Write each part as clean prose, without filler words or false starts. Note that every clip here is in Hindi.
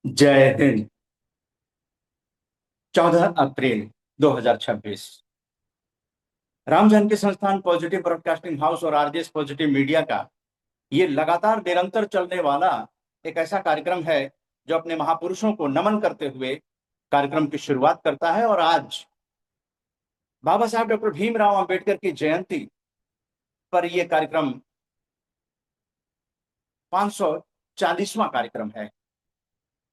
जय हिंद। 14 अप्रैल 2026। राम जानकी संस्थान, पॉजिटिव ब्रॉडकास्टिंग हाउस और आरजेएस पॉजिटिव मीडिया का ये लगातार निरंतर चलने वाला एक ऐसा कार्यक्रम है जो अपने महापुरुषों को नमन करते हुए कार्यक्रम की शुरुआत करता है। और आज बाबा साहब डॉक्टर भीमराव अंबेडकर की जयंती पर यह कार्यक्रम 540वां कार्यक्रम है।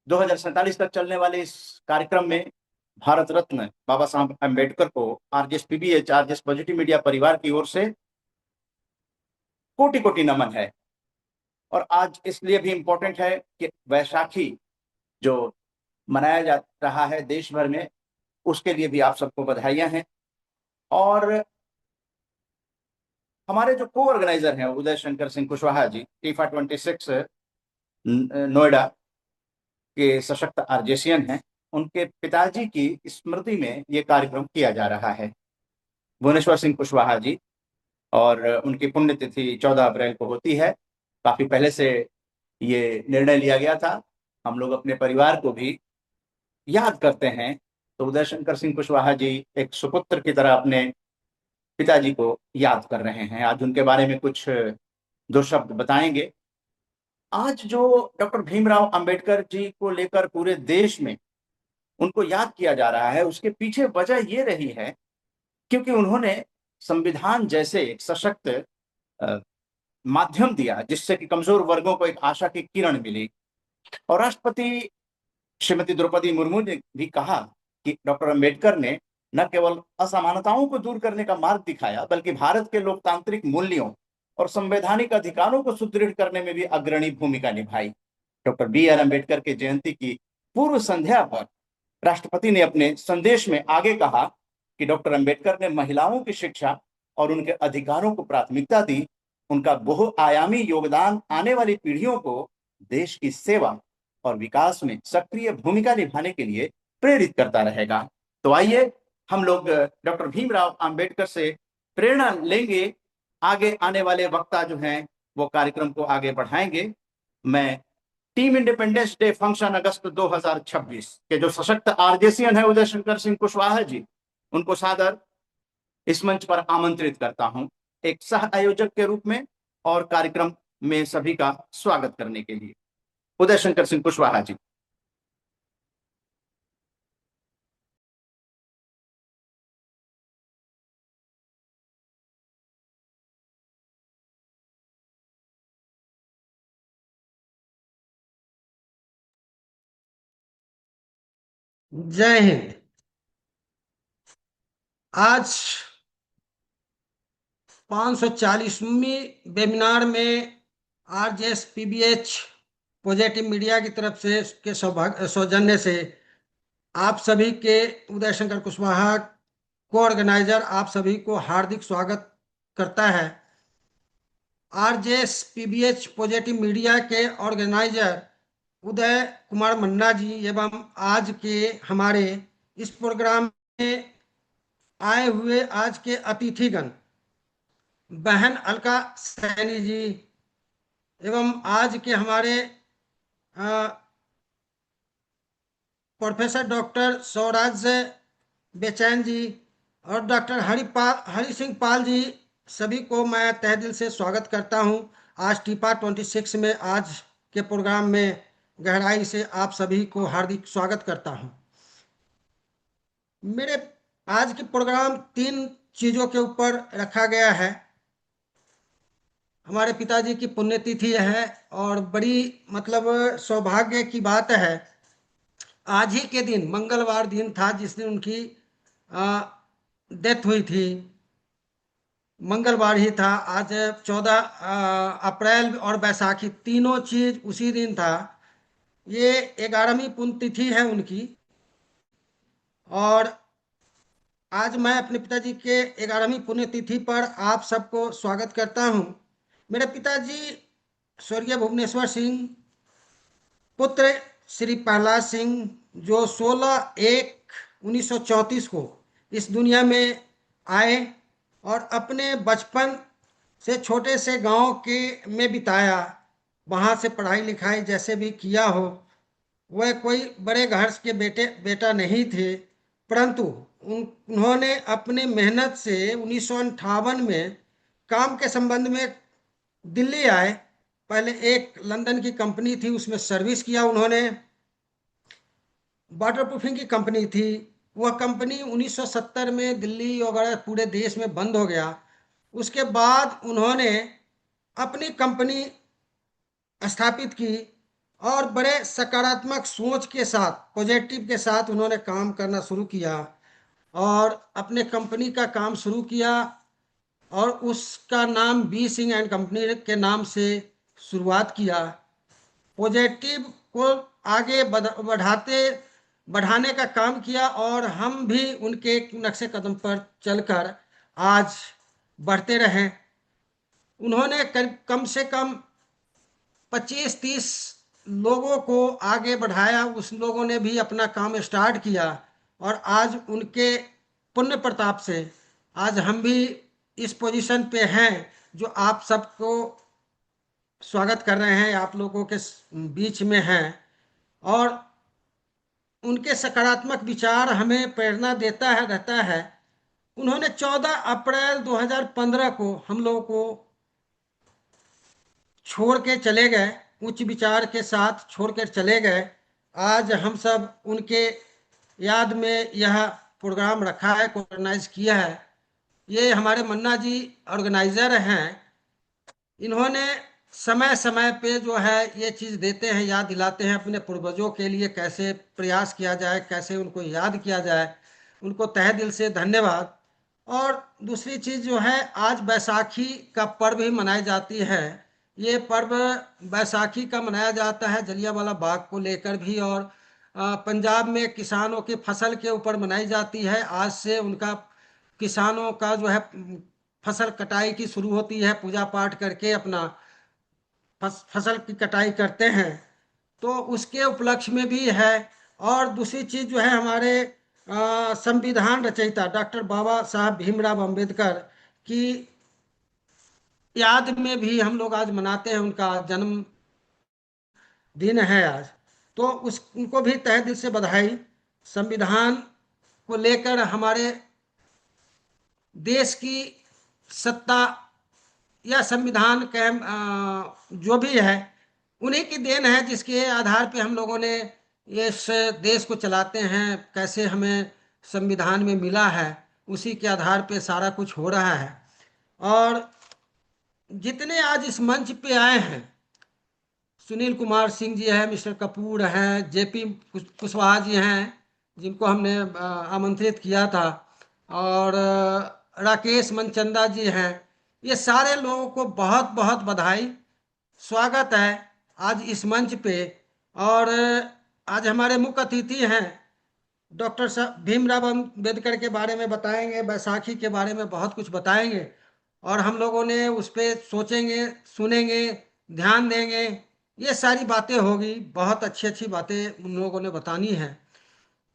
2047 तक चलने वाले इस कार्यक्रम में भारत रत्न बाबा साहब अम्बेडकर को RJS PBH, RJS positive media परिवार की ओर से कोटि कोटि नमन है। और आज इसलिए भी इंपॉर्टेंट है कि वैशाखी जो मनाया जा रहा है देश भर में, उसके लिए भी आप सबको बधाइयां हैं। और हमारे जो को ऑर्गेनाइजर हैं उदय शंकर सिंह कुशवाहा जी, टीफा 26 नोएडा के सशक्त आरजेशियन हैं, उनके पिताजी की स्मृति में ये कार्यक्रम किया जा रहा है। भुवनेश्वर सिंह कुशवाहा जी, और उनकी पुण्यतिथि 14 अप्रैल को होती है। काफी पहले से ये निर्णय लिया गया था। हम लोग अपने परिवार को भी याद करते हैं। तो उदय शंकर सिंह कुशवाहा जी एक सुपुत्र की तरह अपने पिताजी को याद कर रहे हैं। आज उनके बारे में कुछ दो शब्द बताएंगे। आज जो डॉक्टर भीमराव अंबेडकर जी को लेकर पूरे देश में उनको याद किया जा रहा है, उसके पीछे वजह ये रही है क्योंकि उन्होंने संविधान जैसे एक सशक्त अ, माध्यम दिया जिससे कि कमजोर वर्गों को एक आशा की किरण मिली। और राष्ट्रपति श्रीमती द्रौपदी मुर्मू ने भी कहा कि डॉक्टर अंबेडकर ने न केवल असमानताओं को दूर करने का मार्ग दिखाया, बल्कि भारत के लोकतांत्रिक मूल्यों और संवैधानिक अधिकारों को सुदृढ़ करने में भी अग्रणी भूमिका निभाई। डॉक्टर बी आर अम्बेडकर के जयंती की पूर्व संध्या पर राष्ट्रपति ने अपने संदेश में आगे कहा कि डॉक्टर अंबेडकर ने महिलाओं की शिक्षा और उनके अधिकारों को प्राथमिकता दी। उनका बहुआयामी योगदान आने वाली पीढ़ियों को देश की सेवा और विकास में सक्रिय भूमिका निभाने के लिए प्रेरित करता रहेगा। तो आइए हम लोग डॉक्टर भीमराव अंबेडकर से प्रेरणा लेंगे। आगे आने वाले वक्ता जो हैं वो कार्यक्रम को आगे बढ़ाएंगे। मैं टीम इंडिपेंडेंस डे फंक्शन अगस्त 2026 के जो सशक्त आरजेसीएन है उदय शंकर सिंह कुशवाहा जी, उनको सादर इस मंच पर आमंत्रित करता हूं एक सह आयोजक के रूप में और कार्यक्रम में सभी का स्वागत करने के लिए। उदय शंकर सिंह कुशवाहा जी। जय हिंद। आज 540वीं वेबिनार में आरजेएस पीबीएच पॉजिटिव मीडिया की तरफ से के सौजन्य से आप सभी के, उदय शंकर कुशवाहा को ऑर्गेनाइजर, आप सभी को हार्दिक स्वागत करता है। आरजेएस पीबीएच पॉजिटिव मीडिया के ऑर्गेनाइजर उदय कुमार मन्ना जी एवं आज के हमारे इस प्रोग्राम में आए हुए आज के अतिथिगण बहन अलका सैनी जी एवं आज के हमारे प्रोफेसर डॉक्टर स्वराज बेचैन जी और डॉक्टर हरि सिंह पाल जी, सभी को मैं तहे दिल से स्वागत करता हूं। आज टीपा 26 में आज के प्रोग्राम में गहराई से आप सभी को हार्दिक स्वागत करता हूं। मेरे आज के प्रोग्राम 3 चीज़ों के ऊपर रखा गया है। हमारे पिताजी की पुण्यतिथि है और बड़ी मतलब सौभाग्य की बात है, आज ही के दिन मंगलवार दिन था जिस दिन उनकी डेथ हुई थी। मंगलवार ही था आज। 14 अप्रैल और बैसाखी तीनों चीज उसी दिन था। ये 11वीं पुण्यतिथि है उनकी। और आज मैं अपने पिताजी के 11वीं पुण्यतिथि पर आप सबको स्वागत करता हूं। मेरे पिताजी स्वर्गीय भुवनेश्वर सिंह, पुत्र श्री प्रहलाद सिंह, जो 16/1/1934 को इस दुनिया में आए और अपने बचपन से छोटे से गांव के में बिताया। वहाँ से पढ़ाई लिखाई जैसे भी किया हो, वह कोई बड़े घर के बेटा नहीं थे, परंतु उन्होंने अपने मेहनत से 1958 में काम के संबंध में दिल्ली आए। पहले एक लंदन की कंपनी थी, उसमें सर्विस किया उन्होंने। वाटर प्रूफिंग की कंपनी थी। वह कंपनी 1970 में दिल्ली वगैरह पूरे देश में बंद हो गया। उसके बाद उन्होंने अपनी कंपनी स्थापित की और बड़े सकारात्मक सोच के साथ, पॉजिटिव के साथ उन्होंने काम करना शुरू किया और अपने कंपनी का काम शुरू किया और उसका नाम बी सिंह एंड कंपनी के नाम से शुरुआत किया। पॉजिटिव को आगे बढ़ाने का काम किया और हम भी उनके नक्शे कदम पर चलकर आज बढ़ते रहे। उन्होंने कम से कम 25-30 लोगों को आगे बढ़ाया। उस लोगों ने भी अपना काम स्टार्ट किया और आज उनके पुण्य प्रताप से आज हम भी इस पोजीशन पे हैं जो आप सबको स्वागत कर रहे हैं, आप लोगों के बीच में हैं। और उनके सकारात्मक विचार हमें प्रेरणा देता है रहता है। उन्होंने 14 अप्रैल 2015 को हम लोगों को छोड़ के चले गए, उच्च विचार के साथ छोड़ कर चले गए। आज हम सब उनके याद में यह प्रोग्राम रखा है, ऑर्गेनाइज किया है। ये हमारे मन्ना जी ऑर्गेनाइजर हैं। इन्होंने समय समय पे जो है ये चीज़ देते हैं, याद दिलाते हैं अपने पूर्वजों के लिए कैसे प्रयास किया जाए, कैसे उनको याद किया जाए। उनको तहे दिल से धन्यवाद। और दूसरी चीज़ जो है, आज बैसाखी का पर्व भी मनाई जाती है। ये पर्व बैसाखी का मनाया जाता है जलियांवाला बाग को लेकर भी, और पंजाब में किसानों की फसल के ऊपर मनाई जाती है। आज से उनका किसानों का जो है फसल कटाई की शुरू होती है, पूजा पाठ करके अपना फसल की कटाई करते हैं, तो उसके उपलक्ष्य में भी है। और दूसरी चीज जो है, हमारे संविधान रचयिता डॉक्टर बाबा साहब भीमराव अंबेडकर की याद में भी हम लोग आज मनाते हैं, उनका जन्म दिन है आज। तो उस उनको भी तहे दिल से बधाई। संविधान को लेकर हमारे देश की सत्ता या संविधान के जो भी है उन्हीं की देन है, जिसके आधार पे हम लोगों ने इस देश को चलाते हैं। कैसे हमें संविधान में मिला है, उसी के आधार पे सारा कुछ हो रहा है। और जितने आज इस मंच पे आए हैं, सुनील कुमार सिंह जी हैं, मिस्टर कपूर हैं, जेपी कुशवाहा जी हैं जिनको हमने आमंत्रित किया था, और राकेश मनचंदा जी हैं। ये सारे लोगों को बहुत बहुत बधाई, स्वागत है आज इस मंच पे। और आज हमारे मुख्य अतिथि हैं डॉक्टर साहब भीमराव अम्बेडकर के बारे में बताएंगे, बैसाखी के बारे में बहुत कुछ बताएंगे, और हम लोगों ने उस पर सोचेंगे, सुनेंगे, ध्यान देंगे। ये सारी बातें होगी, बहुत अच्छी अच्छी बातें उन लोगों ने बतानी है।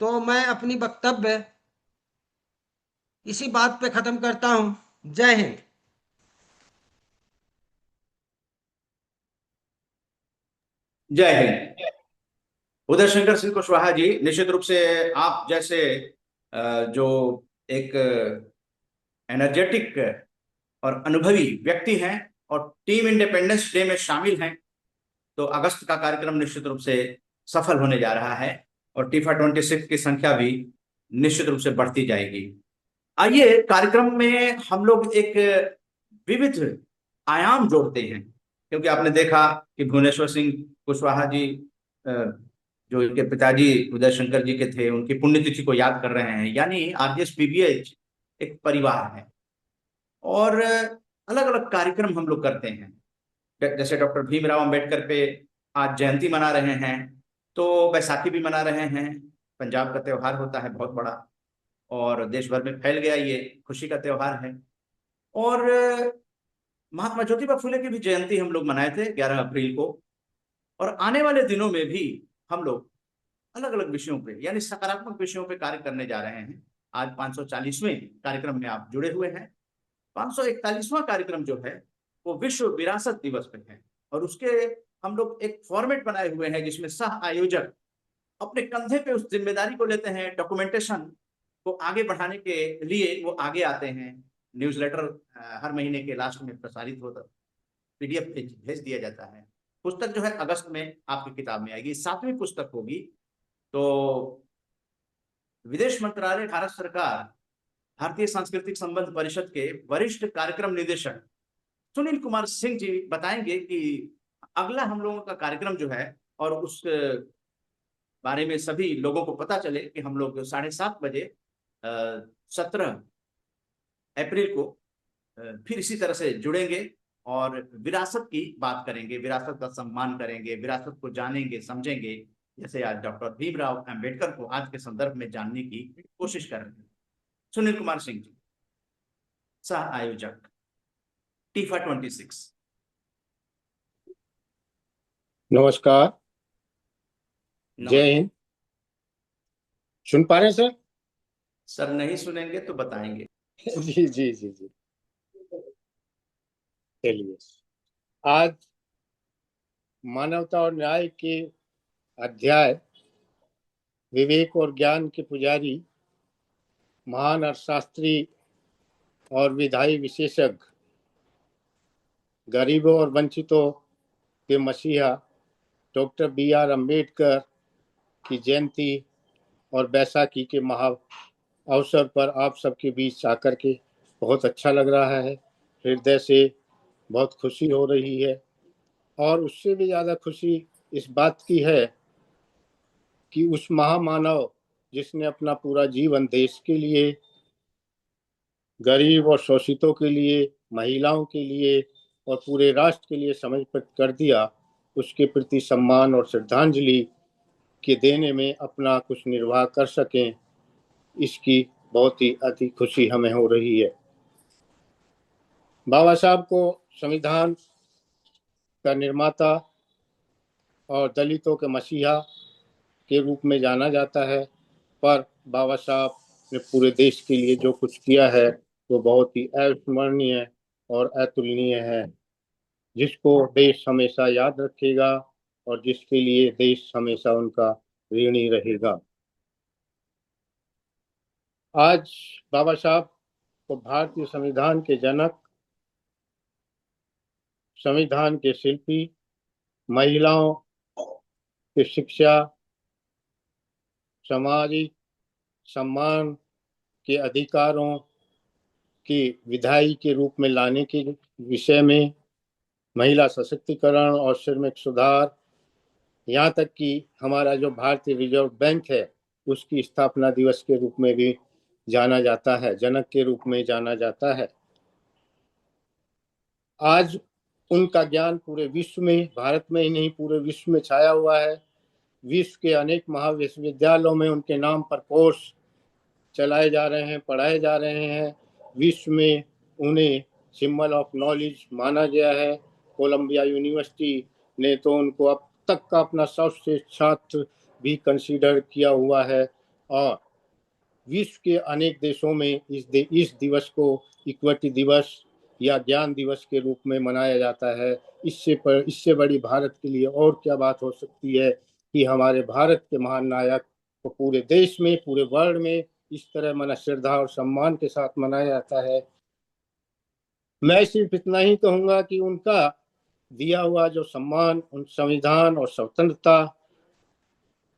तो मैं अपनी वक्तव्य इसी बात पे ख़त्म करता हूँ। जय हिंद। जय हिंद। उदय शंकर सिंह कुशवाहा जी, निश्चित रूप से आप जैसे जो एक एनर्जेटिक और अनुभवी व्यक्ति हैं और टीम इंडिपेंडेंस डे में शामिल हैं, तो अगस्त का कार्यक्रम निश्चित रूप से सफल होने जा रहा है और टीफा 26 की संख्या भी निश्चित रूप से बढ़ती जाएगी। आइए कार्यक्रम में हम लोग एक विविध आयाम जोड़ते हैं, क्योंकि आपने देखा कि भुवनेश्वर सिंह कुशवाहा जी अ, जो इनके पिताजी उदय शंकर जी के थे, उनकी पुण्यतिथि को याद कर रहे हैं। यानी आरजीएस पीबीएच एक परिवार है और अलग अलग कार्यक्रम हम लोग करते हैं। जैसे डॉक्टर भीमराव अंबेडकर पे आज जयंती मना रहे हैं, तो बैसाखी भी मना रहे हैं। पंजाब का त्योहार होता है बहुत बड़ा और देश भर में फैल गया, ये खुशी का त्योहार है। और महात्मा ज्योतिबा फुले की भी जयंती हम लोग मनाए थे 11 अप्रैल को। और आने वाले दिनों में भी हम लोग अलग अलग विषयों पे, यानी सकारात्मक विषयों पे कार्य करने जा रहे हैं। आज 540वें कार्यक्रम में आप जुड़े हुए हैं। 541वां कार्यक्रम जो है वो विश्व विरासत दिवस पे है और उसके हम लोग एक फॉर्मेट बनाए हुए हैं जिसमें सह आयोजक अपने कंधे पे उस जिम्मेदारी को लेते हैं, डॉक्यूमेंटेशन को आगे बढ़ाने के लिए वो आगे आते हैं। न्यूज़लेटर हर महीने के लास्ट में प्रसारित होता, पीडीएफ भेज दिया जाता है। पुस्तक जो है अगस्त में आपकी किताब में आएगी, 7वीं पुस्तक होगी। तो विदेश मंत्रालय, भारत सरकार, भारतीय सांस्कृतिक संबंध परिषद के वरिष्ठ कार्यक्रम निदेशक सुनील कुमार सिंह जी बताएंगे कि अगला हम लोगों का कार्यक्रम जो है, और उस बारे में सभी लोगों को पता चले कि हम लोग 7:30 बजे 17 अप्रैल को फिर इसी तरह से जुड़ेंगे और विरासत की बात करेंगे, विरासत का सम्मान करेंगे, विरासत को जानेंगे, समझेंगे, जैसे आज डॉक्टर भीमराव अंबेडकर को आज के संदर्भ में जानने की कोशिश कर रहे हैं। सुनील कुमार सिंह जी, सह आयोजक, टीफा 26। नमस्कार, जय हिंद। सुन पा रहे हैं सर? सर नहीं सुनेंगे तो बताएंगे। जी जी जी जी। चलिए, आज मानवता और न्याय के अध्याय विवेक और ज्ञान के पुजारी, महान अर्थशास्त्री और विधायी विशेषज्ञ, गरीबों और वंचितों के मसीहा डॉक्टर B.R. अम्बेडकर की जयंती और बैसाखी के महा अवसर पर आप सबके बीच आकर के बहुत अच्छा लग रहा है। हृदय से बहुत खुशी हो रही है, और उससे भी ज़्यादा खुशी इस बात की है कि उस महामानव जिसने अपना पूरा जीवन देश के लिए, गरीब और शोषितों के लिए, महिलाओं के लिए और पूरे राष्ट्र के लिए समर्पित कर दिया, उसके प्रति सम्मान और श्रद्धांजलि के देने में अपना कुछ निर्वाह कर सकें, इसकी बहुत ही अति खुशी हमें हो रही है। बाबा साहब को संविधान का निर्माता और दलितों के मसीहा के रूप में जाना जाता है, पर बाबा साहब ने पूरे देश के लिए जो कुछ किया है वो बहुत ही अविस्मरणीय और अतुलनीय है, जिसको देश हमेशा याद रखेगा और जिसके लिए देश हमेशा उनका ऋणी रहेगा। आज बाबा साहब को भारतीय संविधान के जनक, संविधान के शिल्पी, महिलाओं की शिक्षा, सामाजिक सम्मान के अधिकारों की विधायी के रूप में लाने के विषय में, महिला सशक्तिकरण और श्रमिक सुधार, यहाँ तक कि हमारा जो भारतीय रिजर्व बैंक है उसकी स्थापना दिवस के रूप में भी जाना जाता है, जनक के रूप में जाना जाता है। आज उनका ज्ञान पूरे विश्व में, भारत में ही नहीं पूरे विश्व में छाया हुआ है। विश्व के अनेक महाविश्वविद्यालयों में उनके नाम पर कोर्स चलाए जा रहे हैं, पढ़ाए जा रहे हैं। विश्व में उन्हें सिंबल ऑफ नॉलेज माना गया है। कोलंबिया यूनिवर्सिटी ने तो उनको अब तक का अपना सर्वश्रेष्ठ छात्र भी कंसीडर किया हुआ है, और विश्व के अनेक देशों में इस दिवस को इक्विटी दिवस या ज्ञान दिवस के रूप में मनाया जाता है। इससे बड़ी भारत के लिए और क्या बात हो सकती है कि हमारे भारत के महान नायक को पूरे देश में, पूरे वर्ल्ड में इस तरह श्रद्धा और सम्मान के साथ मनाया जाता है। मैं सिर्फ इतना ही कहूंगा कि उनका दिया हुआ जो सम्मान, उन संविधान और स्वतंत्रता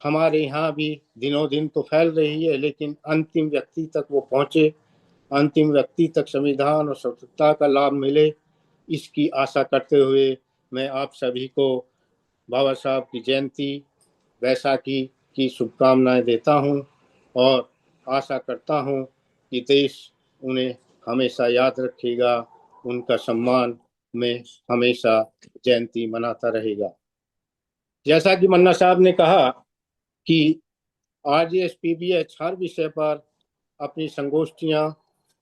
हमारे यहाँ भी दिनों दिन तो फैल रही है, लेकिन अंतिम व्यक्ति तक वो पहुंचे, अंतिम व्यक्ति तक संविधान और स्वतंत्रता का लाभ मिले, इसकी आशा करते हुए मैं आप सभी को बाबा साहब की जयंती, बैसाखी की शुभकामनाएं देता हूं, और आशा करता हूं कि देश उन्हें हमेशा याद रखेगा, उनका सम्मान में हमेशा जयंती मनाता रहेगा। जैसा कि मन्ना साहब ने कहा कि RJSPBH हर विषय पर अपनी संगोष्ठियां,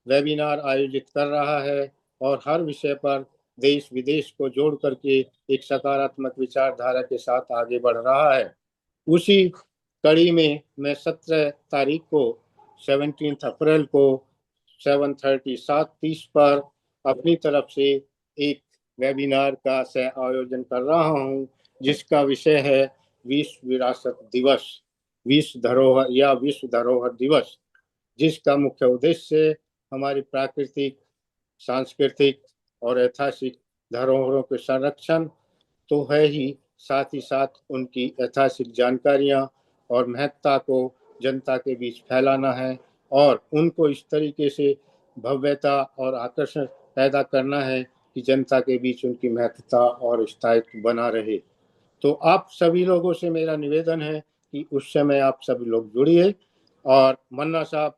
वेबिनार आयोजित कर रहा है, और हर विषय पर देश विदेश को जोड़ करके एक सकारात्मक विचारधारा के साथ आगे बढ़ रहा है। उसी कड़ी में मैं 17 तारीख को 17 अप्रैल को 7:30 पर अपनी तरफ से एक वेबिनार का सह आयोजन कर रहा हूं, जिसका विषय है विश्व विरासत दिवस। विश्व धरोहर या विश्व धरोहर दिवस, जिसका मुख्य उद्देश्य हमारी प्राकृतिक, सांस्कृतिक और ऐतिहासिक धरोहरों के संरक्षण तो है ही, साथ ही साथ उनकी ऐतिहासिक जानकारियां और महत्ता को जनता के बीच फैलाना है और उनको इस तरीके से भव्यता और आकर्षण पैदा करना है कि जनता के बीच उनकी महत्ता और स्थायित्व बना रहे। तो आप सभी लोगों से मेरा निवेदन है कि उस समय आप सभी लोग जुड़िए, और मन्ना साहब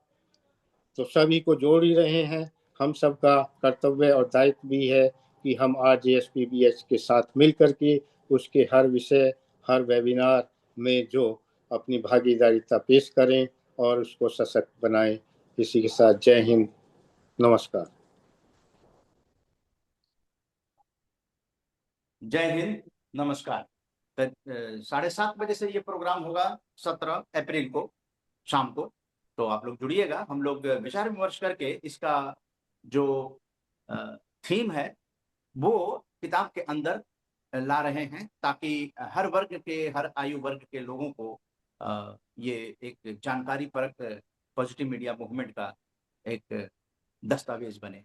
तो सभी को जोड़ ही रहे हैं। हम सबका कर्तव्य और दायित्व भी है कि हम RJSPBH के साथ मिल करके उसके हर विषय, हर वेबिनार में जो अपनी भागीदारिता पेश करें और उसको सशक्त बनाएं। इसी के साथ जय हिंद, नमस्कार। जय हिंद, नमस्कार। 7:30 से ये प्रोग्राम होगा 17 अप्रैल को शाम को, तो आप लोग जुड़िएगा। हम लोग विचार विमर्श करके इसका जो थीम है वो किताब के अंदर ला रहे हैं, ताकि हर वर्ग के, हर आयु वर्ग के लोगों को ये एक जानकारी परक पॉजिटिव मीडिया मूवमेंट का एक दस्तावेज बने।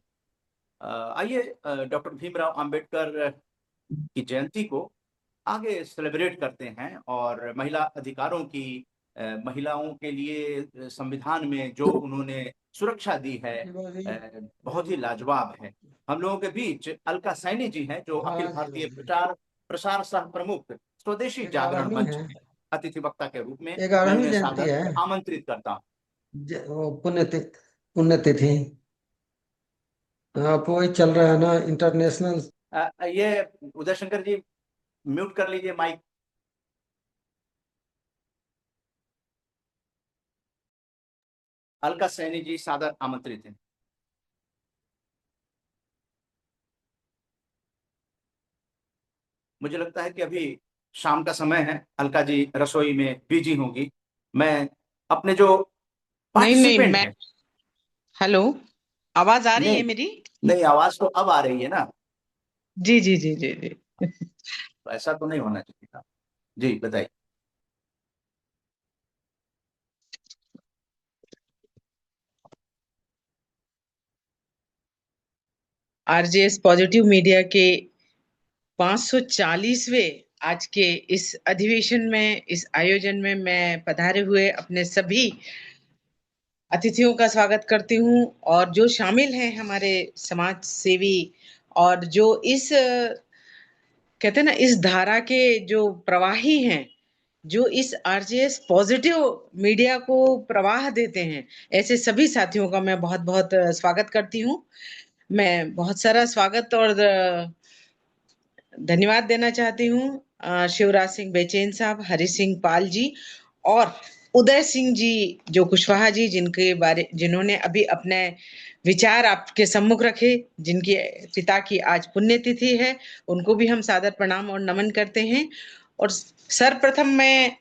आइए डॉक्टर भीमराव अंबेडकर की जयंती को आगे सेलिब्रेट करते हैं और महिला अधिकारों की, महिलाओं के लिए संविधान में जो उन्होंने सुरक्षा दी है बहुत ही लाजवाब है। हम लोगों के बीच अलका सैनी जी हैं, जो अखिल भारतीय प्रचार प्रसार सह प्रमुख स्वदेशी जागरण 11वीं मंच है, है, अतिथि वक्ता के रूप में मैं 11वीं उन्हें जयंती सादर है, आमंत्रित करता हूँ। वो पुण्यतिथि। हाँ, वो ही चल रहा है ना, इंटरनेशनल। ये उदय शंकर जी म्यूट कर लीजिए माइक। अलका सैनी जी सादर आमंत्रित हैं। मुझे लगता है कि अभी शाम का समय है, अलका जी रसोई में बिजी होंगी। मैं अपने जो नहीं नहीं, पार्टिसिपेंट मैं हैं, हेलो, आवाज आ रही है नहीं मेरी? नहीं, आवाज तो अब आ रही है ना? जी जी जी जी जी। तो ऐसा तो नहीं होना चाहिए था। जी बताइए। RJS पॉजिटिव मीडिया के 540वें आज के इस अधिवेशन में, इस आयोजन में मैं पधारे हुए अपने सभी अतिथियों का स्वागत करती हूँ, और जो शामिल हैं हमारे समाज सेवी, और जो इस कहते हैं ना, इस धारा के जो प्रवाही हैं, जो इस RJS पॉजिटिव मीडिया को प्रवाह देते हैं, ऐसे सभी साथियों का मैं बहुत बहुत स्वागत करती हूँ। मैं बहुत सारा स्वागत और धन्यवाद देना चाहती हूँ शिवराज सिंह बेचैन साहब, हरि सिंह पाल जी और उदय सिंह जी जो कुशवाहा जी, जिन्होंने अभी अपने विचार आपके सम्मुख रखे, जिनके पिता की आज पुण्यतिथि है, उनको भी हम सादर प्रणाम और नमन करते हैं। और सर्वप्रथम मैं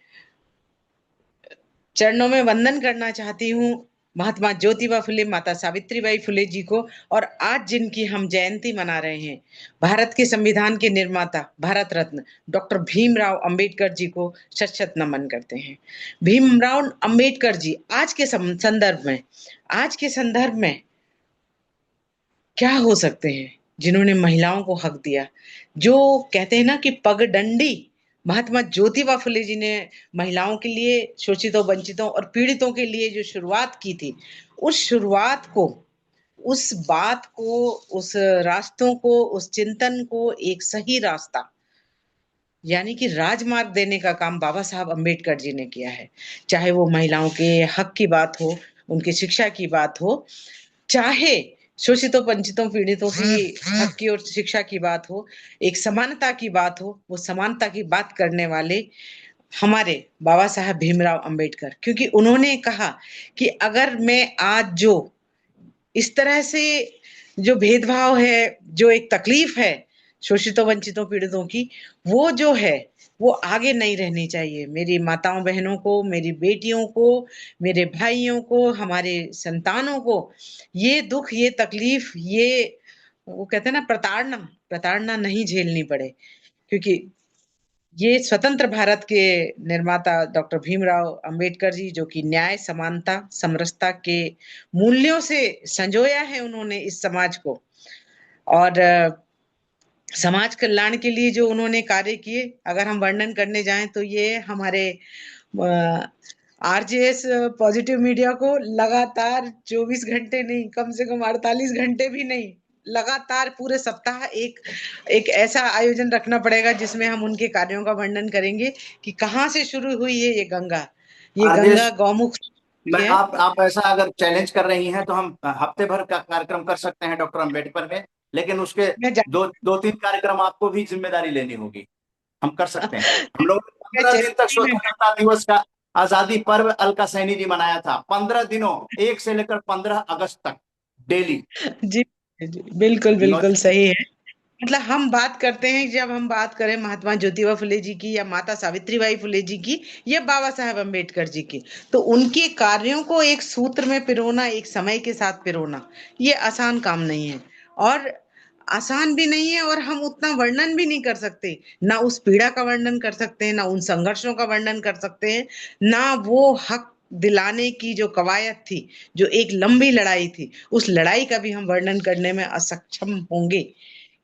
चरणों में वंदन करना चाहती हूँ महात्मा ज्योतिबा फुले, माता सावित्रीबाई फुले जी को, और आज जिनकी हम जयंती मना रहे हैं, भारत के संविधान के निर्माता, भारत रत्न डॉक्टर भीमराव अंबेडकर जी को शत शत नमन करते हैं। भीमराव अंबेडकर जी आज के संदर्भ में क्या हो सकते हैं, जिन्होंने महिलाओं को हक दिया। जो कहते हैं ना कि पगडंडी महात्मा ज्योतिबा फुले जी ने महिलाओं के लिए, शोषितों, वंचितों और पीड़ितों के लिए जो शुरुआत की थी, उस शुरुआत को, उस बात को, उस रास्तों को, उस चिंतन को एक सही रास्ता यानी कि राजमार्ग देने का काम बाबा साहब अम्बेडकर जी ने किया है। चाहे वो महिलाओं के हक की बात हो, उनकी शिक्षा की बात हो, चाहे शोषितों, वंचितों, पीड़ितों की हक की और शिक्षा की बात हो, एक समानता की बात हो, वो समानता की बात करने वाले हमारे बाबा साहब भीमराव अंबेडकर, क्योंकि उन्होंने कहा कि अगर मैं आज जो इस तरह से जो भेदभाव है, जो एक तकलीफ है शोषितों, वंचितों, पीड़ितों की, वो जो है वो आगे नहीं रहनी चाहिए। मेरी माताओं बहनों को, मेरी बेटियों को, मेरे भाइयों को, हमारे संतानों को ये दुख, ये तकलीफ, ये वो कहते हैं ना प्रताड़ना, प्रताड़ना नहीं झेलनी पड़े। क्योंकि ये स्वतंत्र भारत के निर्माता डॉक्टर भीमराव अंबेडकर जी, जो कि न्याय, समानता, समरसता के मूल्यों से संजोया है उन्होंने इस समाज को। और समाज कल्याण के लिए जो उन्होंने कार्य किए, अगर हम वर्णन करने जाएं तो ये हमारे आरजेएस पॉजिटिव मीडिया को लगातार 24 घंटे नहीं, कम से कम 48 घंटे भी नहीं, लगातार पूरे सप्ताह एक एक ऐसा आयोजन रखना पड़ेगा जिसमें हम उनके कार्यों का वर्णन करेंगे कि कहाँ से शुरू हुई है ये गंगा। ये गंगा राजेश, गौमुख मैं है। आप ऐसा अगर चैलेंज कर रही हैं तो हम हफ्ते भर का कार्यक्रम कर सकते हैं डॉक्टर अंबेडकर में, लेकिन उसके मैं दो तीन कार्यक्रम आपको भी जिम्मेदारी लेनी होगी। हम कर सकते हैं। हम लोग मैं 15 दिन तक चेन्नई में स्वतंत्रता दिवस का आजादी पर्व अलका सैनी जी मनाया था, 15 दिनों, 1 से लेकर 15 अगस्त तक, डेली। जी, जी, बिल्कुल, नौ बिल्कुल सही है। मतलब हम बात करते हैं, जब हम बात करें महात्मा ज्योतिबा फुले जी की या माता सावित्रीबाई फुले जी की या बाबा साहब अम्बेडकर जी की, तो उनके कार्यों को एक सूत्र में पिरोना, एक समय के साथ पिरोना, ये आसान काम नहीं है और आसान भी नहीं है, और हम उतना वर्णन भी नहीं कर सकते। ना उस पीड़ा का वर्णन कर सकते हैं, ना उन संघर्षों का वर्णन कर सकते हैं, ना वो हक दिलाने की जो कवायद थी, जो एक लंबी लड़ाई थी, उस लड़ाई का भी हम वर्णन करने में असक्षम होंगे।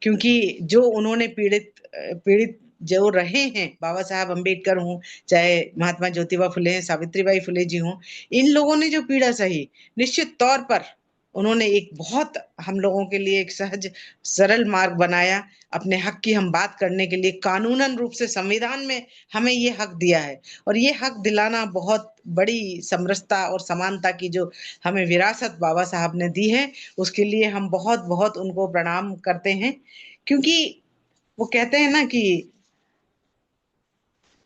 क्योंकि जो उन्होंने पीड़ित जो रहे हैं, बाबा साहब अम्बेडकर हों, चाहे महात्मा ज्योतिबा फुले हैं, सावित्रीबाई फुले जी हों, इन लोगों ने जो पीड़ा सही, निश्चित तौर पर उन्होंने एक बहुत हम लोगों के लिए एक सहज सरल मार्ग बनाया। अपने हक की हम बात करने के लिए कानूनन रूप से संविधान में हमें ये हक दिया है, और ये हक दिलाना बहुत बड़ी समरसता और समानता की जो हमें विरासत बाबा साहब ने दी है, उसके लिए हम बहुत बहुत उनको प्रणाम करते हैं। क्योंकि वो कहते हैं ना कि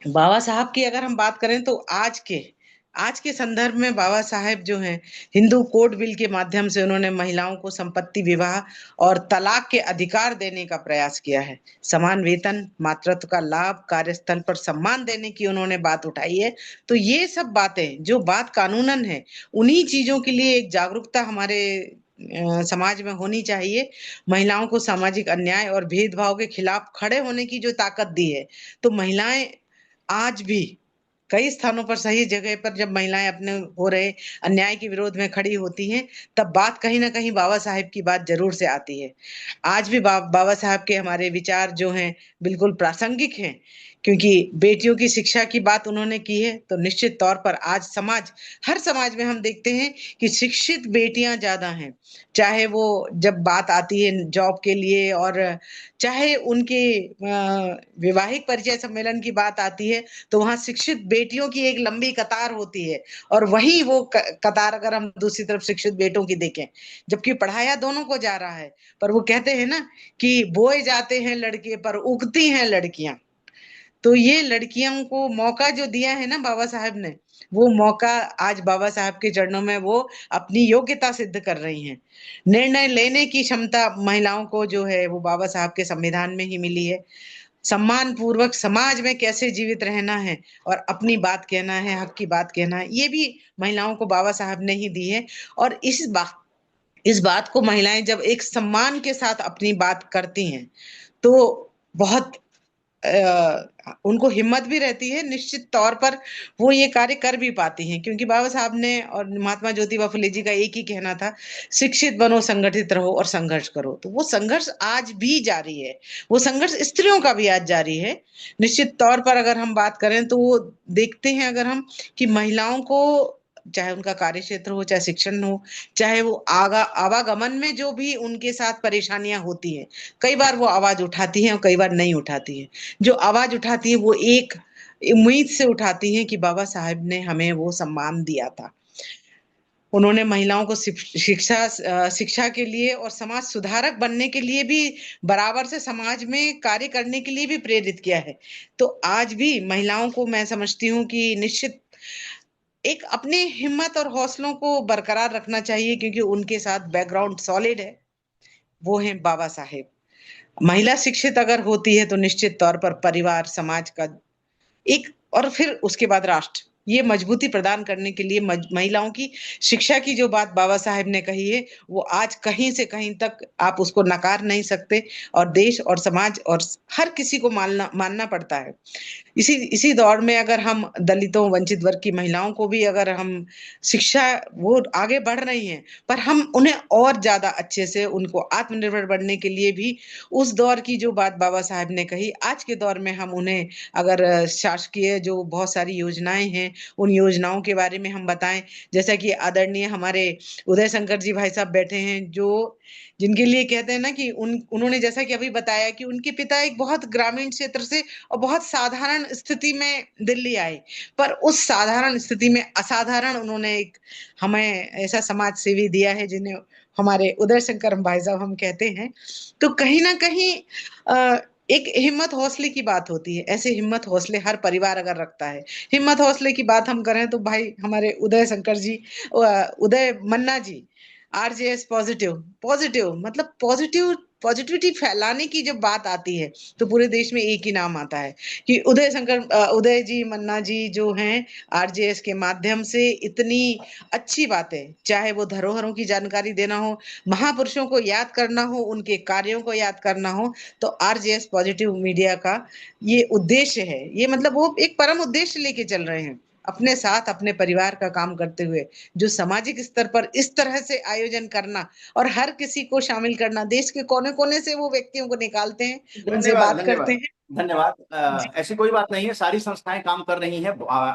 बाबा साहब की अगर हम बात करें तो आज के संदर्भ में बाबा साहब जो हैं, हिंदू कोड बिल के माध्यम से उन्होंने महिलाओं को संपत्ति, विवाह और तलाक के अधिकार देने का प्रयास किया है। समान वेतन, मातृत्व का लाभ, कार्यस्थल पर सम्मान देने की उन्होंने बात उठाई है। तो ये सब बातें जो बात कानूनन है, उन्हीं चीजों के लिए एक जागरूकता हमारे समाज में होनी चाहिए। महिलाओं को सामाजिक अन्याय और भेदभाव के खिलाफ खड़े होने की जो ताकत दी है, तो महिलाएं आज भी कई स्थानों पर सही जगह पर जब महिलाएं अपने हो रहे अन्याय के विरोध में खड़ी होती हैं, तब बात कहीं ना कहीं बाबा साहब की बात जरूर से आती है। आज भी बाबा साहब के हमारे विचार जो हैं बिल्कुल प्रासंगिक हैं, क्योंकि बेटियों की शिक्षा की बात उन्होंने की है। तो निश्चित तौर पर आज हर समाज में हम देखते हैं कि शिक्षित बेटियां ज्यादा हैं, चाहे वो जब बात आती है जॉब के लिए, और चाहे उनके वैवाहिक परिचय सम्मेलन की बात आती है, तो वहां शिक्षित बेटियों की एक लंबी कतार होती है, और वही वो कतार अगर हम दूसरी तरफ शिक्षित बेटों की देखें, जबकि पढ़ाया दोनों को जा रहा है, पर वो कहते हैं ना कि बोए जाते हैं लड़के पर उगती हैं लड़कियां। तो ये लड़कियों को मौका जो दिया है ना बाबा साहब ने, वो मौका आज बाबा साहब के चरणों में वो अपनी योग्यता सिद्ध कर रही हैं। निर्णय लेने की क्षमता महिलाओं को जो है वो बाबा साहब के संविधान में ही मिली है। सम्मान पूर्वक समाज में कैसे जीवित रहना है और अपनी बात कहना है, हक की बात कहना है, ये भी महिलाओं को बाबा साहब ने ही दी है। और इस बात को महिलाएं जब एक सम्मान के साथ अपनी बात करती हैं, तो बहुत उनको हिम्मत भी रहती है, निश्चित तौर पर वो ये कार्य कर भी पाती हैं। क्योंकि बाबा साहब ने और महात्मा ज्योतिबा फुले जी का एक ही कहना था, शिक्षित बनो, संगठित रहो और संघर्ष करो। तो वो संघर्ष आज भी जारी है, वो संघर्ष स्त्रियों का भी आज जारी है। निश्चित तौर पर अगर हम बात करें तो वो देखते हैं अगर हम कि महिलाओं को, चाहे उनका कार्य क्षेत्र हो, चाहे शिक्षण हो, चाहे वो आवागमन में जो भी उनके साथ परेशानियां होती हैं, कई बार वो आवाज उठाती हैं और कई बार नहीं उठाती हैं। जो आवाज उठाती है वो एक उम्मीद से उठाती हैं कि बाबा साहब ने हमें वो सम्मान दिया था। उन्होंने महिलाओं को शिक्षा के लिए और समाज सुधारक बनने के लिए भी, बराबर से समाज में कार्य करने के लिए भी प्रेरित किया है। तो आज भी महिलाओं को मैं समझती हूँ कि निश्चित एक अपने हिम्मत और हौसलों को बरकरार रखना चाहिए, क्योंकि उनके साथ बैकग्राउंड सॉलिड है, वो है बाबा साहेब। महिला शिक्षित अगर होती है तो निश्चित तौर पर परिवार, समाज का एक, और फिर उसके बाद राष्ट्र, ये मजबूती प्रदान करने के लिए महिलाओं की शिक्षा की जो बात बाबा साहेब ने कही है, वो आज कहीं से कहीं तक आप उसको नकार नहीं सकते, और देश और समाज और हर किसी को मानना मानना पड़ता है। इसी इसी दौर में अगर हम दलितों, वंचित वर्ग की महिलाओं को भी अगर हम शिक्षा, वो आगे बढ़ रही हैं, पर हम उन्हें और ज्यादा अच्छे से उनको आत्मनिर्भर बनने के लिए भी उस दौर की जो बात बाबा साहब ने कही, आज के दौर में हम उन्हें अगर शासकीय जो बहुत सारी योजनाएं हैं, उन योजनाओं के बारे में हम बताएं। जैसा कि आदरणीय हमारे उदय शंकर जी भाई साहब बैठे हैं, जो जिनके लिए कहते हैं ना कि उन्होंने जैसा कि अभी बताया कि उनके पिता एक बहुत ग्रामीण क्षेत्र से और बहुत साधारण स्थिति में दिल्ली आए, पर उस साधारण स्थिति में असाधारण उन्होंने एक हमें ऐसा समाज सेवी दिया है जिन्हें हमारे उदय शंकर भाई साहब हम कहते हैं। तो कहीं ना कहीं एक हिम्मत हौसले की बात होती है। ऐसे हिम्मत हौसले हर परिवार अगर रखता है, हिम्मत हौसले की बात हम करें तो भाई हमारे उदय शंकर जी, उदय मन्ना जी, आरजेएस पॉजिटिव, पॉजिटिव मतलब पॉजिटिविटी फैलाने की जब बात आती है तो पूरे देश में एक ही नाम आता है कि उदय जी मन्ना जी जो हैं, आरजेएस के माध्यम से इतनी अच्छी बातें, चाहे वो धरोहरों की जानकारी देना हो, महापुरुषों को याद करना हो, उनके कार्यों को याद करना हो, तो आरजेएस पॉजिटिव मीडिया का ये उद्देश्य है। ये मतलब वो एक परम उद्देश्य लेके चल रहे हैं, अपने साथ अपने परिवार का काम करते हुए, जो सामाजिक स्तर पर इस तरह से आयोजन करना और हर किसी को शामिल करना, देश के कोने कोने से वो व्यक्तियों को निकालते हैं, उनसे धन्यवाद, बात करते धन्यवाद, हैं। धन्यवाद। जी ऐसी कोई बात नहीं है, सारी संस्थाएं काम कर रही हैं।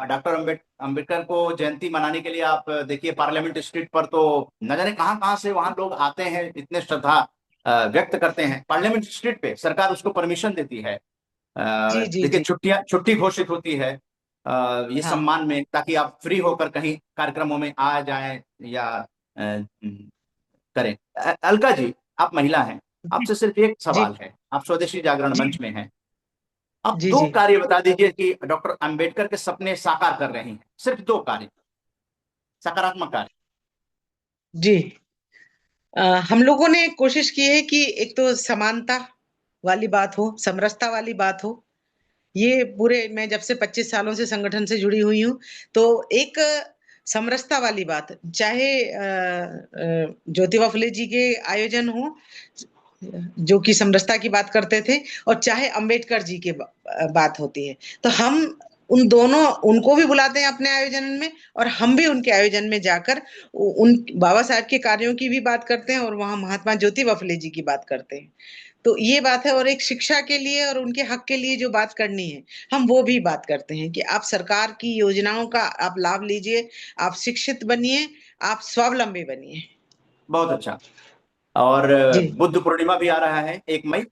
डॉक्टर अम्बेडकर को जयंती मनाने के लिए आप देखिए, पार्लियामेंट स्ट्रीट पर तो न जाने कहाँ कहाँ से वहां लोग आते हैं, इतने श्रद्धा व्यक्त करते हैं। पार्लियामेंट स्ट्रीट पे सरकार उसको परमिशन देती है। जी जी देखिए, जी। छुट्टी घोषित होती है ये हाँ सम्मान में, ताकि आप फ्री होकर कहीं कार्यक्रमों में आ जाएं या करें। अलका जी, आप महिला हैं, जी आपसे सिर्फ एक जी सवाल है। आप स्वदेशी जागरण जी मंच में हैं, आप जी दो जी कार्य बता दीजिए कि डॉक्टर अंबेडकर के सपने साकार कर रही हैं। सिर्फ दो कार्य, सकारात्मक कार्य। जी। हम लोगों ने कोशिश की है कि एक तो समानता वाली बात हो, समरसता वाली बात हो। ये पूरे, मैं जब से 25 सालों से संगठन से जुड़ी हुई हूँ, तो एक समरसता वाली बात, चाहे ज्योतिबा फुले जी के आयोजन हो जो कि समरसता की बात करते थे, और चाहे अंबेडकर जी की बात होती है, तो हम उन दोनों, उनको भी बुलाते हैं अपने आयोजन में, और हम भी उनके आयोजन में जाकर उन बाबा साहब के कार्यों की भी बात करते हैं, और वहां महात्मा ज्योतिबा फुले जी की बात करते हैं। तो ये बात है। और एक शिक्षा के लिए और उनके हक के लिए जो बात करनी है, हम वो भी बात करते हैं कि आप सरकार की योजनाओं का आप लाभ लीजिए, आप शिक्षित बनिए, आप स्वावलंबी बनिए। बहुत अच्छा। और जी। बुद्ध पूर्णिमा भी आ रहा है, 1 मई।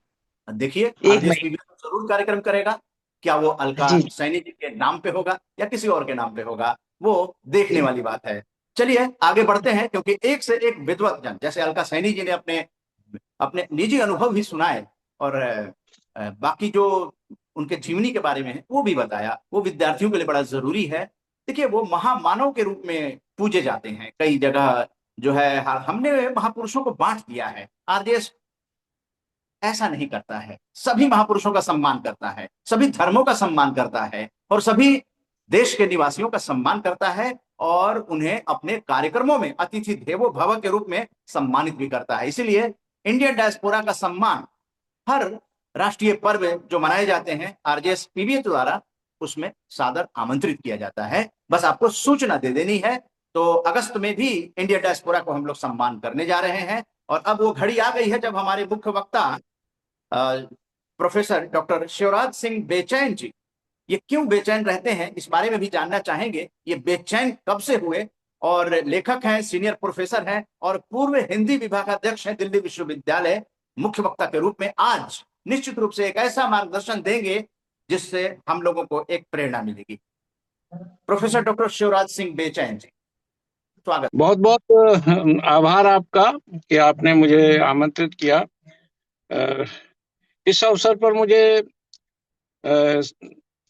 देखिए, एक मई। आरजेएसपीबी तो जरूर कार्यक्रम करेगा। क्या वो अलका जी सैनी जी के नाम पे होगा या किसी और के नाम पे होगा, वो देखने जी वाली बात है। चलिए आगे बढ़ते हैं, क्योंकि एक से एक विद्वत जन, जैसे अलका सैनी जी ने अपने अपने निजी अनुभव भी सुनाए, और बाकी जो उनके जीवनी के बारे में है वो भी बताया, वो विद्यार्थियों के लिए बड़ा जरूरी है। देखिए, वो महामानव के रूप में पूजे जाते हैं कई जगह। जो है, हमने महापुरुषों को बांट दिया है। आरजेएस ऐसा नहीं करता है, सभी महापुरुषों का सम्मान करता है, सभी धर्मों का सम्मान करता है, और सभी देश के निवासियों का सम्मान करता है, और उन्हें अपने कार्यक्रमों में अतिथि देवो भव के रूप में सम्मानित भी करता है। इसीलिए इंडियन डायस्पोरा का सम्मान हर राष्ट्रीय पर्व जो मनाए जाते हैं आरजेएस पीबीए द्वारा, उसमें सादर आमंत्रित किया जाता है। बस आपको सूचना दे देनी है। तो अगस्त में भी इंडियन डायस्पोरा को हम लोग सम्मान करने जा रहे हैं। और अब वो घड़ी आ गई है जब हमारे मुख्य वक्ता प्रोफेसर डॉक्टर शिवराज सिंह बेचैन जी, ये क्यों बेचैन रहते हैं इस बारे में भी जानना चाहेंगे। ये बेचैन कब से हुए, और लेखक हैं, सीनियर प्रोफेसर हैं, और पूर्व हिंदी विभागाध्यक्ष हैं दिल्ली विश्वविद्यालय। मुख्य वक्ता के रूप में आज निश्चित रूप से एक ऐसा मार्गदर्शन देंगे जिससे हम लोगों को एक प्रेरणा मिलेगी। प्रोफेसर डॉक्टर शिवराज सिंह बेचैन जी, स्वागत। बहुत बहुत आभार आपका कि आपने मुझे आमंत्रित किया। इस अवसर पर मुझे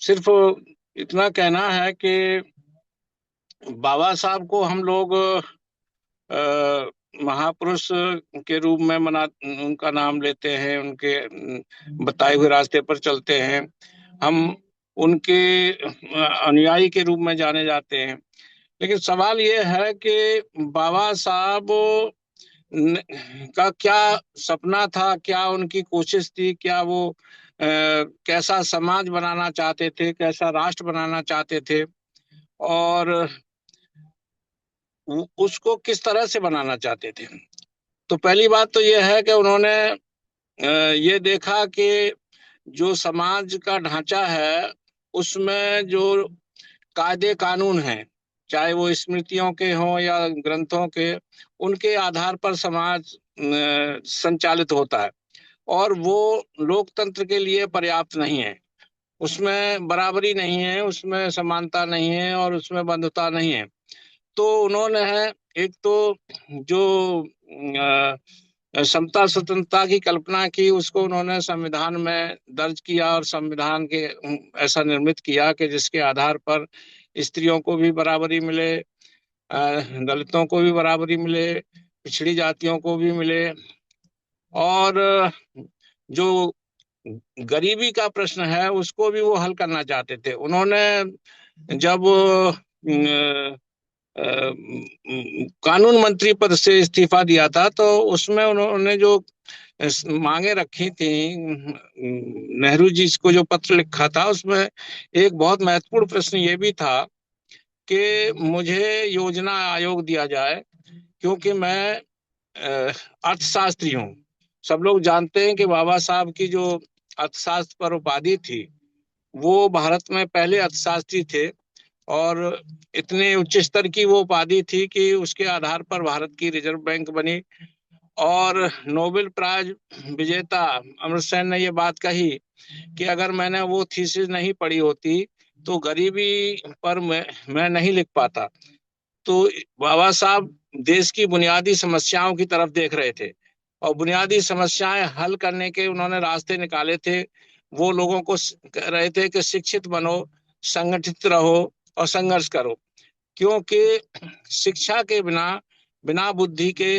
सिर्फ इतना कहना है कि बाबा साहब को हम लोग महापुरुष के रूप में उनका नाम लेते हैं, उनके बताए हुए रास्ते पर चलते हैं। हम उनके अनुयायी के रूप में जाने जाते हैं। लेकिन सवाल ये है कि बाबा साहब का क्या सपना था, क्या उनकी कोशिश थी, क्या वो कैसा समाज बनाना चाहते थे, कैसा राष्ट्र बनाना चाहते थे, और उसको किस तरह से बनाना चाहते थे। तो पहली बात तो यह है कि उन्होंने ये देखा कि जो समाज का ढांचा है उसमें जो कायदे कानून हैं, चाहे वो स्मृतियों के हों या ग्रंथों के, उनके आधार पर समाज संचालित होता है, और वो लोकतंत्र के लिए पर्याप्त नहीं है। उसमें बराबरी नहीं है, उसमें समानता नहीं है, और उसमें बंधुता नहीं है। तो उन्होंने एक तो जो समता स्वतंत्रता की कल्पना की, उसको उन्होंने संविधान में दर्ज किया, और संविधान के ऐसा निर्मित किया कि जिसके आधार पर स्त्रियों को भी बराबरी मिले, दलितों को भी बराबरी मिले, पिछड़ी जातियों को भी मिले, और जो गरीबी का प्रश्न है उसको भी वो हल करना चाहते थे। उन्होंने जब कानून मंत्री पद से इस्तीफा दिया था, तो उसमें उन्होंने जो मांगे रखी थी, नेहरू जी को जो पत्र लिखा था, उसमें एक बहुत महत्वपूर्ण प्रश्न ये भी था कि मुझे योजना आयोग दिया जाए, क्योंकि मैं अर्थशास्त्री हूँ। सब लोग जानते हैं कि बाबा साहब की जो अर्थशास्त्र पर उपाधि थी, वो भारत में पहले अर्थशास्त्री थे, और इतने उच्च स्तर की वो उपाधि थी कि उसके आधार पर भारत की रिजर्व बैंक बनी। और नोबेल प्राइज विजेता अमर्त्य सेन ने ये बात कही कि अगर मैंने वो थीसिस नहीं पढ़ी होती तो गरीबी पर मैं नहीं लिख पाता। तो बाबा साहब देश की बुनियादी समस्याओं की तरफ देख रहे थे, और बुनियादी समस्याएं हल करने के उन्होंने रास्ते निकाले थे। वो लोगों को कह रहे थे कि शिक्षित बनो, संगठित रहो और संघर्ष करो, क्योंकि शिक्षा के बिना, बिना बुद्धि के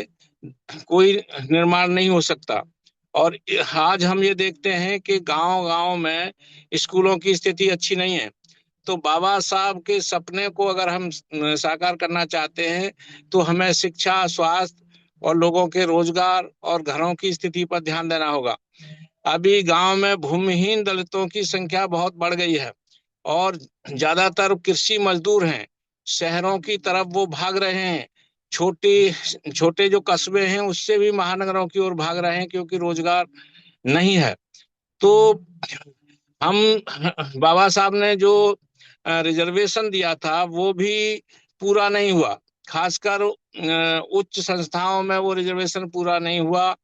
कोई निर्माण नहीं हो सकता। और आज हम ये देखते हैं कि गांव-गांव में स्कूलों की स्थिति अच्छी नहीं है। तो बाबा साहब के सपने को अगर हम साकार करना चाहते हैं, तो हमें शिक्षा, स्वास्थ्य और लोगों के रोजगार और घरों की स्थिति पर ध्यान देना होगा। अभी गांव में भूमिहीन दलितों की संख्या बहुत बढ़ गई है, और ज्यादातर कृषि मजदूर हैं। शहरों की तरफ वो भाग रहे हैं, छोटे छोटे जो कस्बे हैं उससे भी महानगरों की ओर भाग रहे हैं, क्योंकि रोजगार नहीं है। तो हम बाबा साहब ने जो रिजर्वेशन दिया था वो भी पूरा नहीं हुआ, खासकर उच्च संस्थाओं में वो रिजर्वेशन पूरा नहीं हुआ।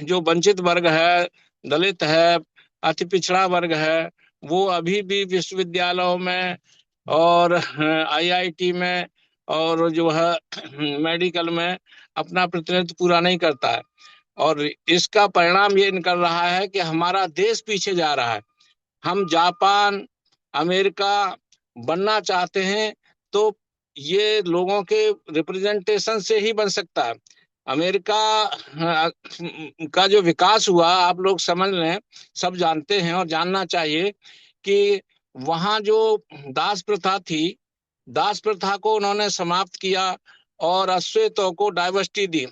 जो वंचित वर्ग है, दलित है, अति पिछड़ा वर्ग है, वो अभी भी विश्वविद्यालयों में और आईआईटी में और जो है मेडिकल में अपना प्रतिनिधित्व पूरा नहीं करता है। और इसका परिणाम ये निकल रहा है कि हमारा देश पीछे जा रहा है। हम जापान, अमेरिका बनना चाहते हैं, तो ये लोगों के रिप्रेजेंटेशन से ही बन सकता है। अमेरिका का जो विकास हुआ, आप लोग समझ लें, सब जानते हैं और जानना चाहिए कि वहां जो दास प्रथा थी, दास प्रथा को उन्होंने समाप्त किया और अश्वेतों को डाइवर्सिटी दी।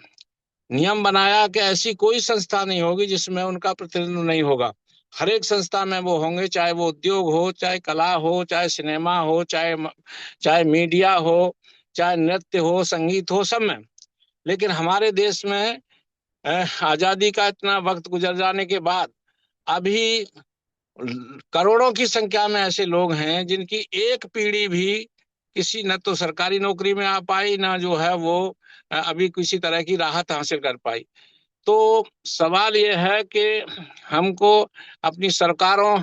नियम बनाया कि ऐसी कोई संस्था नहीं होगी जिसमें उनका प्रतिनिधित्व नहीं होगा। हर एक संस्था में वो होंगे, चाहे वो उद्योग हो, चाहे कला हो, चाहे सिनेमा हो, चाहे चाहे मीडिया हो, चाहे नृत्य हो, संगीत हो, सब में। लेकिन हमारे देश में आजादी का इतना वक्त गुजर जाने के बाद अभी करोड़ों की संख्या में ऐसे लोग हैं जिनकी एक पीढ़ी भी किसी न तो सरकारी नौकरी में आ पाई, ना जो है वो अभी किसी तरह की राहत हासिल कर पाई। तो सवाल ये है कि हमको अपनी सरकारों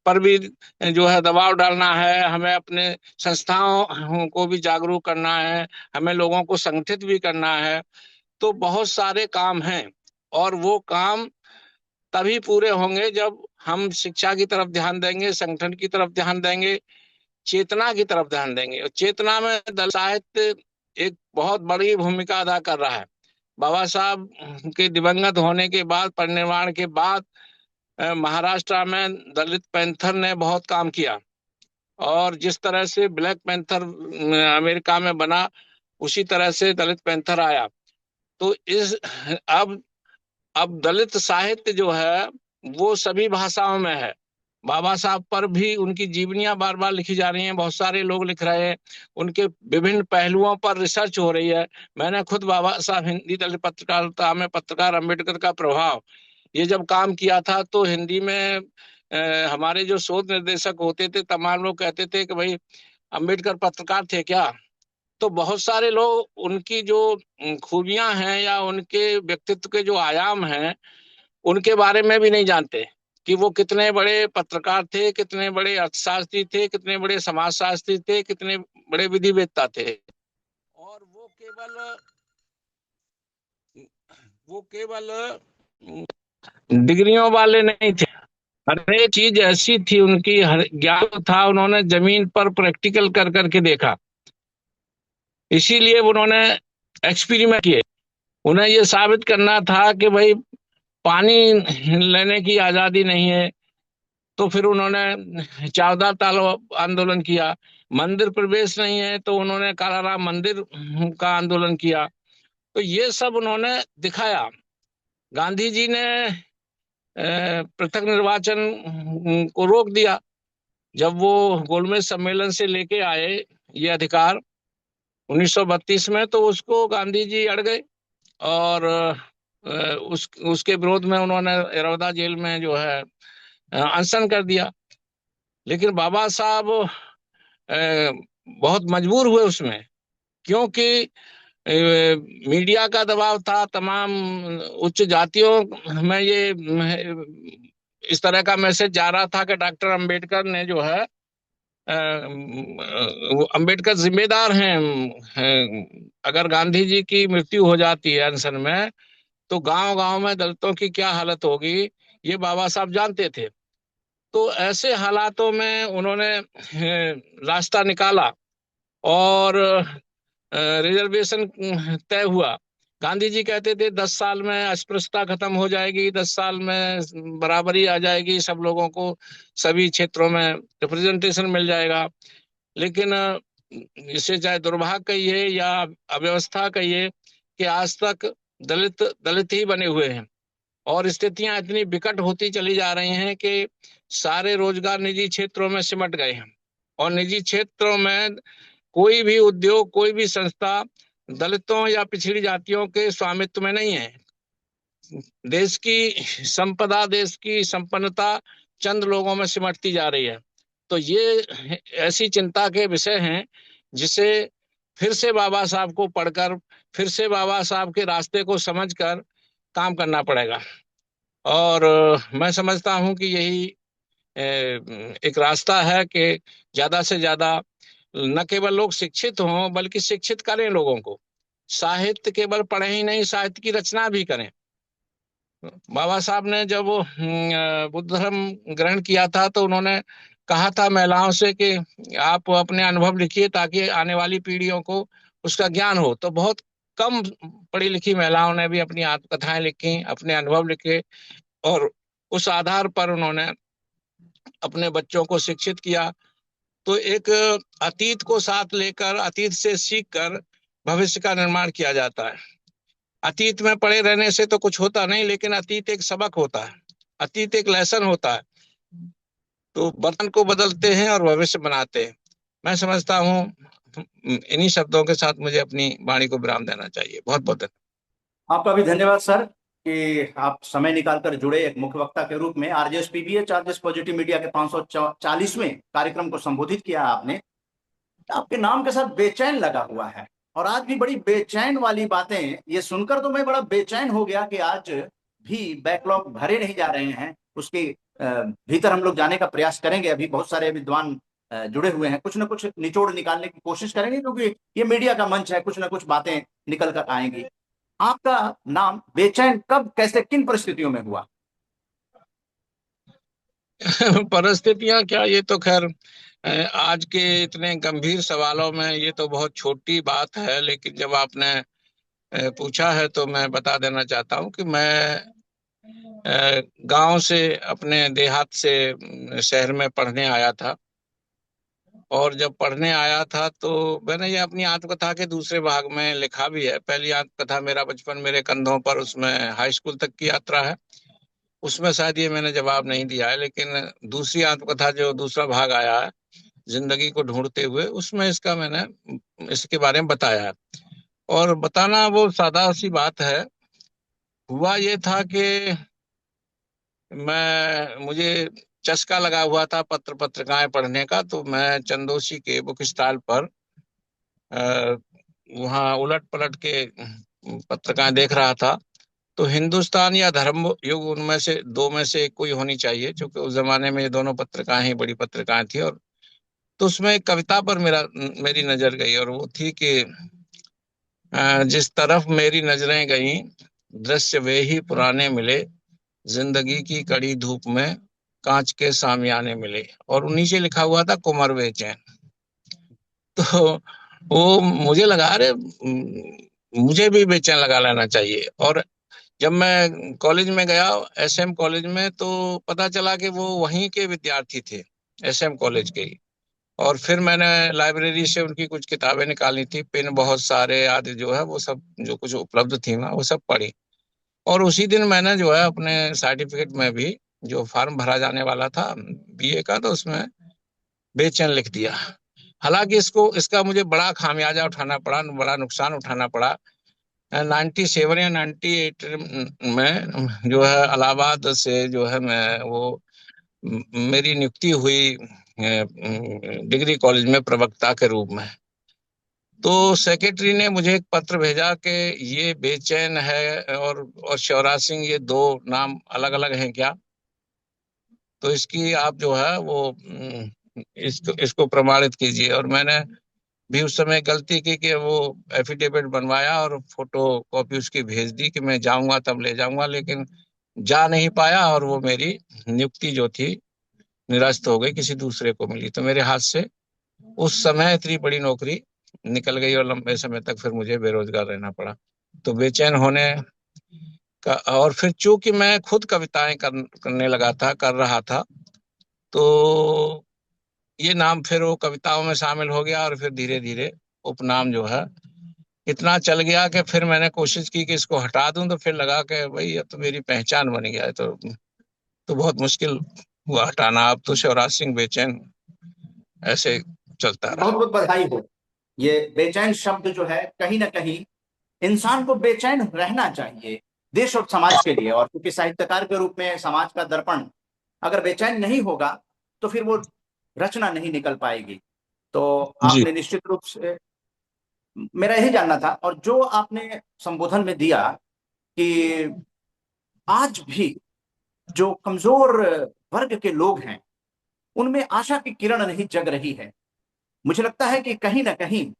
पर भी जो है दबाव डालना है, हमें अपने संस्थाओं को भी जागरूक करना है, हमें लोगों को संगठित भी करना है। तो बहुत सारे काम हैं, और वो काम तभी पूरे होंगे जब हम शिक्षा की तरफ ध्यान देंगे, संगठन की तरफ ध्यान देंगे, चेतना की तरफ ध्यान देंगे। और चेतना में दल साहित्य एक बहुत बड़ी भूमिका अदा कर रहा है। बाबा साहब के दिवंगत होने के बाद, परिनिर्वाण के बाद महाराष्ट्र में दलित पैंथर ने बहुत काम किया, और जिस तरह से ब्लैक पैंथर अमेरिका में बना, उसी तरह से दलित पैंथर आया। तो इस अब अब दलित साहित्य जो है वो सभी भाषाओं में है। बाबा साहब पर भी उनकी जीवनियां बार बार लिखी जा रही हैं, बहुत सारे लोग लिख रहे हैं, उनके विभिन्न पहलुओं पर रिसर्च हो रही है। मैंने खुद बाबा साहब हिंदी दलित पत्रकारिता में पत्रकार अम्बेडकर का प्रभाव, ये जब काम किया था तो हिंदी में हमारे जो शोध निर्देशक होते थे तमाम लोग कहते थे कि भाई अम्बेडकर पत्रकार थे क्या। तो बहुत सारे लोग उनकी जो खूबियां हैं या उनके व्यक्तित्व के जो आयाम हैं उनके बारे में भी नहीं जानते कि वो कितने बड़े पत्रकार थे, कितने बड़े अर्थशास्त्री थे, कितने बड़े समाजशास्त्री थे, कितने बड़े विधिवेत्ता थे। और वो केवल डिग्रियों वाले नहीं थे, हर एक चीज ऐसी थी उनकी, हर ज्ञान था, उन्होंने जमीन पर प्रैक्टिकल कर करके देखा। इसीलिए उन्होंने एक्सपेरिमेंट किए। उन्हें ये साबित करना था कि भाई पानी लेने की आजादी नहीं है, तो फिर उन्होंने चावदा तालाब आंदोलन किया। मंदिर प्रवेश नहीं है तो उन्होंने कालाराम मंदिर का आंदोलन किया। तो ये सब उन्होंने दिखाया। गांधी जी ने पृथक निर्वाचन को रोक दिया। जब वो गोलमेज सम्मेलन से लेके आए ये अधिकार 1932 में, तो उसको गांधी जी अड़ गए और उसके विरोध में उन्होंने इरौदा जेल में जो है अनशन कर दिया। लेकिन बाबा साहब बहुत मजबूर हुए उसमें, क्योंकि मीडिया का दबाव था, तमाम उच्च जातियों में ये इस तरह का मैसेज जा रहा था कि डॉक्टर अंबेडकर ने जो है अंबेडकर जिम्मेदार हैं, अगर गांधी जी की मृत्यु हो जाती है अनशन में तो गांव गांव में दलितों की क्या हालत होगी, ये बाबा साहब जानते थे। तो ऐसे हालातों में उन्होंने रास्ता निकाला और रिजर्वेशन तय हुआ। गांधी जी कहते थे 10 साल में अस्पृश्यता खत्म हो जाएगी, 10 साल में बराबरी आ जाएगी, सब लोगों को सभी क्षेत्रों में रिप्रेजेंटेशन मिल जाएगा। लेकिन इसे चाहे दुर्भाग्य कहिए या अव्यवस्था कहिए कि आज तक दलित दलित ही बने हुए हैं, और स्थितियां इतनी विकट होती चली जा रही हैं कि सारे रोजगार निजी क्षेत्रों में सिमट गए हैं, और निजी क्षेत्रों में कोई भी उद्योग, कोई भी संस्था दलितों या पिछड़ी जातियों के स्वामित्व में नहीं है। देश की संपदा, देश की संपन्नता चंद लोगों में सिमटती जा रही है। तो ये ऐसी चिंता के विषय हैं जिसे फिर से बाबा साहब को पढ़कर, फिर से बाबा साहब के रास्ते को समझकर काम करना पड़ेगा। और मैं समझता हूं कि यही एक रास्ता है कि ज्यादा से ज्यादा न केवल लोग शिक्षित हों बल्कि शिक्षित करें लोगों को। साहित्य केवल पढ़े ही नहीं, साहित्य की रचना भी करें। बाबा साहब ने जब बुद्ध धर्म ग्रहण किया था तो उन्होंने कहा था महिलाओं से कि आप अपने अनुभव लिखिए ताकि आने वाली पीढ़ियों को उसका ज्ञान हो। तो बहुत कम पढ़ी लिखी महिलाओं ने भी अपनी आत्मकथाएं लिखी, अपने अनुभव लिखे, और उस आधार पर उन्होंने अपने बच्चों को शिक्षित किया। तो एक अतीत को साथ लेकर, अतीत से सीख कर भविष्य का निर्माण किया जाता है। अतीत में पड़े रहने से तो कुछ होता नहीं, लेकिन अतीत एक सबक होता है, अतीत एक लेसन होता है। तो वर्तमान को बदलते हैं और भविष्य बनाते हैं। मैं समझता हूँ इन्हीं शब्दों के साथ मुझे अपनी वाणी को विराम देना चाहिए। बहुत बहुत धन्यवाद। आपका भी धन्यवाद सर कि आप समय निकालकर जुड़े एक मुख्य वक्ता के रूप में। RJS PBA charges positive media के 540वें कार्यक्रम को संबोधित किया आपने। आपके नाम के साथ बेचैन लगा हुआ है, और आज भी बड़ी बेचैन वाली बातें ये सुनकर तो मैं बड़ा बेचैन हो गया कि आज भी बैकलॉग भरे नहीं जा रहे हैं। उसके भीतर हम लोग जाने का प्रयास करेंगे। अभी बहुत सारे विद्वान जुड़े हुए हैं, कुछ ना कुछ निचोड़ निकालने की कोशिश करेंगे, क्योंकि ये मीडिया का मंच है, कुछ ना कुछ बातें निकल कर आएंगी। आपका नाम बेचैन कब, कैसे, किन परिस्थितियों में हुआ? परिस्थितियां क्या, ये तो खैर आज के इतने गंभीर सवालों में ये तो बहुत छोटी बात है, लेकिन जब आपने पूछा है तो मैं बता देना चाहता हूं कि मैं गांव से अपने देहात से शहर में पढ़ने आया था। और जब पढ़ने आया था तो मैंने ये अपनी आत्मकथा के दूसरे भाग में लिखा भी है। पहली आत्मकथा मेरा बचपन मेरे कंधों पर, उसमें हाई स्कूल तक की यात्रा है, उसमें शायद ये मैंने जवाब नहीं दिया है। लेकिन दूसरी आत्मकथा जो दूसरा भाग आया है, जिंदगी को ढूंढते हुए, उसमें इसका मैंने इसके बारे में बताया है। और बताना वो सादा सी बात है। हुआ ये था कि मुझे चस्का लगा हुआ था पत्रिकाएं पढ़ने का। तो मैं चंदोसी के बुक स्टॉल पर अ, वहाँ उलट पलट के पत्रिकाएं देख रहा था। तो हिंदुस्तान या धर्म युग, उनमें से दो में से एक कोई होनी चाहिए, क्योंकि उस जमाने में ये दोनों पत्रिकाएं ही बड़ी पत्रिकाएं थी। और तो उसमें एक कविता पर मेरी नजर गई, और वो थी कि जिस तरफ मेरी नजरें गईं, दृश्य वे ही पुराने मिले, जिंदगी की कड़ी धूप में कांच के सामियाने मिले। और नीचे लिखा हुआ था कुंवर बेचैन। तो वो मुझे लगा, अरे मुझे भी बेचैन लगा लेना चाहिए। और जब मैं कॉलेज में गया, एसएम कॉलेज में, तो पता चला कि वो वहीं के विद्यार्थी थे, एसएम कॉलेज के ही। और फिर मैंने लाइब्रेरी से उनकी कुछ किताबें निकाली थी, पेन बहुत सारे आदि जो है वो सब जो कुछ उपलब्ध थी वहाँ, वो सब पढ़ी। और उसी दिन मैंने जो है अपने सर्टिफिकेट में भी, जो फॉर्म भरा जाने वाला था बीए का, तो उसमें बेचैन लिख दिया। हालांकि इसका मुझे बड़ा खामियाजा उठाना पड़ा, बड़ा नुकसान उठाना पड़ा। 97 या 98 में जो है इलाहाबाद से जो है मैं वो मेरी नियुक्ति हुई डिग्री कॉलेज में प्रवक्ता के रूप में। तो सेक्रेटरी ने मुझे एक पत्र भेजा कि ये बेचैन है और शिवराज सिंह, ये दो नाम अलग अलग हैं क्या? तो इसकी आप जो है वो इसको प्रमाणित कीजिए। और मैंने भी उस समय गलती की कि वो एफिडेविट बनवाया और फोटो कॉपी उसकी भेज दी कि मैं जाऊंगा तब ले जाऊंगा, लेकिन जा नहीं पाया। और वो मेरी नियुक्ति जो थी निरस्त हो गई, किसी दूसरे को मिली। तो मेरे हाथ से उस समय इतनी बड़ी नौकरी निकल गई, और लंबे समय तक फिर मुझे बेरोजगार रहना पड़ा। तो बेचैन होने का, और फिर चूंकि मैं खुद कविताएं करने लगा था, कर रहा था, तो ये नाम फिर वो कविताओं में शामिल हो गया। और फिर धीरे धीरे उपनाम जो है इतना चल गया कि फिर मैंने कोशिश की कि इसको हटा दूं, तो फिर लगा कि भाई अब तो मेरी पहचान बन गया है। तो बहुत मुश्किल हुआ हटाना। अब तो शिवराज सिंह बेचैन ऐसे चलता बहुत रहा। बहुत बधाई हो। ये बेचैन शब्द जो है, कहीं ना कहीं इंसान को बेचैन रहना चाहिए देश और समाज के लिए। और क्योंकि साहित्यकार के रूप में समाज का दर्पण अगर बेचैन नहीं होगा तो फिर वो रचना नहीं निकल पाएगी। तो जी। आपने निश्चित रूप से, मेरा यही जानना था। और जो आपने संबोधन में दिया कि आज भी जो कमजोर वर्ग के लोग हैं उनमें आशा की किरण नहीं जग रही है, मुझे लगता है कि कहीं ना कहीं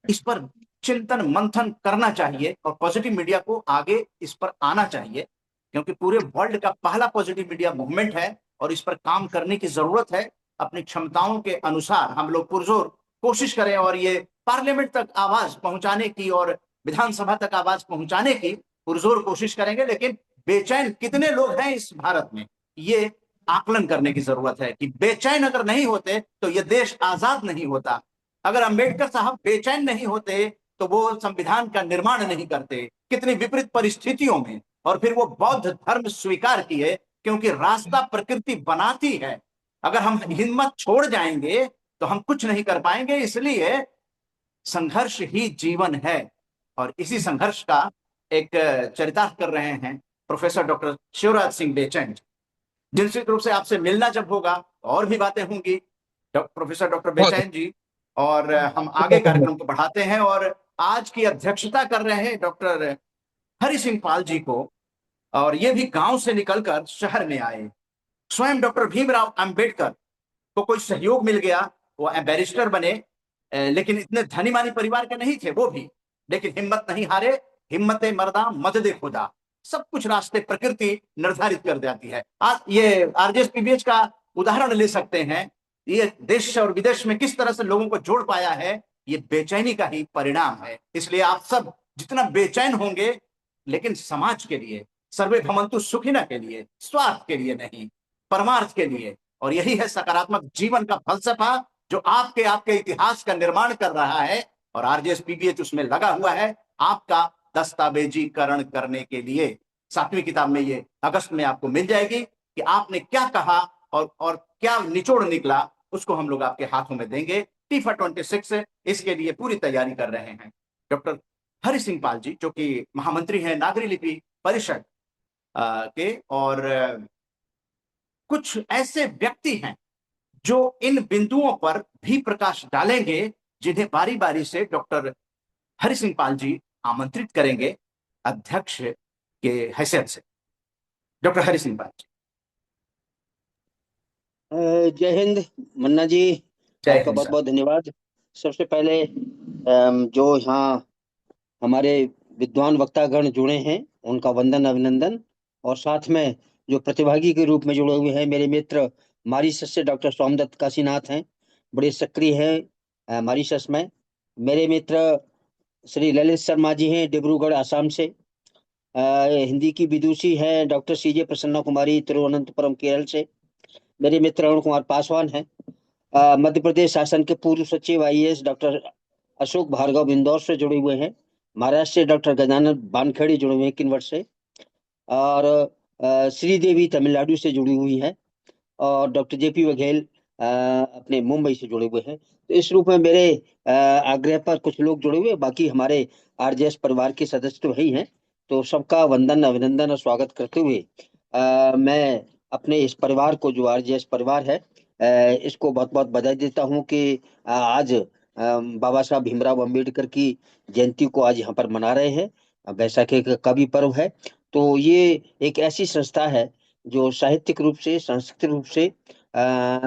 इस पर चिंतन मंथन करना चाहिए और पॉजिटिव मीडिया को आगे इस पर आना चाहिए, क्योंकि पूरे वर्ल्ड का पहला पॉजिटिव मीडिया मूवमेंट है और इस पर काम करने की जरूरत है। अपनी क्षमताओं के अनुसार हम लोग पुरजोर कोशिश करें और ये पार्लियामेंट तक आवाज पहुंचाने की और विधानसभा तक आवाज पहुंचाने की पुरजोर कोशिश करेंगे। लेकिन बेचैन कितने लोग हैं इस भारत में, ये आकलन करने की जरूरत है कि बेचैन अगर नहीं होते तो यह देश आजाद नहीं होता। अगर अंबेडकर साहब बेचैन नहीं होते तो वो संविधान का निर्माण नहीं करते, कितनी विपरीत परिस्थितियों में। और फिर वो बौद्ध धर्म स्वीकार किए, क्योंकि रास्ता प्रकृति बनाती है। अगर हम हिम्मत छोड़ जाएंगे तो हम कुछ नहीं कर पाएंगे। इसलिए संघर्ष ही जीवन है। और इसी संघर्ष का एक चरितार्थ कर रहे हैं प्रोफेसर डॉक्टर शिवराज सिंह बेचैन, जिनसे रूप से आपसे मिलना जब होगा और भी बातें होंगी प्रोफेसर डॉक्टर बहुत बेचैन जी। और हम आगे कार्यक्रम को बढ़ाते हैं और आज की अध्यक्षता कर रहे हैं डॉक्टर हरि सिंह पाल जी को। और ये भी गांव से निकलकर शहर में आए। स्वयं डॉक्टर भीमराव अंबेडकर को कोई सहयोग मिल गया, वो बैरिस्टर बने। लेकिन इतने धनी मानी परिवार के नहीं थे वो भी, लेकिन हिम्मत नहीं हारे। हिम्मत मर्दा मदद खुदा, सब कुछ रास्ते प्रकृति निर्धारित कर जाती है। आज ये आरजेएस पीबीएच का उदाहरण ले सकते हैं। ये देश और विदेश में किस तरह से लोगों को जोड़ पाया है, ये बेचैनी का ही परिणाम है। इसलिए आप सब जितना बेचैन होंगे, लेकिन समाज के लिए, सर्वे भवन्तु सुखिनः के लिए, स्वार्थ के लिए नहीं, परमार्थ के लिए। और यही है सकारात्मक जीवन का फलसफा जो आपके इतिहास का निर्माण कर रहा है। और आरजेएस पीबीएच उसमें लगा हुआ है आपका दस्तावेजीकरण करने के लिए। 7वीं किताब में ये अगस्त में आपको मिल जाएगी कि आपने क्या कहा और क्या निचोड़ निकला, उसको हम लोग आपके हाथों में देंगे। टीफा 26 इसके लिए पूरी तैयारी कर रहे हैं। डॉक्टर हरि सिंह पाल जी जो कि महामंत्री हैं नागरी लिपि परिषद के, और कुछ ऐसे व्यक्ति हैं जो इन बिंदुओं पर भी प्रकाश डालेंगे जिन्हें बारी बारी से डॉक्टर हरि सिंह पाल जी आमंत्रित करेंगे अध्यक्ष के हैसियत से। डॉक्टर हरि सिंह पाल जी। जय हिंद मन्ना जी, जय आपका हिंद बहुत सर। बहुत धन्यवाद। सबसे पहले जो यहाँ हमारे विद्वान वक्तागण जुड़े हैं उनका वंदन अभिनंदन, और साथ में जो प्रतिभागी के रूप में जुड़े हुए हैं मेरे मित्र मॉरिशस से डॉक्टर सोमदत्त काशीनाथ हैं, बड़े सक्रिय हैं मॉरिशस में। मेरे मित्र श्री ललित शर्मा जी हैं डिब्रूगढ़ आसाम से। हिंदी की विदुषी हैं डॉक्टर सीजे प्रसन्ना कुमारी तिरुवनंतपुरम केरल से। मेरे मित्र अरुण कुमार पासवान हैं। मध्य प्रदेश शासन के पूर्व सचिव आईएएस डॉक्टर अशोक भार्गव इंदौर से जुड़े हुए हैं। महाराष्ट्र से डॉक्टर गजानन बानखेड़ी जुड़े हुए हैं किन्नौर से। और श्रीदेवी तमिलनाडु से जुड़ी हुई है। और डॉक्टर जेपी बघेल अपने मुंबई से जुड़े हुए हैं। तो इस रूप में मेरे आग्रह पर कुछ लोग जुड़े हुए, बाकी हमारे आरजेएस परिवार के सदस्य तो वही हैं। तो सबका वंदन अभिनंदन और स्वागत करते हुए मैं अपने इस परिवार को जो आरजेएस परिवार है इसको बहुत बहुत बधाई देता हूं कि आज बाबा साहब भीमराव अंबेडकर की जयंती को आज यहाँ पर मना रहे हैं। बैसाखी का भी पर्व है। तो ये एक ऐसी संस्था है जो साहित्यिक रूप से सांस्कृतिक रूप से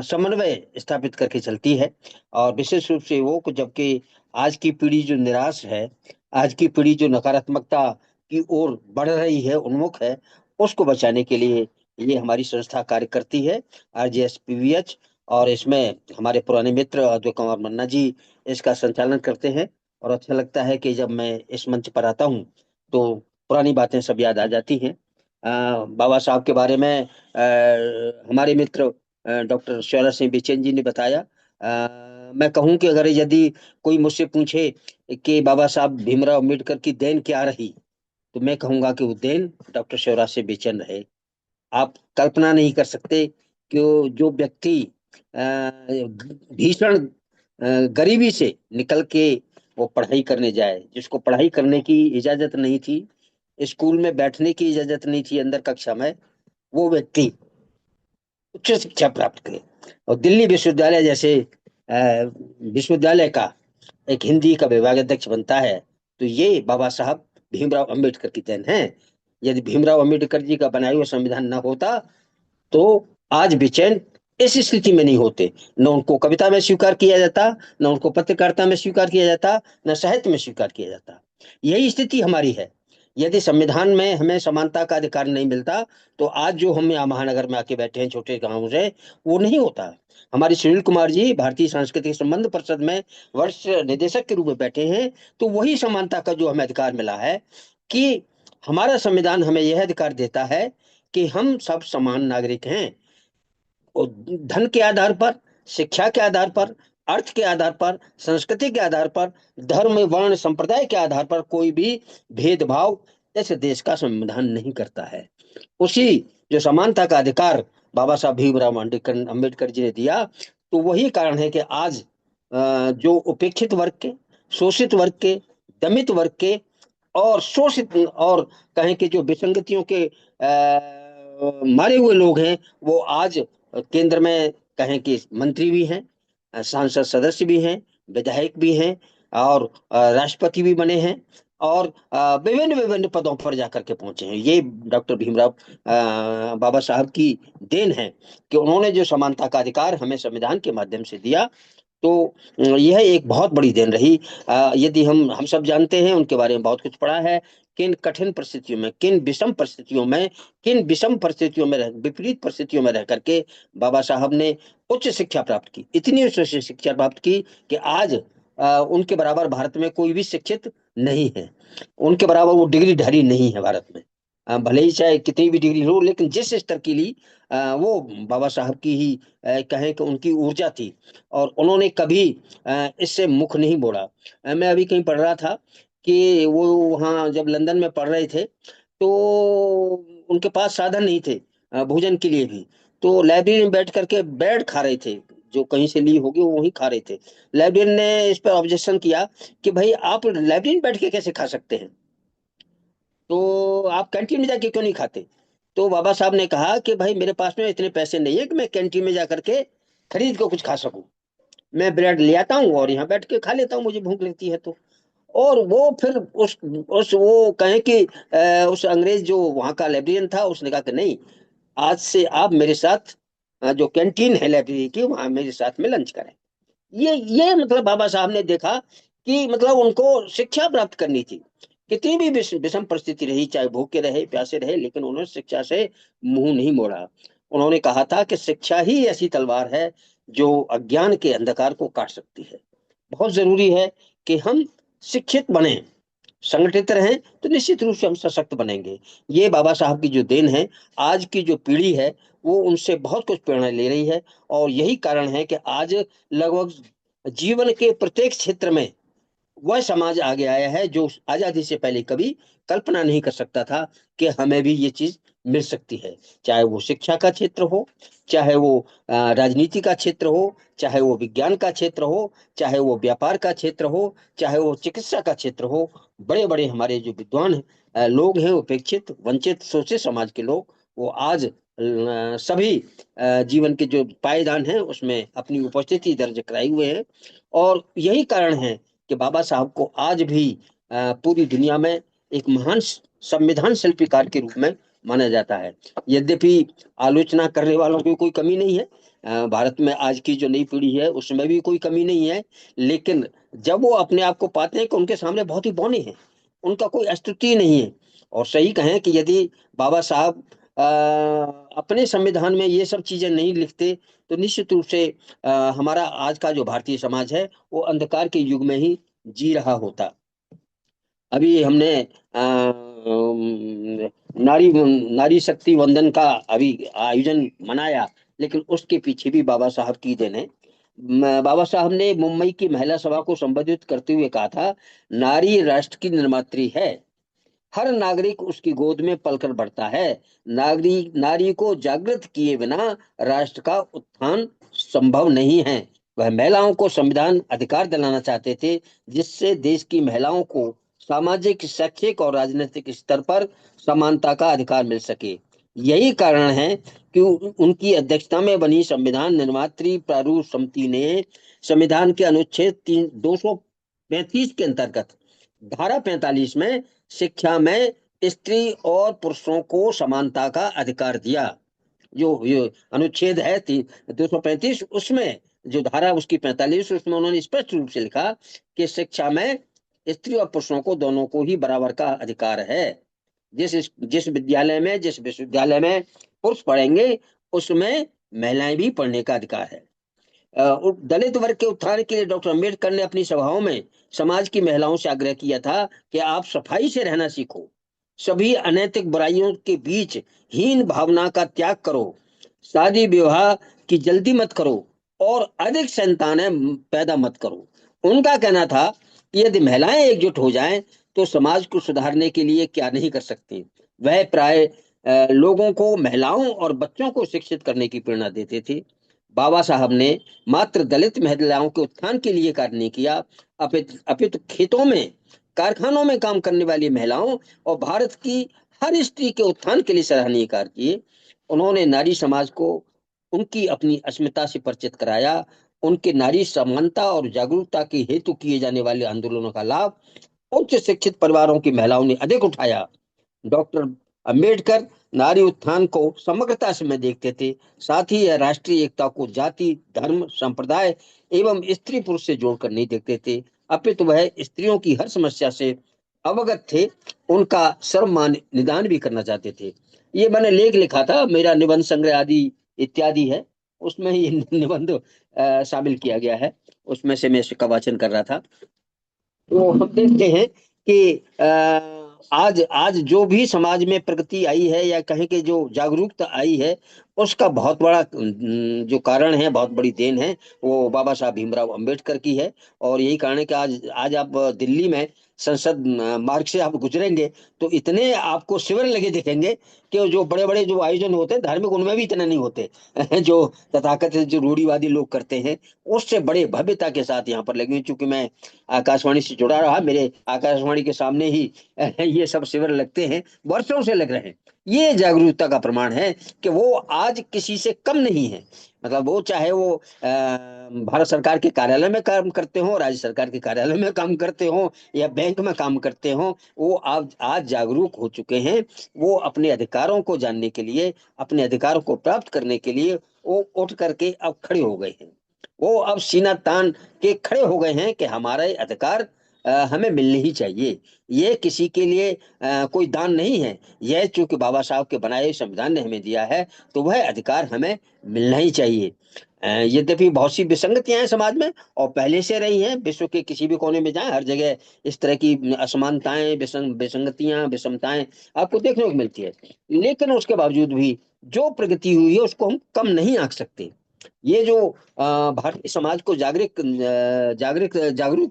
समन्वय स्थापित करके चलती है। और विशेष रूप से वो जबकि आज की पीढ़ी जो निराश है, आज की पीढ़ी जो नकारात्मकता की ओर बढ़ रही है, उन्मुख है, उसको बचाने के लिए ये हमारी संस्था कार्य करती है आरजेएस पीवीएच। और इसमें हमारे पुराने मित्र अद्वैत कुमार मन्ना जी इसका संचालन करते हैं। और अच्छा लगता है कि जब मैं इस मंच पर आता हूँ तो पुरानी बातें सब याद आ जाती हैं। बाबा साहब के बारे में हमारे मित्र डॉक्टर शौर्य सिंह बिचन जी ने बताया। मैं कहूँ कि अगर यदि कोई मुझसे पूछे कि बाबा साहब भीमराव अम्बेडकर की देन क्या रही, तो मैं कहूंगा कि वो देन डॉक्टर शौर्य सिंह बिचन रहे। आप कल्पना नहीं कर सकते कि जो व्यक्ति भीषण गरीबी से निकल के वो पढ़ाई करने जाए, जिसको पढ़ाई करने की इजाजत नहीं थी, स्कूल में बैठने की इजाजत नहीं थी अंदर कक्षा में, वो व्यक्ति उच्च शिक्षा प्राप्त करे और दिल्ली विश्वविद्यालय जैसे विश्वविद्यालय का एक हिंदी का विभागाध्यक्ष बनता है, तो ये बाबा साहब भीमराव अंबेडकर की देन है। यदि भीमराव अंबेडकर जी का बनाया हुआ संविधान न होता तो आज बेचैन इस स्थिति में नहीं होते। न उनको कविता में स्वीकार किया जाता, न उनको पत्रकारिता में स्वीकार किया जाता, न साहित्य में स्वीकार किया जाता। यही स्थिति हमारी है। यदि संविधान में हमें समानता का अधिकार नहीं मिलता तो आज जो हम यहाँ महानगर में आके बैठे हैं छोटे गांव से, वो नहीं होता। हमारे सुनील कुमार जी भारतीय सांस्कृतिक संबंध परिषद में वरिष्ठ निदेशक के रूप में बैठे हैं। तो वही समानता का जो हमें अधिकार मिला है कि हमारा संविधान हमें यह अधिकार देता है कि हम सब समान नागरिक हैं। और धन के आधार पर, शिक्षा के आधार पर, अर्थ के आधार पर, संस्कृति के आधार पर, धर्म वर्ण संप्रदाय के आधार पर कोई भी भेदभाव इस देश का संविधान नहीं करता है। उसी जो समानता का अधिकार बाबा साहब भीमराव अम्बेडकर जी ने दिया, तो वही कारण है कि आज जो उपेक्षित वर्ग के, शोषित वर्ग के, दमित वर्ग के और शोषित और कहें कि जो विसंगतियों के मारे हुए लोग हैं, वो आज केंद्र में कहें कि मंत्री भी हैं, सांसद सदस्य भी हैं, विधायक भी हैं और राष्ट्रपति भी बने हैं और विभिन्न विभिन्न पदों पर जाकर के पहुंचे हैं। ये डॉक्टर भीमराव बाबा साहब की देन है कि उन्होंने जो समानता का अधिकार हमें संविधान के माध्यम से दिया। तो यह एक बहुत बड़ी देन रही। यदि हम सब जानते हैं, उनके बारे में बहुत कुछ पढ़ा है, किन कठिन परिस्थितियों में, किन विषम परिस्थितियों में विपरीत परिस्थितियों में रह करके बाबा साहब ने उच्च शिक्षा प्राप्त की, इतनी उच्च शिक्षा प्राप्त की कि आज उनके बराबर भारत में कोई भी शिक्षित नहीं है, उनके बराबर वो डिग्रीधारी नहीं है भारत में। भले ही चाहे कितनी भी डिग्री हो, लेकिन जिस स्तर की ली वो बाबा साहब की ही कहें कि उनकी ऊर्जा थी, और उन्होंने कभी इससे मुख नहीं मोड़ा। मैं अभी कहीं पढ़ रहा था कि वो वहाँ जब लंदन में पढ़ रहे थे, तो उनके पास साधन नहीं थे भोजन के लिए भी, तो लाइब्रेरी में बैठ करके ब्रेड खा रहे थे, जो कहीं से ली होगी वो वहीं खा रहे थे। लाइब्रेरियन ने इस पर ऑब्जेक्शन किया कि भाई आप लाइब्रेरी में बैठ के कैसे खा सकते हैं, तो आप कैंटीन में जाके क्यों नहीं खाते? तो बाबा साहब ने कहा कि भाई मेरे पास में इतने पैसे नहीं है कि मैं कैंटीन में जा करके खरीद के कुछ खा सकूं, मैं ब्रेड ले आता हूँ और यहाँ बैठ के खा लेता हूँ, मुझे भूख लगती है तो। और वो फिर उस वो कहें कि उस अंग्रेज जो वहाँ का लाइब्रेरियन था, उसने कहा कि नहीं, आज से आप मेरे साथ जो कैंटीन है लाइब्रेरी की, वहां मेरे साथ में लंच करें। ये मतलब बाबा साहब ने देखा कि मतलब उनको शिक्षा प्राप्त करनी थी, कितनी भी विषम परिस्थिति रही, चाहे भूखे रहे प्यासे रहे, लेकिन उन्होंने शिक्षा से मुंह नहीं मोड़ा। उन्होंने कहा था कि शिक्षा ही ऐसी तलवार है जो अज्ञान के अंधकार को काट सकती है। बहुत जरूरी है कि हम शिक्षित बने, संगठित रहें, तो निश्चित रूप से हम सशक्त बनेंगे। ये बाबा साहब की जो देन है, आज की जो पीढ़ी है वो उनसे बहुत कुछ प्रेरणा ले रही है, और यही कारण है कि आज लगभग जीवन के प्रत्येक क्षेत्र में वह समाज आगे आया है जो आजादी से पहले कभी कल्पना नहीं कर सकता था कि हमें भी ये चीज मिल सकती है। चाहे वो शिक्षा का क्षेत्र हो, चाहे वो राजनीति का क्षेत्र हो, चाहे वो विज्ञान का क्षेत्र हो, चाहे वो व्यापार का क्षेत्र हो, चाहे वो चिकित्सा का क्षेत्र हो। बड़े बड़े हमारे जो विद्वान लोग हैं, उपेक्षित वंचित शोषित समाज के लोग, वो आज सभी जीवन के जो पायदान हैं उसमें अपनी उपस्थिति दर्ज कराए हुए हैं। और यही कारण है कि बाबा साहब को आज भी पूरी दुनिया में एक महान संविधान शिल्पीकार के रूप में माना जाता है। यद्यपि आलोचना करने वालों की कोई कमी नहीं है, भारत में आज की जो नई पीढ़ी है उसमें भी कोई कमी नहीं है, लेकिन जब वो अपने आप को पाते हैं कि उनके सामने बहुत ही बौने हैं, उनका कोई अस्तित्व नहीं है। और सही कहें कि यदि बाबा साहब अपने संविधान में ये सब चीजें नहीं लिखते, तो निश्चित रूप से हमारा आज का जो भारतीय समाज है वो अंधकार के युग में ही जी रहा होता। अभी हमने नारी नारी शक्ति वंदन का अभी आयोजन मनाया, लेकिन उसके पीछे भी बाबा साहब की देन है। बाबा साहब ने मुंबई की महिला सभा को संबोधित करते हुए कहा था, नारी राष्ट्र की निर्मात्री है, हर नागरिक उसकी गोद में पलकर बढ़ता है, नारी को जागृत किए बिना राष्ट्र का उत्थान संभव नहीं है। वह महिलाओं को संविधान अधिकार दिलाना चाहते थे, जिससे देश की महिलाओं को सामाजिक, शैक्षिक और राजनीतिक स्तर पर समानता का अधिकार मिल सके। यही कारण है कि उनकी अध्यक्षता में बनी संविधान निर्मात्री प्रारूप समिति ने संविधान के अनुच्छेद 235 के अंतर्गत धारा 45 में शिक्षा में स्त्री और पुरुषों को समानता का अधिकार दिया। जो अनुच्छेद है 235, उसमें जो धारा उसकी 45, उसमें उन्होंने स्पष्ट रूप से लिखा कि शिक्षा में स्त्री और पुरुषों को दोनों को ही बराबर का अधिकार है। जिस विश्वविद्यालय में पुरुष पढ़ेंगे उसमें महिलाएं भी पढ़ने का अधिकार है। दलित वर्ग के उत्थान के लिए डॉक्टर अम्बेडकर ने अपनी सभाओं में समाज की महिलाओं से आग्रह किया था कि आप सफाई से रहना सीखो, सभी अनैतिक बुराइयों के बीच हीन भावना का त्याग करो, शादी विवाह की जल्दी मत करो और अधिक संतानें पैदा मत करो। उनका कहना था कि यदि महिलाएं एकजुट हो जाएं तो समाज को सुधारने के लिए क्या नहीं कर सकती। वह प्राय लोगों को, महिलाओं और बच्चों को शिक्षित करने की प्रेरणा देते थे। बाबा साहब ने मात्र दलित महिलाओं के उत्थान के लिए कार्य नहीं किया, अपितु खेतों में, कारखानों में काम करने वाली महिलाओं और भारत की हर स्त्री के उत्थान के लिए सराहनीय कार्य किए। उन्होंने नारी समाज को उनकी अपनी अस्मिता से परिचित कराया। उनके नारी समानता और जागरूकता के हेतु किए जाने वाले आंदोलनों का लाभ उच्च शिक्षित परिवारों की महिलाओं ने अधिक उठाया। डॉक्टर अंबेडकर नारी उत्थान को समग्रता से में देखते थे, साथ ही यह राष्ट्रीय एकता को जाति, धर्म, संप्रदाय एवं स्त्री पुरुष से जोड़कर नहीं देखते थे, अपितु वह स्त्रियों की हर समस्या से अवगत थे, उनका सर्वमान निदान भी करना चाहते थे। ये मैंने लेख लिखा था, मेरा निबंध संग्रह आदि इत्यादि है, उसमें ये निबंध शामिल किया गया है, उसमें से मैं इसका वाचन कर रहा था। तो हम देखते हैं कि आज आज जो भी समाज में प्रगति आई है या कहें कि जो जागरूकता आई है, उसका बहुत बड़ा जो कारण है, बहुत बड़ी देन है, वो बाबा साहब भीमराव अंबेडकर की है। और यही कारण है कि आज आज आप दिल्ली में संसद मार्ग से आप गुजरेंगे तो इतने आपको शिविर लगे दिखेंगे कि जो बड़े बड़े जो आयोजन होते हैं धार्मिक, उनमें भी इतने नहीं होते जो तथाकथित जो रूढ़िवादी लोग करते हैं, उससे बड़े भव्यता के साथ यहाँ पर लगे हुए। चूंकि मैं आकाशवाणी से जुड़ा रहा, मेरे आकाशवाणी के सामने ही ये सब शिविर लगते हैं, वर्षों से लग रहे हैं। ये जागरूकता का प्रमाण है कि वो आज किसी से कम नहीं है। मतलब वो चाहे वो भारत सरकार के कार्यालय में काम करते हो, राज्य सरकार के कार्यालय में काम करते हो, या बैंक में काम करते हो, वो आज आज जागरूक हो चुके हैं। वो अपने अधिकारों को जानने के लिए, अपने अधिकारों को प्राप्त करने के लिए वो उठ करके अब खड़े हो गए हैं। वो अब सीना तान के खड़े हो गए हैं कि हमारे अधिकार हमें मिलने ही चाहिए। ये किसी के लिए कोई दान नहीं है। यह चूंकि बाबा साहब के बनाए हुए संविधान ने हमें दिया है, तो वह अधिकार हमें मिलना ही चाहिए। यद्यपि बहुत सी विसंगतियां हैं समाज में, और पहले से रही हैं। विश्व के किसी भी कोने में जाएं, हर जगह इस तरह की असमानताएं, विसंगतियां, विषमताएं आपको देखने को मिलती है। लेकिन उसके बावजूद भी जो प्रगति हुई है उसको हम कम नहीं आंक सकते। ये जो भारतीय समाज को जागरूक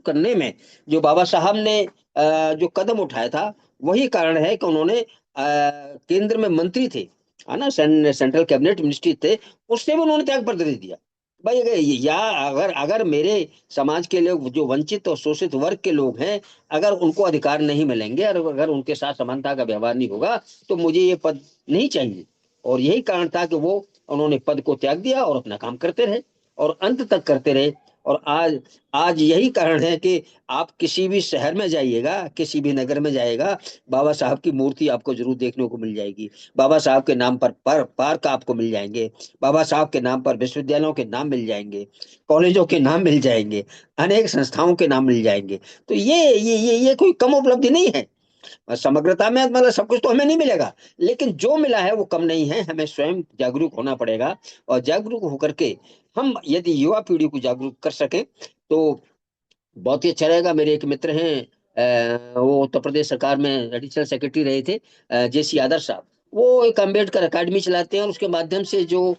करने में जो बाबा साहब ने जो कदम उठाया था, वही कारण है कि उन्होंने केंद्र में मंत्री थे, है ना, सेंट्रल कैबिनेट मिनिस्ट्री थे, उससे भी उन्होंने त्याग पत्र दे दिया। भाई या अगर अगर मेरे समाज के लोग जो वंचित और शोषित वर्ग के लोग हैं, अगर उनको अधिकार नहीं मिलेंगे और अगर उनके साथ समानता का व्यवहार नहीं होगा, तो मुझे ये पद नहीं चाहिए। और यही कारण था कि वो उन्होंने पद को त्याग दिया और अपना काम करते रहे और अंत तक करते रहे। और आज आज यही कारण है कि आप किसी भी शहर में जाइएगा, किसी भी नगर में जाएगा, बाबा साहब की मूर्ति आपको जरूर देखने को मिल जाएगी। बाबा साहब के नाम पर पार्क आपको मिल जाएंगे, बाबा साहब के नाम पर विश्वविद्यालयों के नाम मिल जाएंगे, कॉलेजों के नाम मिल जाएंगे, अनेक संस्थाओं के नाम मिल जाएंगे। तो ये कोई कम उपलब्धि नहीं है। समग्रता में मतलब सब कुछ तो हमें नहीं मिलेगा, लेकिन जो मिला है वो कम नहीं है। हमें स्वयं जागरूक होना पड़ेगा, और जागरूक होकर के हम यदि युवा पीढ़ी को जागरूक कर सके तो बहुत ही अच्छा रहेगा। मेरे एक मित्र हैं, वो उत्तर प्रदेश सरकार में एडिशनल सेक्रेटरी रहे थे, जेसी आदर्श साहब। वो एक अम्बेडकर अकेडमी चलाते हैं, और उसके माध्यम से जो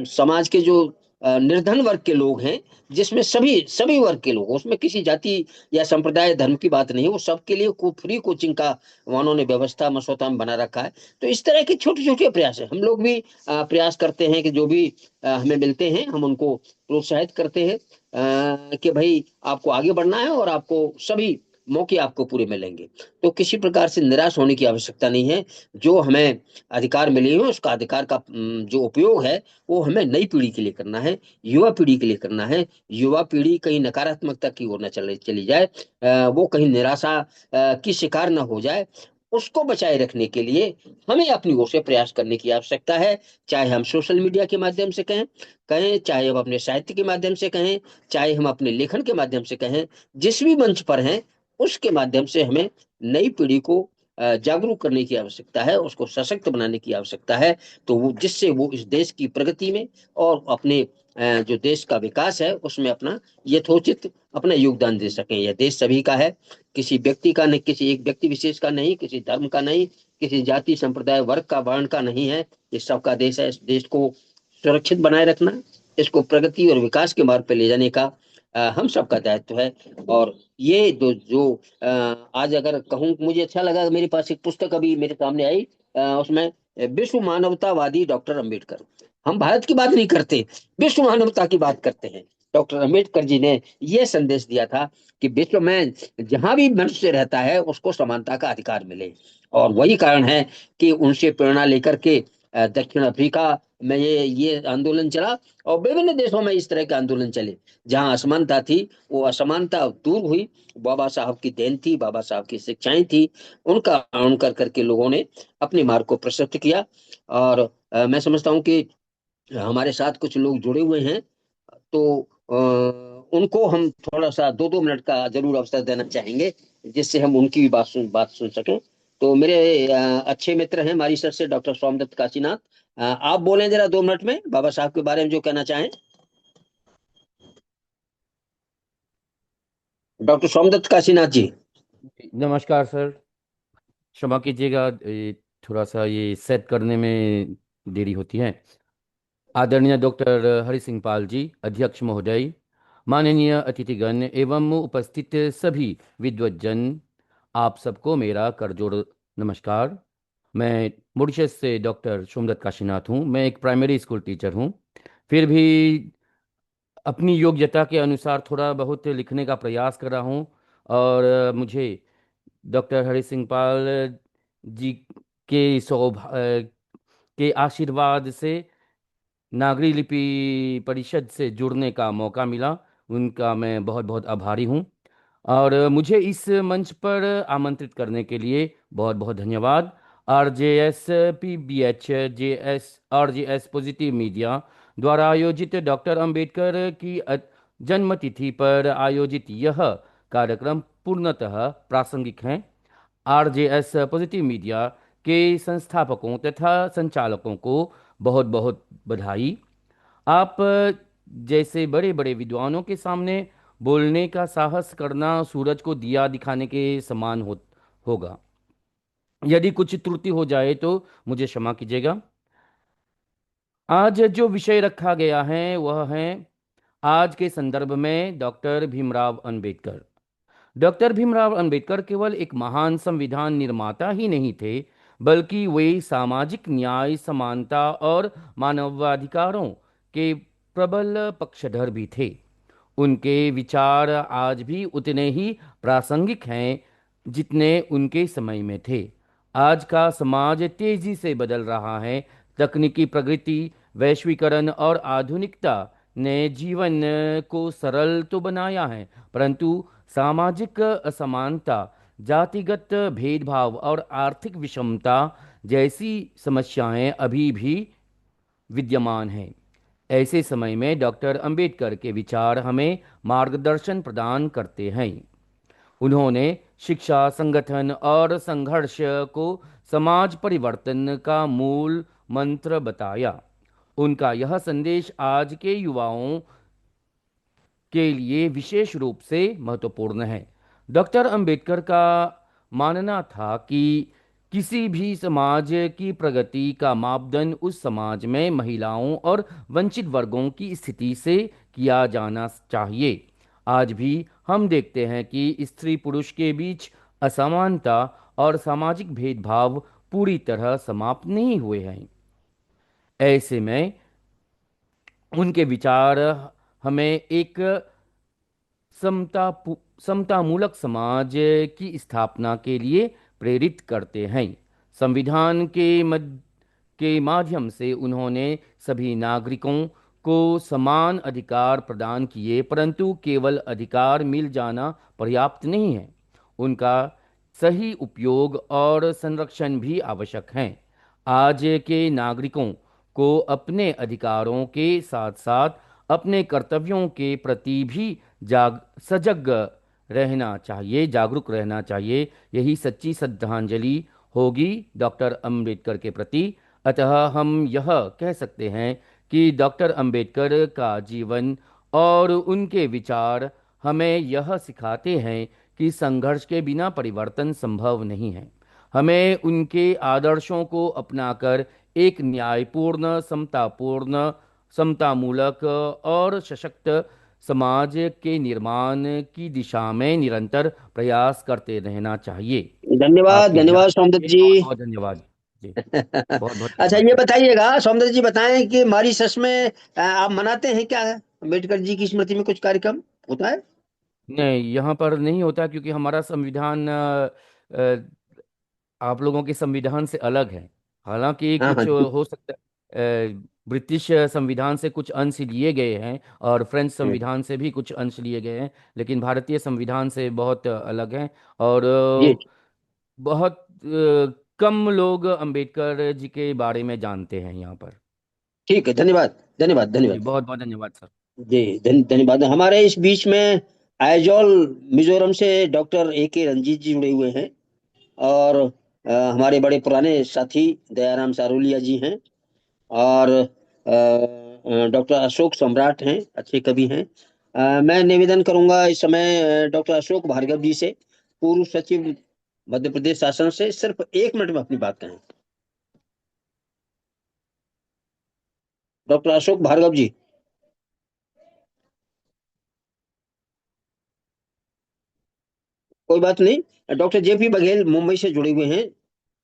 समाज के जो निर्धन वर्ग के लोग हैं, जिसमें सभी सभी वर्ग के लोग, उसमें किसी जाति या संप्रदाय धर्म की बात नहीं है, वो सबके लिए फ्री कोचिंग का उन्होंने व्यवस्था मसौदा में बना रखा है। तो इस तरह के छोटे छोटे प्रयास है। हम लोग भी प्रयास करते हैं कि जो भी हमें मिलते हैं हम उनको प्रोत्साहित करते हैं कि भाई आपको आगे बढ़ना है और आपको सभी मौके आपको पूरे मिलेंगे। तो किसी प्रकार से निराश होने की आवश्यकता नहीं है। जो हमें अधिकार मिले हैं उसका अधिकार का जो उपयोग है वो हमें नई पीढ़ी के लिए करना है, युवा पीढ़ी के लिए करना है। युवा पीढ़ी कहीं नकारात्मकता की ओर न चली जाए, वो कहीं निराशा की शिकार न हो जाए। उसको बचाए रखने के लिए हमें अपनी ओर से प्रयास करने की आवश्यकता है। चाहे हम सोशल मीडिया के माध्यम से कहें कहें चाहे हम अपने साहित्य के माध्यम से कहें, चाहे हम अपने लेखन के माध्यम से कहें, जिस भी मंच पर हैं उसके माध्यम से हमें नई पीढ़ी को जागरूक करने की आवश्यकता है, उसको सशक्त बनाने की आवश्यकता है। तो वो जिससे वो इस देश की प्रगति में और अपने जो देश का विकास है उसमें अपना यथोचित अपना योगदान दे सकें। यह देश सभी का है, किसी व्यक्ति का नहीं, किसी एक व्यक्ति विशेष का नहीं, किसी धर्म का नहीं, किसी जाति संप्रदाय वर्ग का वर्ण का नहीं है। ये सबका देश है। इस देश को सुरक्षित बनाए रखना, इसको प्रगति और विकास के मार्ग पर ले जाने का हम सबका दायित्व है। और ये जो आज अगर कहूँ, मुझे अच्छा लगा, मेरे पास एक पुस्तक अभी मेरे सामने आई, उसमें विश्व मानवतावादी डॉक्टर अंबेडकर। हम भारत की बात नहीं करते, विश्व मानवता की बात करते हैं। डॉक्टर अंबेडकर जी ने यह संदेश दिया था कि विश्व में जहां भी मनुष्य रहता है उसको समानता का अधिकार मिले। और वही कारण है कि उनसे प्रेरणा लेकर के दक्षिण अफ्रीका में ये आंदोलन चला, और विभिन्न देशों में इस तरह के आंदोलन चले। जहां असमानता थी वो असमानता दूर हुई। बाबा साहब की देन थी, बाबा साहब की शिक्षाएं थी, उनका अनुकरण कर करके लोगों ने अपने मार्ग को प्रशस्त किया। और मैं समझता हूँ कि हमारे साथ कुछ लोग जुड़े हुए हैं, तो उनको हम थोड़ा सा 2-2 मिनट का जरूर अवसर देना चाहेंगे, जिससे हम उनकी भी बात सुन सकें। तो मेरे अच्छे मित्र हैं मारीसर से डॉक्टर सोमदत्त काशीनाथ, आप बोलें जरा 2 मिनट में बाबा साहब के बारे में जो कहना चाहें। डॉक्टर सोमदत्त काशीनाथ जी। नमस्कार सर। क्षमा कीजिएगा, थोड़ा सा ये सेट करने में देरी होती है। आदरणीय डॉक्टर हरि सिंह पाल जी, अध्यक्ष महोदय, माननीय अतिथिगण एवं उपस्थित सभी विद्वज्जन, आप सबको मेरा करजोड़ नमस्कार। मैं मॉरिशस से डॉक्टर सोमदत्त काशीनाथ हूँ। मैं एक प्राइमरी स्कूल टीचर हूँ। फिर भी अपनी योग्यता के अनुसार थोड़ा बहुत लिखने का प्रयास कर रहा हूँ। और मुझे डॉक्टर हरि सिंह पाल जी के के आशीर्वाद से नागरी लिपि परिषद से जुड़ने का मौका मिला। उनका मैं बहुत बहुत आभारी हूँ। और मुझे इस मंच पर आमंत्रित करने के लिए बहुत बहुत धन्यवाद। RJS PBH JS RJS positive media द्वारा आयोजित डॉक्टर अंबेडकर की जन्मतिथि पर आयोजित यह कार्यक्रम पूर्णतः प्रासंगिक है। RJS पॉजिटिव मीडिया के संस्थापकों तथा संचालकों को बहुत बहुत बधाई। आप जैसे बड़े बड़े विद्वानों के सामने बोलने का साहस करना सूरज को दिया दिखाने के समान होगा। यदि कुछ त्रुटि हो जाए तो मुझे क्षमा कीजिएगा। आज जो विषय रखा गया है वह है आज के संदर्भ में डॉक्टर भीमराव अंबेडकर। डॉक्टर भीमराव अंबेडकर केवल एक महान संविधान निर्माता ही नहीं थे, बल्कि वे सामाजिक न्याय, समानता और मानवाधिकारों के प्रबल पक्षधर भी थे। उनके विचार आज भी उतने ही प्रासंगिक हैं जितने उनके समय में थे। आज का समाज तेजी से बदल रहा है। तकनीकी प्रगति, वैश्वीकरण और आधुनिकता ने जीवन को सरल तो बनाया है, परंतु सामाजिक असमानता, जातिगत भेदभाव और आर्थिक विषमता जैसी समस्याएं अभी भी विद्यमान हैं। ऐसे समय में डॉक्टर अंबेडकर के विचार हमें मार्गदर्शन प्रदान करते हैं। उन्होंने शिक्षा, संगठन और संघर्ष को समाज परिवर्तन का मूल मंत्र बताया। उनका यह संदेश आज के युवाओं के लिए विशेष रूप से महत्वपूर्ण है। डॉक्टर अंबेडकर का मानना था कि किसी भी समाज की प्रगति का मापदंड उस समाज में महिलाओं और वंचित वर्गों की स्थिति से किया जाना चाहिए। आज भी हम देखते हैं कि स्त्री पुरुष के बीच असमानता और सामाजिक भेदभाव पूरी तरह समाप्त नहीं हुए हैं। ऐसे में उनके विचार हमें एक समतामूलक समाज की स्थापना के लिए प्रेरित करते हैं। संविधान के माध्यम से उन्होंने सभी नागरिकों को समान अधिकार प्रदान किए, परंतु केवल अधिकार मिल जाना पर्याप्त नहीं है। उनका सही उपयोग और संरक्षण भी आवश्यक है। आज के नागरिकों को अपने अधिकारों के साथ साथ अपने कर्तव्यों के प्रति भी सजग रहना चाहिए, जागरूक रहना चाहिए। यही सच्ची श्रद्धांजलि होगी डॉक्टर अंबेडकर के प्रति। अतः हम यह कह सकते हैं कि डॉक्टर अंबेडकर का जीवन और उनके विचार हमें यह सिखाते हैं कि संघर्ष के बिना परिवर्तन संभव नहीं है। हमें उनके आदर्शों को अपनाकर एक न्यायपूर्ण, समतामूलक और सशक्त समाज के निर्माण की दिशा में निरंतर प्रयास करते रहना चाहिए। धन्यवाद, आपकी धन्यवाद जान के सोमदत्त लिए जी। बहुत बहुत धन्यवाद जी। बहुत बहुत अच्छा, धन्यवाद ये सर। बताइएगा सोमदत्त जी, बताएं कि मॉरिशस में आप मनाते हैं क्या अम्बेडकर जी की स्मृति में कुछ कार्यक्रम होता है? नहीं, यहाँ पर नहीं होता क्योंकि हमारा संविधान आप लोगों के संविधान से अलग है। हालांकि हाँ हाँ। कुछ हो सकता है, ब्रिटिश संविधान से कुछ अंश लिए गए हैं और फ्रेंच संविधान से भी कुछ अंश लिए गए हैं, लेकिन भारतीय संविधान से बहुत अलग हैं। और जी बहुत कम लोग अंबेडकर जी के बारे में जानते हैं यहाँ पर। ठीक है, धन्यवाद धन्यवाद जी, धन्यवाद। बहुत बहुत धन्यवाद सर। जी धन्यवाद। हमारे इस बीच में आइजॉल मिजोरम से डॉक्टर AK रंजीत जी जुड़े हुए हैं, और हमारे बड़े पुराने साथी दयाराम सारोलिया जी हैं, और डॉक्टर अशोक सम्राट हैं, अच्छे कवि हैं। मैं निवेदन करूंगा इस समय डॉक्टर अशोक भार्गव जी से पूर्व सचिव मध्य प्रदेश शासन से सिर्फ 1 मिनट में अपनी बात कहें। डॉक्टर अशोक भार्गव जी। कोई बात नहीं। डॉक्टर जेपी बघेल मुंबई से जुड़े हुए हैं,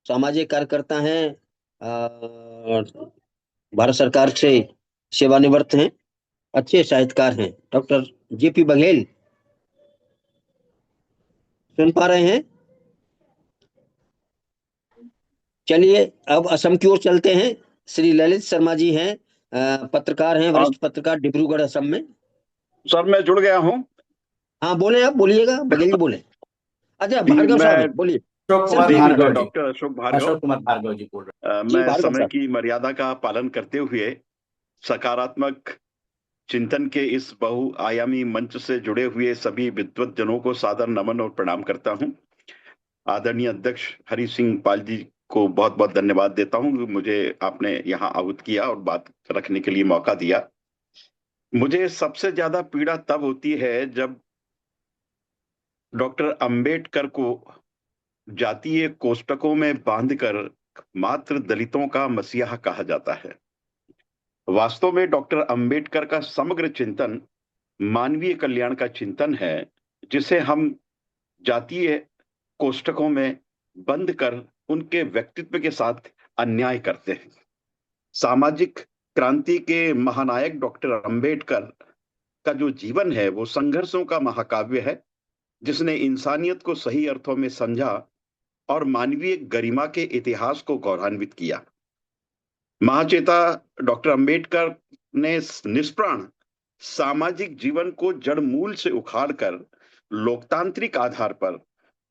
सामाजिक कार्यकर्ता हैं, भारत सरकार से सेवानिवृत्त हैं, अच्छे साहित्यकार हैं। डॉक्टर जेपी बघेल सुन पा रहे हैं? चलिए अब असम की ओर चलते हैं। श्री ललित शर्मा जी हैं, पत्रकार हैं, वरिष्ठ पत्रकार, डिब्रूगढ़ असम में। सर मैं जुड़ गया हूँ। हाँ बोले, आप बोलिएगा, बघेल जी बोले। अच्छा भार्गव साहब बोलिए। डॉक्टर अशोक कुमार भार्गव जी बोल रहे मैं समय की मर्यादा का पालन करते हुए सकारात्मक चिंतन के इस बहुआयामी मंच से जुड़े हुए सभी विद्वत जनों को सादर नमन और प्रणाम करता हूँ। आदरणीय अध्यक्ष हरि सिंह पाल जी को बहुत बहुत धन्यवाद देता हूँ, मुझे आपने यहाँ आहूत किया और बात रखने के लिए मौका दिया। मुझे सबसे ज्यादा पीड़ा तब होती है जब डॉक्टर अंबेडकर को जातीय कोष्टकों में बांधकर मात्र दलितों का मसीहा कहा जाता है। वास्तव में डॉक्टर अंबेडकर का समग्र चिंतन मानवीय कल्याण का चिंतन है, जिसे हम जातीय कोष्टकों में बंद कर उनके व्यक्तित्व के साथ अन्याय करते हैं। सामाजिक क्रांति के महानायक डॉक्टर अंबेडकर का जो जीवन है वो संघर्षों का महाकाव्य है, जिसने इंसानियत को सही अर्थों में समझा और मानवीय गरिमा के इतिहास को गौरवान्वित किया। महाचेता डॉक्टर अंबेडकर ने निष्प्राण सामाजिक जीवन को जड़ मूल से उखाड़कर लोकतांत्रिक आधार पर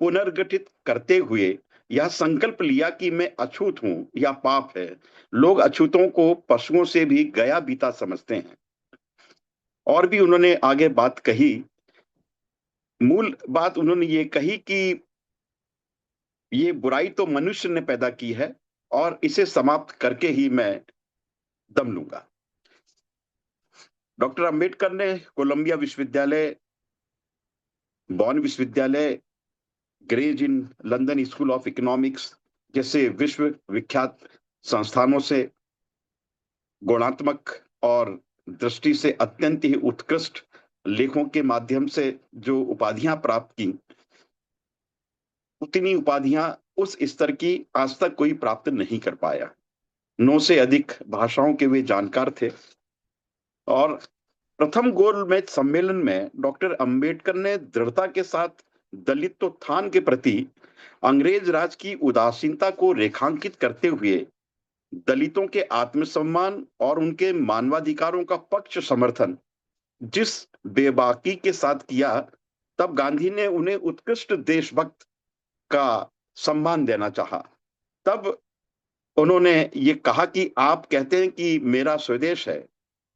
पुनर्गठित करते हुए यह संकल्प लिया कि मैं अछूत हूं या पाप है। लोग अछूतों को पशुओं से भी गया बीता समझते हैं। और भी उन्होंने आगे बात कही, मूल बात उन्होंने ये कही कि ये बुराई तो मनुष्य ने पैदा की है और इसे समाप्त करके ही मैं दम लूंगा। डॉक्टर अंबेडकर ने कोलंबिया विश्वविद्यालय, बॉन विश्वविद्यालय, Gray's Inn London School of Economics जैसे विश्व विख्यात संस्थानों से गुणात्मक और दृष्टि से अत्यंत ही उत्कृष्ट लेखों के माध्यम से जो उपाधियां प्राप्त की, उतनी उपाधियां उस स्तर की आज तक कोई प्राप्त नहीं कर पाया। 9 से अधिक भाषाओं के वे जानकार थे। और प्रथम गोलमेज सम्मेलन में डॉक्टर अंबेडकर ने दृढ़ता के साथ दलितोत्थान के प्रति अंग्रेज राज की उदासीनता को रेखांकित करते हुए दलितों के आत्मसम्मान और उनके मानवाधिकारों का पक्ष समर्थन जिस बेबाकी के साथ किया, तब गांधी ने उन्हें उत्कृष्ट देशभक्त का सम्मान देना चाहा। तब उन्होंने ये कहा कि आप कहते हैं कि मेरा स्वदेश है,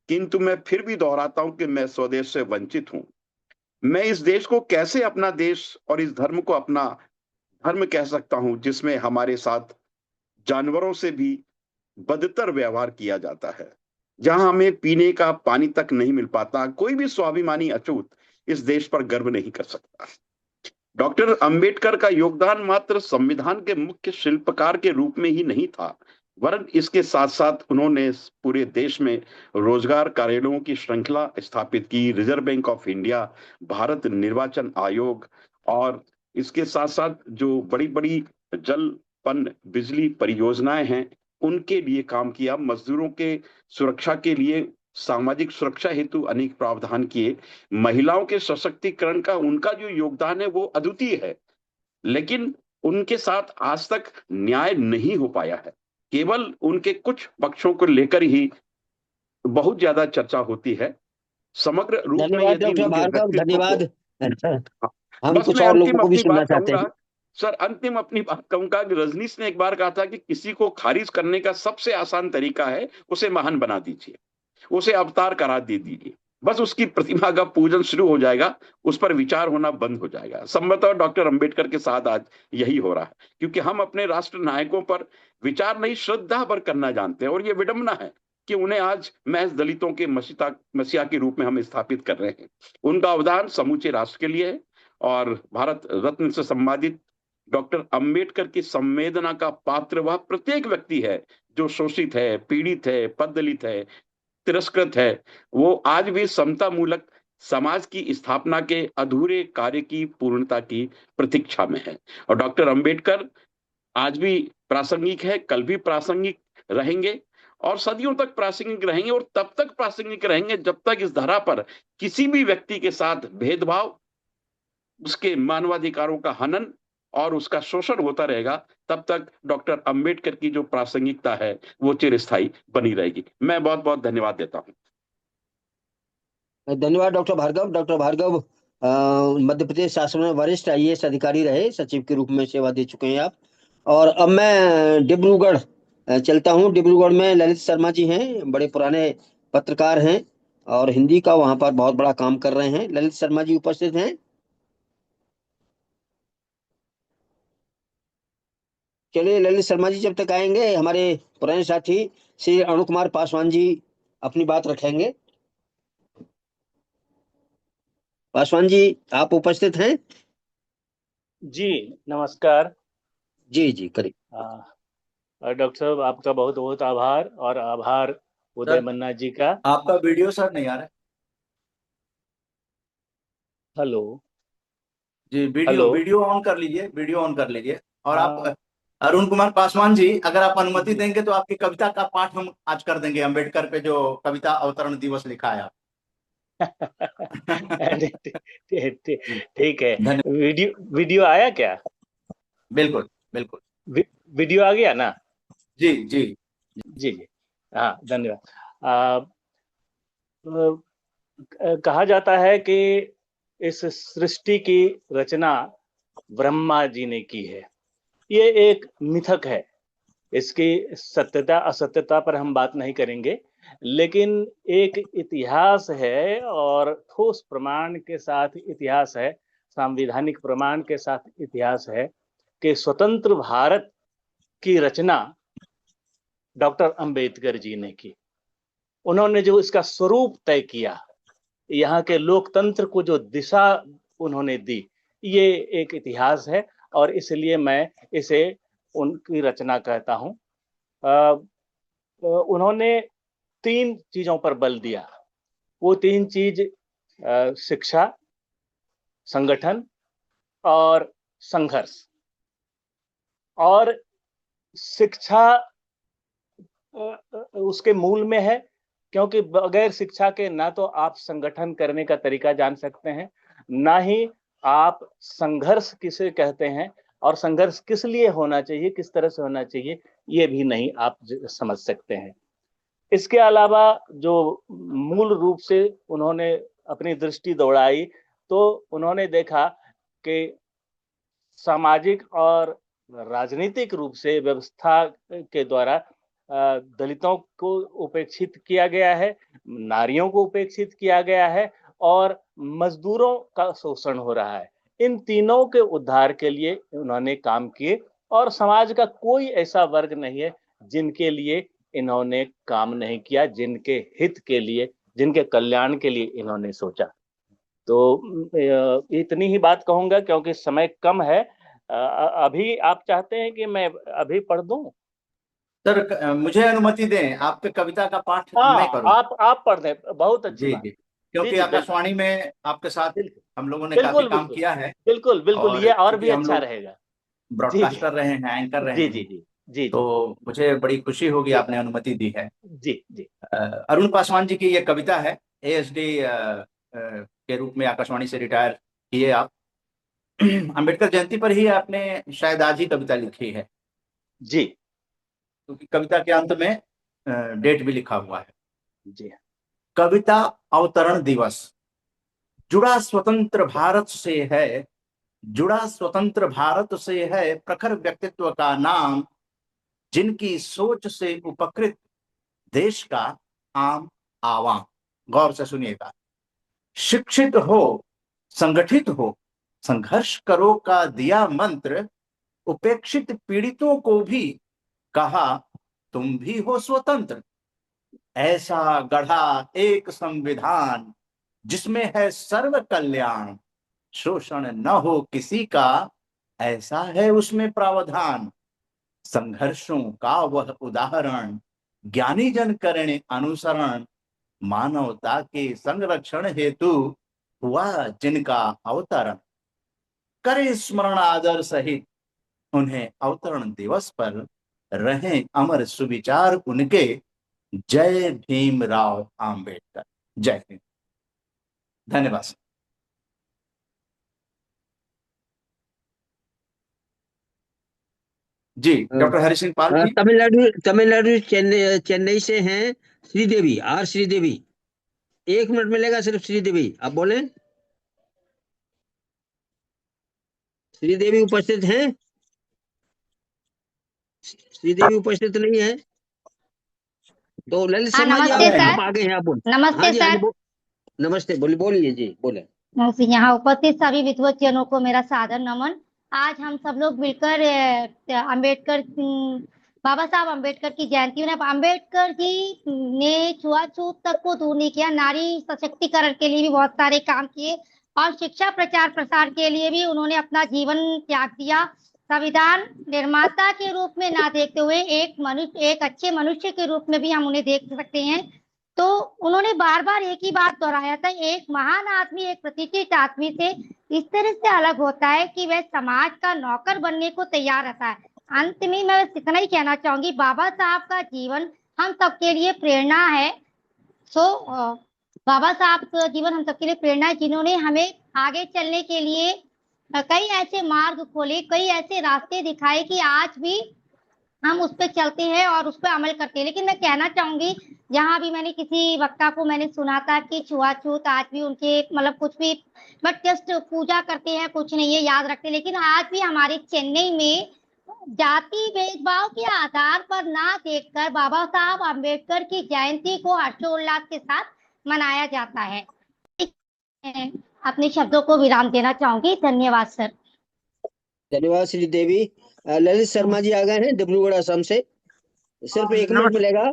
किंतु मैं फिर भी दोहराता हूं कि मैं स्वदेश से वंचित हूं। मैं इस देश को कैसे अपना देश और इस धर्म को अपना धर्म कह सकता हूं जिसमें हमारे साथ जानवरों से भी बदतर व्यवहार किया जाता है, जहां हमें पीने का पानी तक नहीं मिल पाता। कोई भी स्वाभिमानी अछूत इस देश पर गर्व नहीं कर सकता। डॉक्टर अंबेडकर का योगदान मात्र संविधान के मुख्य शिल्पकार के रूप में ही नहीं था, वरन इसके साथ साथ उन्होंने पूरे देश में रोजगार कार्यालयों की श्रृंखला स्थापित की, reserve bank of India, Bharat निर्वाचन आयोग, और इसके साथ साथ जो बड़ी बड़ी जल पन बिजली परियोजनाएं हैं उनके लिए काम किया। मजदूरों के सुरक्षा के लिए सामाजिक सुरक्षा हेतु अनेक प्रावधान किए। महिलाओं के सशक्तिकरण का उनका जो योगदान है वो अद्वितीय है, लेकिन उनके साथ आज तक न्याय नहीं हो पाया है। केवल उनके कुछ पक्षों को लेकर ही बहुत ज्यादा चर्चा होती है। समग्र रूप में यदि धन्यवाद। हम बस कुछ मैं और अंतिम लोगों को भी अपनी सुनना बात चाहते हैं। कहूंगा सर, अंतिम अपनी बात कहूंगा कि रजनीश ने एक बार कहा था कि किसी को खारिज करने का सबसे आसान तरीका है उसे महान बना दीजिए, उसे अवतार करा दे दीजिए, बस उसकी प्रतिमा का पूजन शुरू हो जाएगा, उस पर विचार होना बंद हो जाएगा। संभवतः डॉक्टर अंबेडकर के साथ आज यही हो रहा है, क्योंकि हम अपने राष्ट्र नायकों पर विचार नहीं श्रद्धा पर करना जानते हैं। और ये विडंबना है कि उन्हें आज महज दलितों के मसीहा के रूप में हम स्थापित कर रहे हैं। उनका अवदान समूचे राष्ट्र के लिए है और भारत रत्न से सम्मानित डॉक्टर अंबेडकर की संवेदना का पात्र वह प्रत्येक व्यक्ति है जो शोषित है, पीड़ित है, पददलित है, तिरस्कृत है। वो आज भी समता मूलक समाज की स्थापना के अधूरे कार्य की पूर्णता की प्रतीक्षा में है। और डॉक्टर अंबेडकर आज भी प्रासंगिक है, कल भी प्रासंगिक रहेंगे और सदियों तक प्रासंगिक रहेंगे, और तब तक प्रासंगिक रहेंगे जब तक इस धरा पर किसी भी व्यक्ति के साथ भेदभाव, उसके मानवाधिकारों का हनन और उसका शोषण होता रहेगा, तब तक डॉक्टर अंबेडकर की जो प्रासंगिकता है वो चिरस्थायी बनी रहेगी। मैं बहुत बहुत धन्यवाद देता हूं। धन्यवाद डॉक्टर भार्गव। डॉक्टर भार्गव मध्य प्रदेश शासन में वरिष्ठ आईएएस अधिकारी रहे, सचिव के रूप में सेवा दे चुके हैं आप। और अब मैं डिब्रूगढ़ चलता हूं। डिब्रूगढ़ में ललित शर्मा जी हैं, बड़े पुराने पत्रकार हैं और हिंदी का वहां पर बहुत बड़ा काम कर रहे हैं। ललित शर्मा जी उपस्थित हैं? चलिए, ललित शर्मा जी जब तक आएंगे, हमारे पुराने साथी श्री अरुण कुमार पासवान जी अपनी बात रखेंगे। पासवान जी, आप उपस्थित हैं? जी नमस्कार। जी जी, करिए। डॉक्टर साहब, आपका बहुत बहुत आभार, और आभार उदय मन्ना जी का। आपका वीडियो सर नहीं आ रहा है। हेलो जी, हेलो। वीडियो ऑन कर लीजिए, वीडियो ऑन कर लीजिए। और आप हाँ अरुण कुमार पासवान जी, अगर आप अनुमति जी। देंगे तो आपकी कविता का पाठ हम आज कर देंगे, अंबेडकर पे जो कविता अवतरण दिवस लिखा है आप। जी, ठीक है। धन्यवाद। वीडियो आया क्या? बिल्कुल बिल्कुल। वीडियो आ गया ना? जी जी जी जी, हाँ धन्यवाद। कहा जाता है कि इस सृष्टि की रचना ब्रह्मा जी ने की है। ये एक मिथक है, इसकी सत्यता असत्यता पर हम बात नहीं करेंगे, लेकिन एक इतिहास है और ठोस प्रमाण के साथ इतिहास है, संवैधानिक प्रमाण के साथ इतिहास है कि स्वतंत्र भारत की रचना डॉक्टर अंबेडकर जी ने की। उन्होंने जो इसका स्वरूप तय किया, यहाँ के लोकतंत्र को जो दिशा उन्होंने दी, ये एक इतिहास है और इसलिए मैं इसे उनकी रचना कहता हूँ। उन्होंने 3 चीजों पर बल दिया। वो 3 चीज शिक्षा, संगठन और संघर्ष। और शिक्षा उसके मूल में है, क्योंकि बगैर शिक्षा के ना तो आप संगठन करने का तरीका जान सकते हैं, ना ही आप संघर्ष किसे कहते हैं और संघर्ष किस लिए होना चाहिए, किस तरह से होना चाहिए, ये भी नहीं आप समझ सकते हैं। इसके अलावा जो मूल रूप से उन्होंने अपनी दृष्टि दौड़ाई, तो उन्होंने देखा कि सामाजिक और राजनीतिक रूप से व्यवस्था के द्वारा दलितों को उपेक्षित किया गया है, नारियों को उपेक्षित किया गया है और मजदूरों का शोषण हो रहा है। इन तीनों के उद्धार के लिए उन्होंने काम किए और समाज का कोई ऐसा वर्ग नहीं है जिनके लिए इन्होंने काम नहीं किया, जिनके हित के लिए, जिनके कल्याण के लिए इन्होंने सोचा। तो इतनी ही बात कहूंगा क्योंकि समय कम है। अभी आप चाहते हैं कि मैं अभी पढ़ दूं? सर, मुझे अनुमति दें, आपके कविता का पाठ मैं हाँ, करूं। आप पढ़ दें, बहुत अच्छी जी बात। जी, जी क्योंकि जी, आकाशवाणी में आपके साथ बिल्कुल हम लोगों ने काफी बिल्कुल काम बिल्कुल किया है। बिल्कुल बिल्कुल, और ये और चूंकि भी हम अच्छा लोग रहेगा। जी जी ब्रॉडकास्ट कर रहे हैं, एंकर रहे जी हैं, जी जी जी जी तो मुझे बड़ी खुशी होगी आपने अनुमति दी है। जी जी। अरुण पासवान जी की ये कविता है। एएसडी के रूप में आकाशवाणी से रिटायर किए आप। अंबेडकर जयंती पर ही आपने शायद आज ही कविता लिखी है, जी क्योंकि कविता के अंत में डेट भी लिखा हुआ है। जी कविता अवतरण दिवस जुड़ा स्वतंत्र भारत से है, जुड़ा स्वतंत्र भारत से है प्रखर व्यक्तित्व का नाम, जिनकी सोच से उपकृत देश का आम आवाम। गौर से सुनिएगा। शिक्षित हो, संगठित हो, संघर्ष करो का दिया मंत्र, उपेक्षित पीड़ितों को भी कहा तुम भी हो स्वतंत्र। ऐसा गढ़ा एक संविधान जिसमें है सर्व कल्याण, शोषण न हो किसी का, ऐसा है उसमें प्रावधान। संघर्षों का वह उदाहरण, ज्ञानी जन करें अनुसरण। मानवता के संरक्षण हेतु हुआ जिनका अवतरण। करे स्मरण आदर सहित उन्हें अवतरण दिवस पर, रहें अमर सुविचार उनके। जय भीमराव आंबेडकर। जय हिंद। धन्यवाद। जी डॉक्टर हरि सिंह पाल जी। तमिलनाडु चेन्नई से हैं श्रीदेवी, आर श्रीदेवी। 1 मिनट मिलेगा सिर्फ। श्रीदेवी आप बोले। श्रीदेवी उपस्थित हैं? श्रीदेवी उपस्थित नहीं है तो ललित शर्मा जी आप आगे हैं, आप बोले। नमस्ते सर। नमस्ते, बोलिए जी, बोले। यहाँ उपस्थित सभी विद्वज्जनों को मेरा सादर नमन। आज हम सब लोग मिलकर अम्बेडकर, बाबा साहब अम्बेडकर की जयंती मनाए। अम्बेडकर जी ने छुआछूत तक को दूर नहीं किया, नारी सशक्तिकरण के लिए भी बहुत सारे काम किए और शिक्षा प्रचार प्रसार के लिए भी उन्होंने अपना जीवन त्याग दिया। संविधान निर्माता के रूप में ना देखते हुए एक अच्छे मनुष्य के रूप में भी हम उन्हें देख सकते हैं। तो उन्होंने बार बार एक ही बात दोहराया था, एक महान आदमी एक प्रतिष्ठित आदमी से इस तरह से अलग होता है कि वह समाज का नौकर बनने को तैयार रहता है। अंत में मैं इतना ही कहना चाहूंगी, बाबा साहब का जीवन हम सबके लिए प्रेरणा है। बाबा साहब का जीवन हम सबके लिए प्रेरणा है, जिन्होंने हमें आगे चलने के लिए कई ऐसे मार्ग खोले, कई ऐसे रास्ते दिखाए कि आज भी हम उस पर चलते हैं और उस पर अमल करते हैं। लेकिन मैं कहना चाहूंगी, जहां भी मैंने किसी वक्ता को मैंने सुना था कि छुआछूत आज भी उनके मतलब कुछ भी बट जस्ट पूजा करते हैं, कुछ नहीं है, याद रखते। लेकिन आज भी हमारे चेन्नई में जाति भेदभाव के आधार पर ना देखकर बाबा साहब अम्बेडकर की जयंती को हर्षोल्लास के साथ मनाया जाता है। अपने शब्दों को विराम देना चाहूंगी। धन्यवाद सर। धन्यवाद श्री देवी। ललित शर्मा जी आ गए हैं डिब्रूगढ़ असम से। सिर्फ 1 मिनट मिलेगा,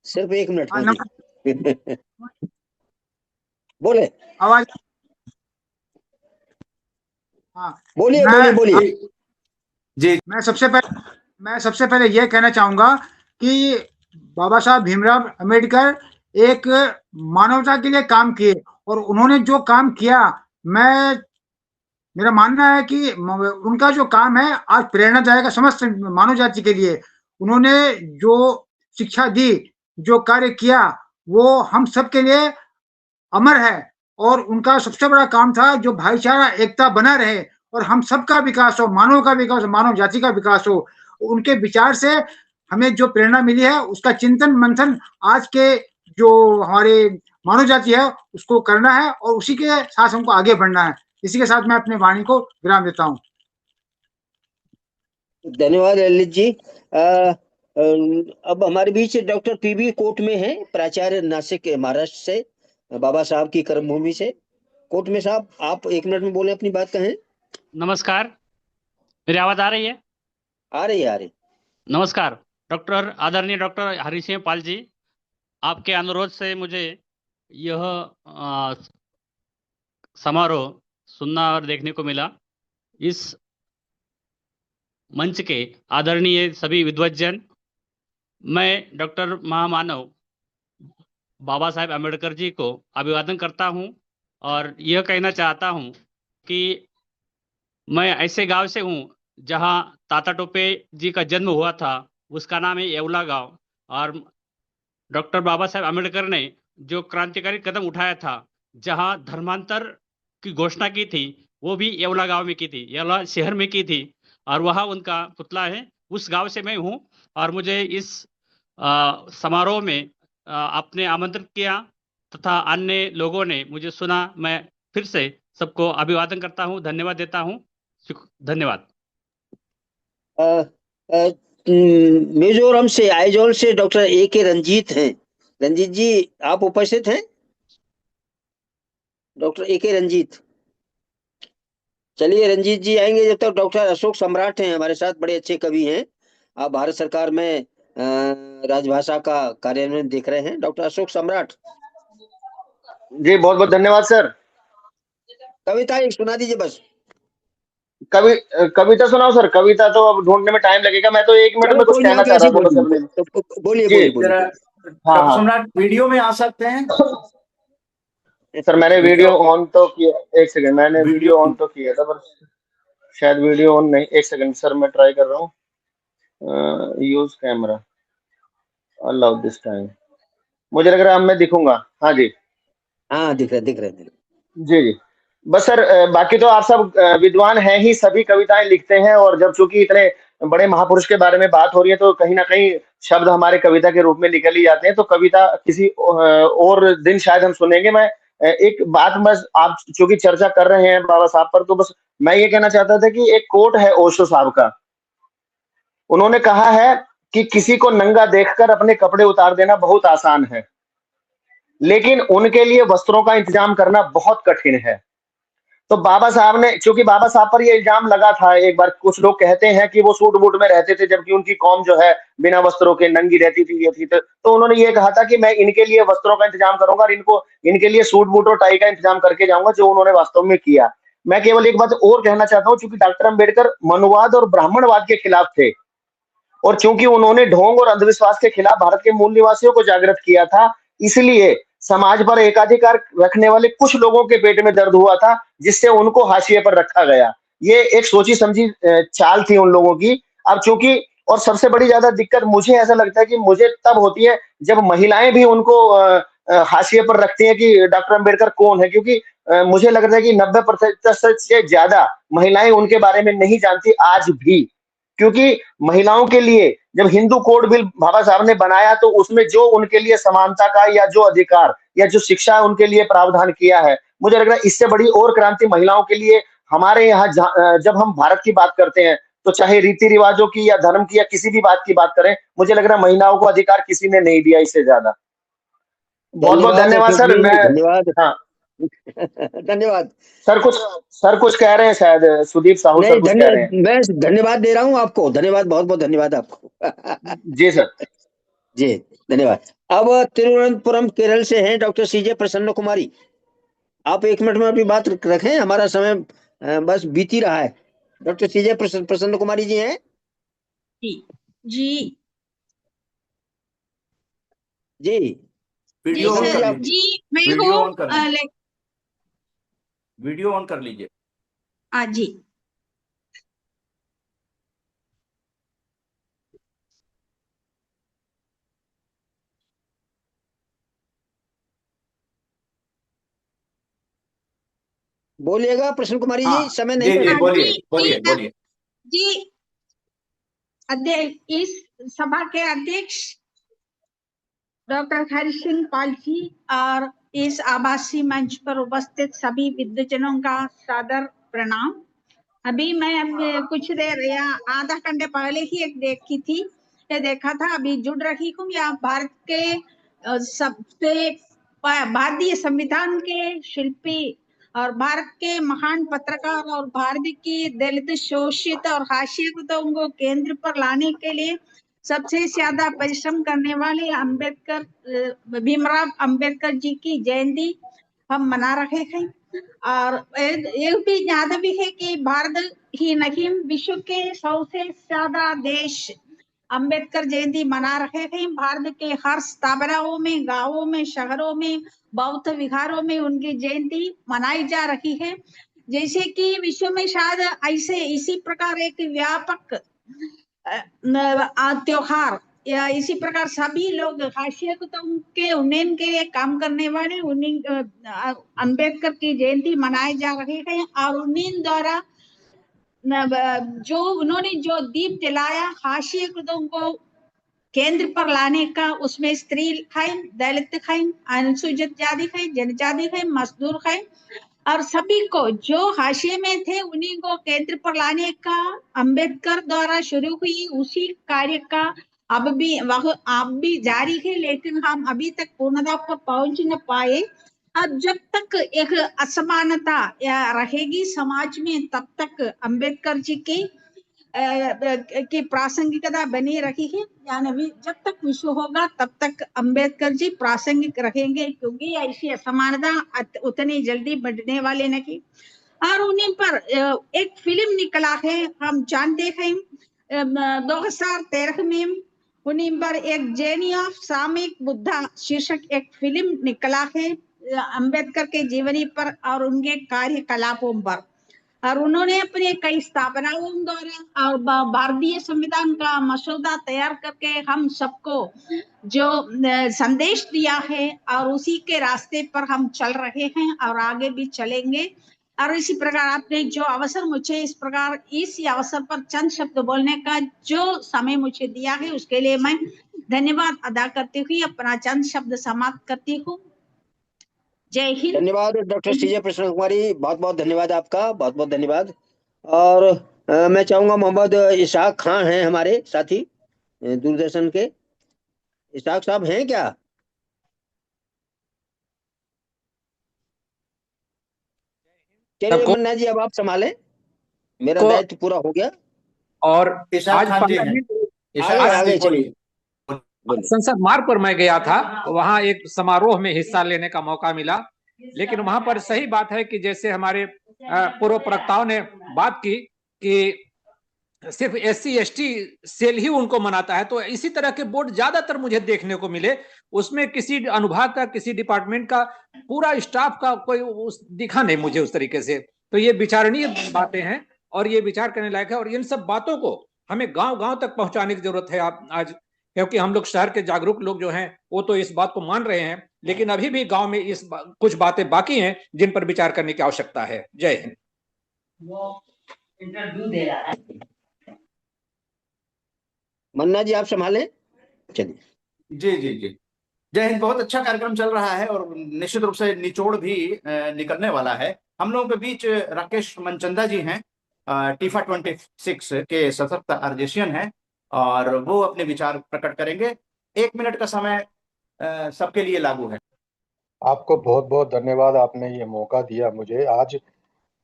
सिर्फ 1 मिनट। हाँ जी बोले। आवाज। हाँ बोलिए जी। मैं सबसे पहले यह कहना चाहूंगा कि बाबा साहब भीमराव अम्बेडकर एक मानवता के लिए काम किए और उन्होंने जो काम किया, मेरा मानना है कि उनका जो काम है आज प्रेरणादायक है समस्त मानव जाति के लिए। उन्होंने जो शिक्षा दी, जो कार्य किया, वो हम सब के लिए अमर है। और उनका सबसे बड़ा काम था जो भाईचारा एकता बना रहे और हम सबका विकास हो, मानव का विकास हो, मानव जाति का विकास हो। उनके विचार से हमें जो प्रेरणा मिली है, उसका चिंतन मंथन आज के जो हमारे मानव जाति है उसको करना है और उसी के साथ हमको आगे बढ़ना है। इसी के साथ मैं अपने वाणी को विराम देता हूँ। धन्यवाद ललित जी। अब हमारे बीच डॉक्टर पीबी कोट में है, प्राचार्य नासिक महाराष्ट्र से, बाबा साहब की कर्मभूमि से। कोट में साहब आप 1 मिनट में बोले, अपनी बात कहें। नमस्कार, मेरी आवाज आ रही है? आ रही। नमस्कार डॉक्टर, आदरणीय डॉक्टर हरि सिंह पाल जी, आपके अनुरोध से मुझे यह समारोह सुनना और देखने को मिला। इस मंच के आदरणीय सभी विद्वज्जन, मैं डॉक्टर महामानव बाबा साहेब अम्बेडकर जी को अभिवादन करता हूं और यह कहना चाहता हूं कि मैं ऐसे गांव से हूं जहां ताता टोपे जी का जन्म हुआ था, उसका नाम है येवला गांव। और डॉक्टर बाबा साहेब अम्बेडकर ने जो क्रांतिकारी कदम उठाया था, जहां धर्मांतर की घोषणा की थी, वो भी येवला गांव में की थी, येवला शहर में की थी और वहाँ उनका पुतला है। उस गांव से मैं हूँ और मुझे इस समारोह में आपने आमंत्रित किया तथा अन्य लोगों ने मुझे सुना। मैं फिर से सबको अभिवादन करता हूँ, धन्यवाद देता हूँ। धन्यवाद। मिजोरम से, आइजोल से डॉक्टर A.K. रंजीत हैं। रंजीत जी आप उपस्थित हैं? Doctor A.K. रंजीत। चलिए रंजीत जी आएंगे। जब तक डॉक्टर अशोक सम्राट हैं हमारे साथ, बड़े अच्छे कवि हैं, आप भारत सरकार में राजभाषा का कार्यान्वयन देख रहे हैं। डॉक्टर अशोक सम्राट। जी बहुत बहुत धन्यवाद सर। कविता एक सुना दीजिए बस। कविता सुनाओ सर। कविता तो अब ढूंढने में टाइम लगेगा। मैं तो 1 मिनट चलो में कुछ कोई नहीं, कहना आप चाह ऐसे रहा ही था बोल बस अपने। दीजिए, तो बोलिए जी बोलिए बोलिए जरा बोलिए। हाँ डॉक्टर हाँ सम्राट वीडियो में आ सकते हैं? सर, मैंने वीडियो ऑन तो किया। 1 सेकंड, मैंने वीडियो वीडियो ऑन तो किया था पर शायद वीडियो ऑन नहीं। 1 सेकंड सर, मैं ट्राई कर रहा हूँ। Use camera allow this time. मुझे लग रहा है अब मैं दिखूंगा। हाँ जी हाँ दिख रहे दिख रहे दिख रहे। जी जी। बस सर, बाकी तो आप सब विद्वान हैं ही, सभी कविताएं लिखते हैं। और जब चूंकि इतने बड़े महापुरुष के बारे में बात हो रही है तो कहीं ना कहीं शब्द हमारे कविता के रूप में निकल ही जाते हैं। तो कविता किसी और दिन शायद हम सुनेंगे। मैं एक बात, बस आप चूंकि चर्चा कर रहे हैं बाबा साहब पर, तो बस मैं ये कहना चाहता था कि एक कोट है ओशो साहब का। उन्होंने कहा है कि किसी को नंगा देखकर अपने कपड़े उतार देना बहुत आसान है, लेकिन उनके लिए वस्त्रों का इंतजाम करना बहुत कठिन है। तो बाबा साहब ने, क्योंकि बाबा साहब पर ये इल्जाम लगा था एक बार, कुछ लोग कहते हैं कि वो सूट बूट में रहते थे जबकि उनकी कौम जो है बिना वस्त्रों के नंगी रहती थी, ये थी। तो उन्होंने ये कहा था कि मैं इनके लिए वस्त्रों का इंतजाम करूंगा और इनके लिए सूट बूट और टाई का इंतजाम करके जाऊंगा, जो उन्होंने वास्तव में किया। मैं केवल एक बात और कहना चाहता हूँ, चूंकि डॉक्टर अम्बेडकर मनुवाद और ब्राह्मणवाद के खिलाफ थे, और चूंकि उन्होंने ढोंग और अंधविश्वास के खिलाफ भारत के मूल निवासियों को जागृत किया था, इसलिए समाज पर एकाधिकार रखने वाले कुछ लोगों के पेट में दर्द हुआ था, जिससे उनको हाशिए पर रखा गया। ये एक सोची समझी चाल थी उन लोगों की। अब चूंकि, और सबसे बड़ी ज्यादा दिक्कत मुझे ऐसा लगता है कि मुझे तब होती है जब महिलाएं भी उनको हाशिए पर रखती हैं कि डॉक्टर अम्बेडकर कौन है, क्योंकि मुझे लग रहा है कि 90% से ज्यादा महिलाएं उनके बारे में नहीं जानती आज भी। क्योंकि महिलाओं के लिए जब हिंदू कोड बिल बाबा साहब ने बनाया तो उसमें जो उनके लिए समानता का या जो अधिकार या जो शिक्षा उनके लिए प्रावधान किया है, मुझे लग रहा है इससे बड़ी और क्रांति महिलाओं के लिए हमारे यहाँ जब हम भारत की बात करते हैं तो चाहे रीति रिवाजों की या धर्म की या किसी भी बात की बात करें, मुझे लग रहा है महिलाओं को अधिकार किसी ने नहीं दिया इससे ज्यादा। बहुत बहुत धन्यवाद अशोक सर। जी, मैं धन्यवाद। हाँ धन्यवाद। सर कुछ कह रहे हैं शायद, सुदीप साहू सर नहीं, कुछ कह रहे हैं। मैं धन्यवाद दे रहा हूँ आपको। धन्यवाद, बहुत बहुत धन्यवाद आपको। जी सर। जी धन्यवाद। अब तिरुवनंतपुरम केरल से हैं डॉक्टर सीजे प्रसन्न कुमारी। आप 1 मिनट में अपनी बात रखें, हमारा समय बस बीत ही रहा है। डॉक्टर सीजे प्रसन्न कुमारी जी हैं? जी जी वीडियो ऑन कर लीजिए। जी मैं वीडियो हूँ ऑन कर लीजिए। वीडियो ऑन कर लीजिए। जी। बोलिएगा प्रसन्न कुमारी जी, हाँ, समय नहीं जी है। बोलिए बोलिए बोलिए। जी अध्यक्ष, इस सभा के अध्यक्ष डॉक्टर हरि सिंह पाल जी और इस आभासी मंच पर उपस्थित सभी विद्वजनों का सादर प्रणाम। अभी मैं कुछ देर या आधा घंटे पहले ही एक देखी थी, ये देखा था, अभी जुड़ रही हूँ। या भारत के सबसे भारतीय संविधान के शिल्पी और भारत के महान पत्रकार और भारत की दलित शोषित और हाशिएकुतों को केंद्र पर लाने के लिए सबसे ज्यादा परिश्रम करने वाले अम्बेडकर, भीमराव अम्बेडकर जी की जयंती हम मना रहे हैं। और एक भी ज्यादा भी है कि भारत ही नहीं, विश्व के 100 से ज्यादा देश अम्बेडकर जयंती मना रहे हैं। भारत के हर स्थापनाओं में, गांवों में, शहरों में, बौद्ध विहारों में उनकी जयंती मनाई जा रही है। जैसे कि विश्व में शायद ऐसे इसी प्रकार एक व्यापक त्योहार या इसी प्रकार सभी लोग हाशिएकुतों के उन्नयन के लिए काम करने वाले उन्हीं अम्बेडकर की जयंती मनाए जा रहे हैं। और उन्हीं द्वारा जो उन्होंने जो दीप जलाया हाशिएकुतों को केंद्र पर लाने का, उसमें स्त्री है, दलित है, अनुसूचित जाति है, जनजाति है, मजदूर है, और सभी को जो हाशिए में थे उन्हीं को केंद्र पर लाने का अंबेडकर द्वारा शुरू हुई उसी कार्य का अब भी जारी है। लेकिन हम अभी तक पूर्णता पर पहुंच न पाए। अब जब तक एक असमानता रहेगी समाज में, तब तक अंबेडकर जी की प्रासंगिकता बनी रही है। यानी जब तक विश्व होगा तब तक अंबेडकर जी प्रासंगिक रहेंगे, क्योंकि ऐसी असमानता उतनी जल्दी बढ़ने वाले नहीं। और उन्हीं पर एक फिल्म निकला है, हम जानते हैं 2013 में उन्हीं पर एक जर्नी ऑफ सामयिक बुद्धा शीर्षक एक फिल्म निकला है अंबेडकर के जीवनी पर और उनके कार्यकलापों पर। और उन्होंने अपने कई स्थापनाओं द्वारा और भारतीय संविधान का मसौदा तैयार करके हम सबको जो संदेश दिया है और उसी के रास्ते पर हम चल रहे हैं और आगे भी चलेंगे। और इसी प्रकार आपने जो अवसर मुझे इस प्रकार इस अवसर पर चंद शब्द बोलने का जो समय मुझे दिया है उसके लिए मैं धन्यवाद अदा करती हुई अपना चंद शब्द समाप्त करती हूँ। जय हिंद। धन्यवाद डॉक्टर श्रीजय प्रसन्न कुमारी, बहुत बहुत धन्यवाद आपका, बहुत बहुत धन्यवाद। और मैं चाहूंगा मोहम्मद इशाक खान हैं हमारे साथी दूरदर्शन के। इशाक साहब हैं क्या? चलिए मन्ना जी अब आप संभालें, मेरा दायित्व पूरा हो गया। और इशाक खान जी हैं। आगे चलिए। संसद मार्ग पर मैं गया था, वहां एक समारोह में हिस्सा लेने का मौका मिला, लेकिन वहां पर सही बात है कि जैसे हमारे पूर्व प्रवक्ताओं ने बात की कि सिर्फ SC/ST सेल ही उनको मनाता है, तो इसी तरह के बोर्ड ज्यादातर मुझे देखने को मिले, उसमें किसी अनुभाग का किसी डिपार्टमेंट का पूरा स्टाफ का कोई दिखा नहीं मुझे उस तरीके से। तो ये विचारणीय बातें हैं और ये विचार करने लायक है और इन सब बातों को हमें गांव गांव तक पहुंचाने की जरूरत है आज, क्योंकि हम लोग शहर के जागरूक लोग जो हैं वो तो इस बात को मान रहे हैं, लेकिन अभी भी गांव में कुछ बातें बाकी हैं जिन पर विचार करने की आवश्यकता है। जय हिंद। वो इंटरव्यू दे रहा है। मन्ना जी आप संभालें, चलिए। जी जी जी, जय हिंद। बहुत अच्छा कार्यक्रम चल रहा है और निश्चित रूप से निचोड़ भी निकलने वाला है। हम लोगों के बीच राकेश मनचंदा जी हैं, टीफा 26 के सशक्त आर्जेशियन हैं और वो अपने विचार प्रकट करेंगे। 1 मिनट का समय सबके लिए लागू है। आपको बहुत बहुत धन्यवाद, आपने ये मौका दिया मुझे। आज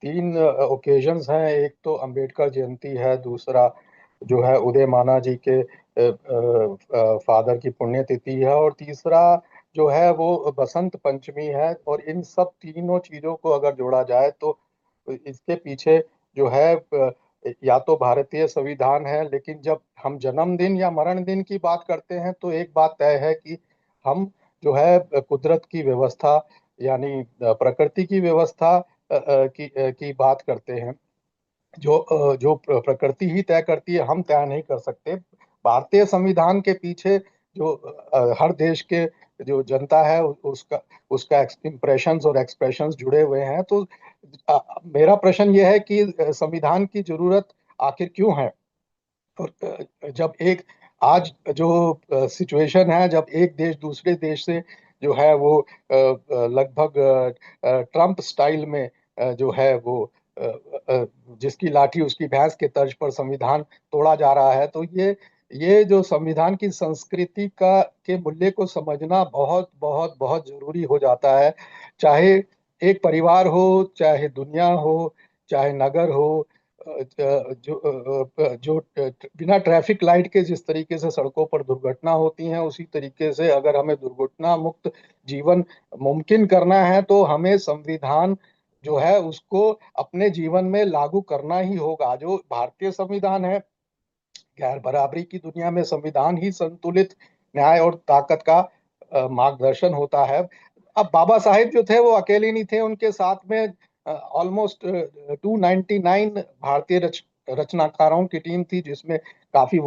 3 ओकेजन्स हैं, एक तो अंबेडकर जयंती है, दूसरा जो है उदय माना जी के फादर की पुण्यतिथि है और तीसरा जो है वो बसंत पंचमी है। और इन सब तीनों चीजों को अगर जोड़ा जाए तो इसके पीछे जो है या तो भारतीय संविधान है, लेकिन जब हम जन्मदिन या मरण दिन की बात करते हैं तो एक बात तय है कि हम जो है कुदरत की व्यवस्था यानी प्रकृति की व्यवस्था की बात करते हैं, जो प्रकृति ही तय करती है, हम तय नहीं कर सकते। भारतीय संविधान के पीछे जो हर देश के जो जनता है उसका इम्प्रेशंस और एक्सप्रेशंस जुड़े हुए हैं। तो मेरा प्रश्न ये है कि संविधान की जरूरत आखिर क्यों है? और जब एक आज जो सिचुएशन है, जब एक देश दूसरे देश से जो है वो लगभग ट्रम्प स्टाइल में जो है वो जिसकी लाठी उसकी भैंस के तर्ज पर संविधान तोड़ा जा रहा है, तो ये जो संविधान की संस्कृति के मूल्य को समझना बहुत बहुत बहुत जरूरी हो जाता है। चाहे एक परिवार हो, चाहे दुनिया हो, चाहे नगर हो, जो बिना ट्रैफिक लाइट के जिस तरीके से सड़कों पर दुर्घटना होती हैं, उसी तरीके से अगर हमें दुर्घटना मुक्त जीवन मुमकिन करना है तो हमें संविधान जो है उसको अपने जीवन में लागू करना ही होगा। जो भारतीय संविधान है, गैर बराबरी की दुनिया में संविधान ही संतुलित न्याय और ताकत का मार्गदर्शन होता है। अब बाबा साहेब जो थे वो अकेले नहीं थे, उनके साथ में ऑलमोस्ट 299 भारतीय रचनाकारों की टीम थी, जिसमें काफी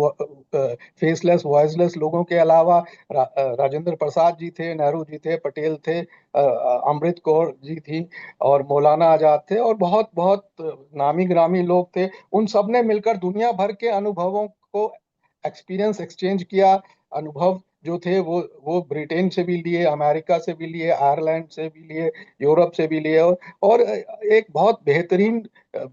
फेसलेस वॉइसलेस लोगों के अलावा राजेंद्र प्रसाद जी थे, नेहरू जी थे, पटेल थे, अमृत कौर जी थी और मौलाना आजाद थे और बहुत बहुत नामी ग्रामी लोग थे। उन सब ने मिलकर दुनिया भर के अनुभवों को एक्सपीरियंस एक्सचेंज किया। अनुभव जो थे वो ब्रिटेन से भी लिए, अमेरिका से भी लिए, आयरलैंड से भी लिए, यूरोप से भी लिए और एक बहुत बेहतरीन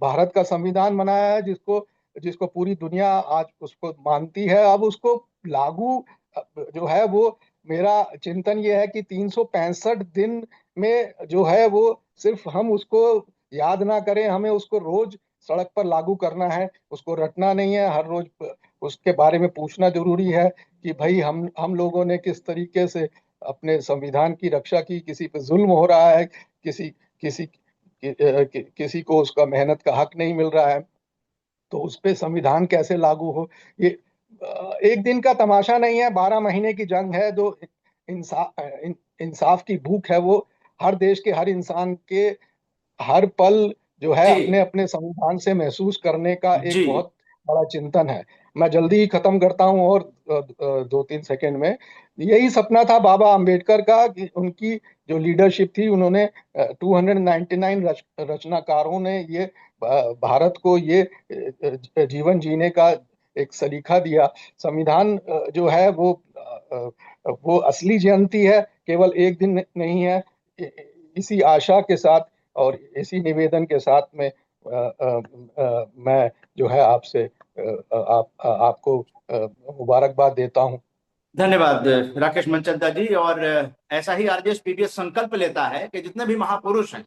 भारत का संविधान बनाया है जिसको पूरी दुनिया आज उसको मानती है। अब उसको लागू जो है वो मेरा चिंतन ये है कि 365 दिन में जो है वो सिर्फ हम उसको याद ना करें, हमें उसको रोज सड़क पर लागू करना है, उसको रटना नहीं है। हर रोज उसके बारे में पूछना जरूरी है कि भाई हम लोगों ने किस तरीके से अपने संविधान की रक्षा की, किसी पे जुल्म हो रहा है, किसी किसी को उसका मेहनत का हक नहीं मिल रहा है, तो उस पे संविधान कैसे लागू हो? ये एक दिन का तमाशा नहीं है, 12 महीने की जंग है। जो इंसाफ की भूख है वो हर देश के हर इंसान के हर पल जो है जी अपने अपने संविधान से महसूस करने का एक जी बहुत बड़ा चिंतन है। मैं जल्दी ही खत्म करता हूं और 2-3 सेकंड में। यही सपना था बाबा अंबेडकर का कि उनकी जो लीडरशिप थी, उन्होंने 299 रचनाकारों ने ये भारत को ये जीवन जीने का एक सलीका दिया। संविधान जो है वो असली जयंती है, केवल एक दिन नहीं है। इसी आशा के साथ और इसी निवेदन के साथ में मैं जो है आपसे आपको मुबारकबाद देता हूं। धन्यवाद राकेश मनचंदा जी। और ऐसा ही आरजेएस पीबीएस संकल्प लेता है कि जितने भी महापुरुष हैं,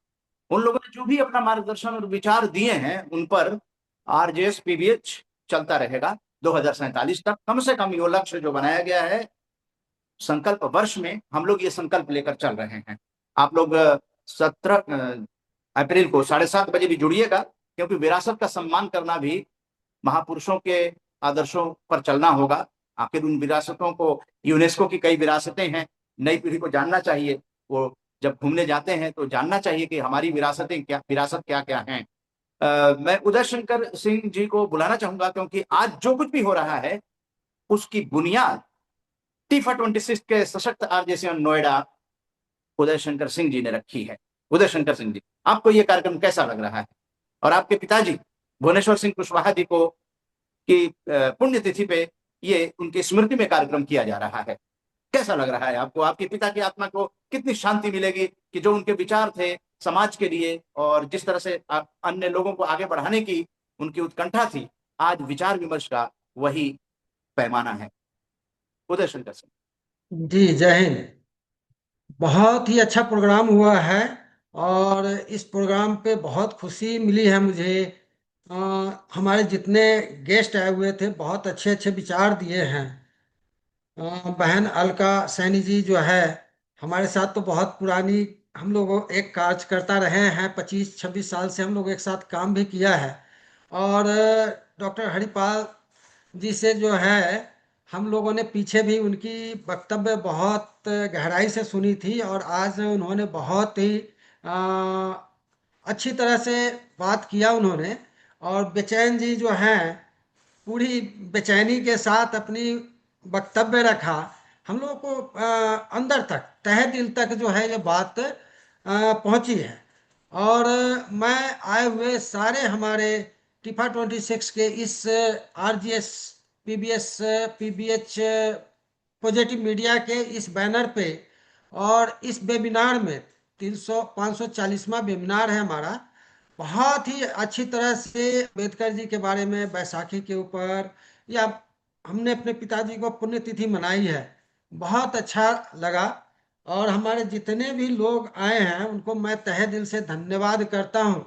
उन लोगों ने जो भी अपना मार्गदर्शन और विचार दिए हैं, उन पर आरजेएस पीबीएच चलता रहेगा 2047 तक। कम से कम ये लक्ष्य जो बनाया गया है संकल्प वर्ष में, हम लोग ये संकल्प लेकर चल रहे हैं। आप लोग 17 अप्रैल को 7:30 बजे भी जुड़िएगा, क्योंकि विरासत का सम्मान करना भी महापुरुषों के आदर्शों पर चलना होगा। आखिर उन विरासतों को, यूनेस्को की कई विरासतें हैं, नई पीढ़ी को जानना चाहिए। वो जब घूमने जाते हैं तो जानना चाहिए कि हमारी विरासत क्या क्या हैं। मैं उदय शंकर सिंह जी को बुलाना चाहूंगा, क्योंकि आज जो कुछ भी हो रहा है उसकी बुनियाद टीफा 26 के सशक्त आरजेसीएन नोएडा उदय शंकर सिंह जी ने रखी है। उदय शंकर सिंह जी, आपको ये कार्यक्रम कैसा लग रहा है? और आपके पिताजी भुवनेश्वर सिंह कुशवाहा जी को की पुण्यतिथि पे ये उनकी स्मृति में कार्यक्रम किया जा रहा है, कैसा लग रहा है आपको? आपके पिता की आत्मा को कितनी शांति मिलेगी कि जो उनके विचार थे समाज के लिए, और जिस तरह से अन्य लोगों को आगे बढ़ाने की उनकी उत्कंठा थी, आज विचार विमर्श का वही पैमाना है। उदय शंकर सिंह जी, जय हिंद। बहुत ही अच्छा प्रोग्राम हुआ है और इस प्रोग्राम पे बहुत खुशी मिली है मुझे। हमारे जितने गेस्ट आए हुए थे बहुत अच्छे अच्छे विचार दिए हैं। बहन अलका सैनी जी जो है हमारे साथ तो बहुत पुरानी, हम लोग एक कार्य करता रहे हैं, 25-26 साल से हम लोग एक साथ काम भी किया है। और डॉक्टर हरिपाल जी से जो है हम लोगों ने पीछे भी उनकी वक्तव्य बहुत गहराई से सुनी थी, और आज उन्होंने बहुत ही अच्छी तरह से बात किया उन्होंने। और बेचैन जी जो हैं पूरी बेचैनी के साथ अपनी वक्तव्य रखा। हम लोगों को अंदर तक, तहे दिल तक जो है ये बात पहुंची है। और मैं आए हुए सारे हमारे टीफा 26 के इस आरजीएस पीबीएच पॉजिटिव मीडिया के इस बैनर पे और इस वेबिनार में 540वां वेबिनार है हमारा। बहुत ही अच्छी तरह से अम्बेडकर जी के बारे में, बैसाखी के ऊपर, या हमने अपने पिताजी को पुण्यतिथि मनाई है, बहुत अच्छा लगा। और हमारे जितने भी लोग आए हैं उनको मैं तहे दिल से धन्यवाद करता हूँ।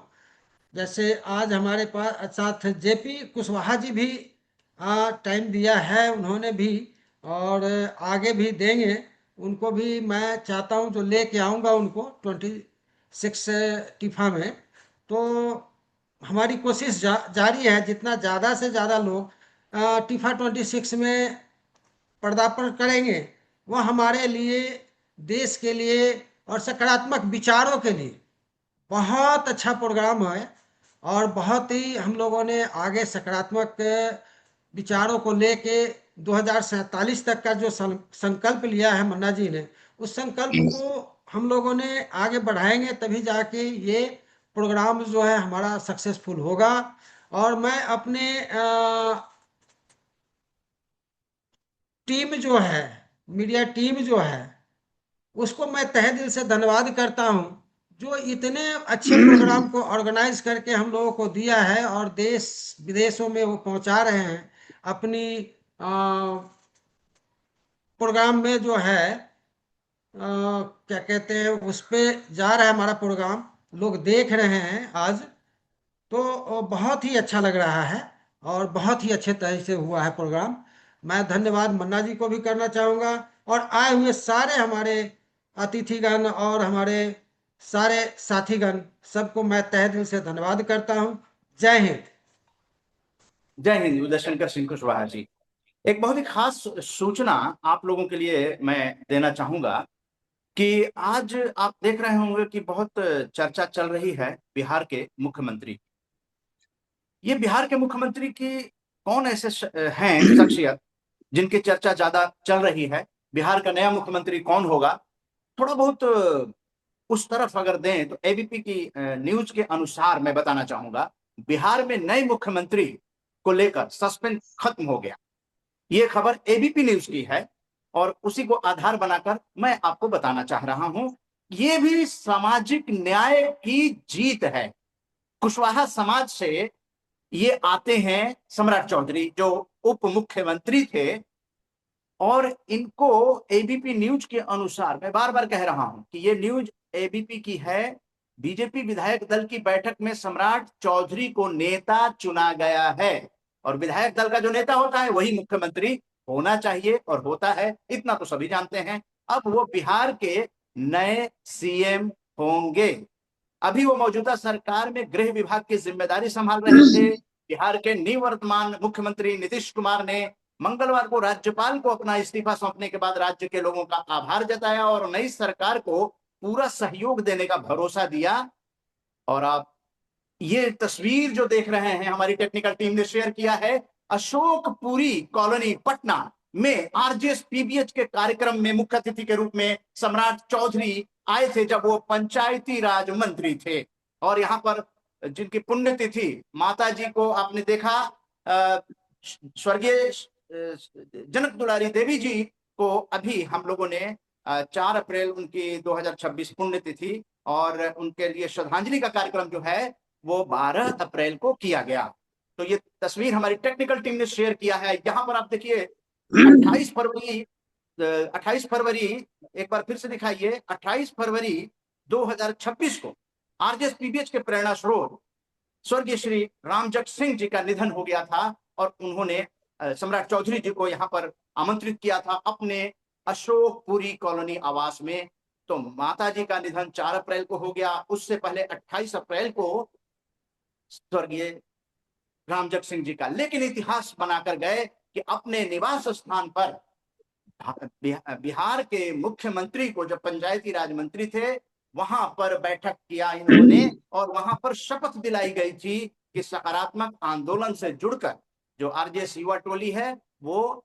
जैसे आज हमारे पास साथ जेपी कुशवाहा जी भी टाइम दिया है उन्होंने भी, और आगे भी देंगे। उनको भी मैं चाहता हूँ जो लेके आऊँगा उनको 26 टीफा में। तो हमारी कोशिश जारी है, जितना ज़्यादा से ज़्यादा लोग टीफा 26 में पदार्पण करेंगे वह हमारे लिए, देश के लिए और सकारात्मक विचारों के लिए बहुत अच्छा प्रोग्राम है। और बहुत ही हम लोगों ने आगे सकारात्मक विचारों को लेके 2047 तक का जो संकल्प लिया है मन्ना जी ने, उस संकल्प को हम लोगों ने आगे बढ़ाएंगे, तभी जाके ये प्रोग्राम जो है हमारा सक्सेसफुल होगा। और मैं अपने टीम जो है, मीडिया टीम जो है, उसको मैं तहे दिल से धन्यवाद करता हूं, जो इतने अच्छे प्रोग्राम को ऑर्गेनाइज करके हम लोगों को दिया है और देश विदेशों में वो पहुंचा रहे हैं अपनी प्रोग्राम में जो है क्या कहते हैं, उस पे जा रहा है हमारा प्रोग्राम, लोग देख रहे हैं आज। तो बहुत ही अच्छा लग रहा है और बहुत ही अच्छे तरह से हुआ है प्रोग्राम। मैं धन्यवाद मन्ना जी को भी करना चाहूँगा, और आए हुए सारे हमारे अतिथिगण और हमारे सारे साथीगण सबको मैं तहे दिल से धन्यवाद करता हूं। जय हिंद। जय हिंद। उदय शंकर सिंह कुशवाहा जी, एक बहुत ही खास सूचना आप लोगों के लिए मैं देना चाहूंगा कि आज आप देख रहे होंगे कि बहुत चर्चा चल रही है बिहार के मुख्यमंत्री। ये बिहार के मुख्यमंत्री की कौन ऐसे हैं शख्सियत जिनकी चर्चा ज्यादा चल रही है, बिहार का नया मुख्यमंत्री कौन होगा? थोड़ा बहुत उस तरफ अगर दें तो एबीपी की न्यूज के अनुसार मैं बताना चाहूंगा, बिहार में नए मुख्यमंत्री को लेकर सस्पेंस खत्म हो गया। ये खबर एबीपी न्यूज की है और उसी को आधार बनाकर मैं आपको बताना चाह रहा हूं। ये भी सामाजिक न्याय की जीत है। कुशवाहा समाज से ये आते हैं सम्राट चौधरी जो उप मुख्यमंत्री थे, और इनको एबीपी न्यूज के अनुसार, मैं बार बार कह रहा हूं कि ये न्यूज एबीपी की है, बीजेपी विधायक दल की बैठक में सम्राट चौधरी को नेता चुना गया है। और विधायक दल का जो नेता होता है वही मुख्यमंत्री होना चाहिए और होता है, इतना तो सभी जानते हैं। अब वो बिहार के नए सीएम होंगे। अभी वो मौजूदा सरकार में गृह विभाग की जिम्मेदारी संभाल रहे थे। बिहार के निवर्तमान मुख्यमंत्री नीतीश कुमार ने मंगलवार को राज्यपाल को अपना इस्तीफा सौंपने के बाद राज्य के लोगों का आभार जताया और नई सरकार को पूरा सहयोग देने का भरोसा दिया। और आप ये तस्वीर जो देख रहे हैं हमारी टेक्निकल टीम ने शेयर किया है, अशोकपुरी कॉलोनी पटना में आरजेएस पीबीएच के कार्यक्रम में मुख्य अतिथि के रूप में सम्राट चौधरी आए थे जब वो पंचायती राज मंत्री थे। और यहाँ पर जिनकी पुण्यतिथि माता जी को आपने देखा, स्वर्गीय जनक दुलारी देवी जी को अभी हम लोगों ने 4 अप्रैल उनकी 2026 पुण्यतिथि और उनके लिए श्रद्धांजलि का कार्यक्रम जो है वो 12 अप्रैल को किया गया। तो ये तस्वीर हमारी टेक्निकल टीम ने शेयर किया है। यहाँ पर आप देखिए 28 फरवरी एक बार फिर से दिखाइए, 28 फरवरी 2026 को आरजेएस पीबीएच के प्रेरणा स्रोत स्वर्गीय श्री रामजग सिंह जी का निधन हो गया था और उन्होंने सम्राट चौधरी जी को यहाँ पर आमंत्रित किया था अपने अशोकपुरी कॉलोनी आवास में। तो माता जी का निधन 4 अप्रैल को हो गया। उससे पहले 28 अप्रैल को स्वर्गीय रामजग सिंह जी का, लेकिन इतिहास बनाकर गए कि अपने निवास स्थान पर बिहार के मुख्यमंत्री को, जब पंचायती राज मंत्री थे, वहां पर बैठक किया इन्होंने और वहां पर शपथ दिलाई गई थी कि सकारात्मक आंदोलन से जुड़कर जो आरजेएस युवा टोली है वो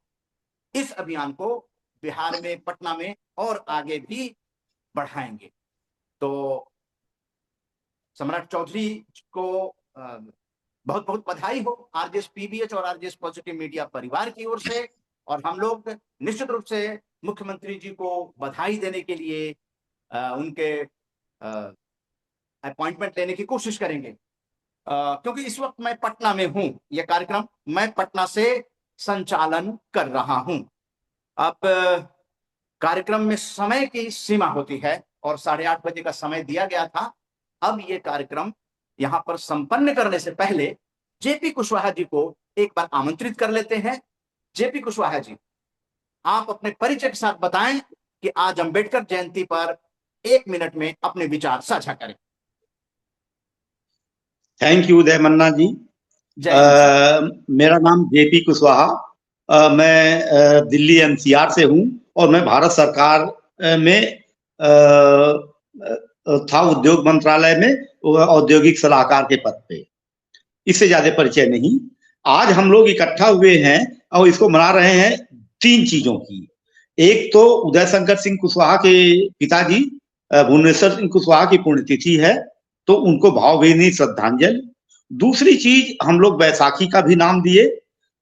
इस अभियान को बिहार में, पटना में और आगे भी बढ़ाएंगे। तो सम्राट चौधरी को बहुत बहुत बधाई हो आरजेएस पीबीएच और आरजेएस पॉजिटिव मीडिया परिवार की ओर से, और हम लोग निश्चित रूप से मुख्यमंत्री जी को बधाई देने के लिए उनके अपॉइंटमेंट लेने की कोशिश करेंगे। क्योंकि इस वक्त मैं पटना में हूं, यह कार्यक्रम मैं पटना से संचालन कर रहा हूं। अब कार्यक्रम में समय की सीमा होती है और 8:30 बजे का समय दिया गया था। अब ये कार्यक्रम यहां पर संपन्न करने से पहले जेपी कुशवाहा जी को एक बार आमंत्रित कर लेते हैं। जेपी कुशवाहा जी, आप अपने परिचय के साथ बताएं कि आज अंबेडकर जयंती पर 1 मिनट में अपने विचार साझा करें। थैंक यू उदय मन्ना जी। मेरा नाम जेपी कुशवाहा, मैं दिल्ली एनसीआर से हूं और मैं भारत सरकार में था, उद्योग मंत्रालय में औद्योगिक सलाहकार के पद पे। इससे ज्यादा परिचय नहीं। आज हम लोग इकट्ठा हुए हैं और इसको मना रहे हैं 3 चीजों की। एक तो उदय शंकर सिंह कुशवाहा के पिताजी भुवनेश्वर सिंह कुशवाहा की पुण्यतिथि है, तो उनको भावभीनी श्रद्धांजलि। दूसरी चीज, हम लोग बैसाखी का भी नाम दिए,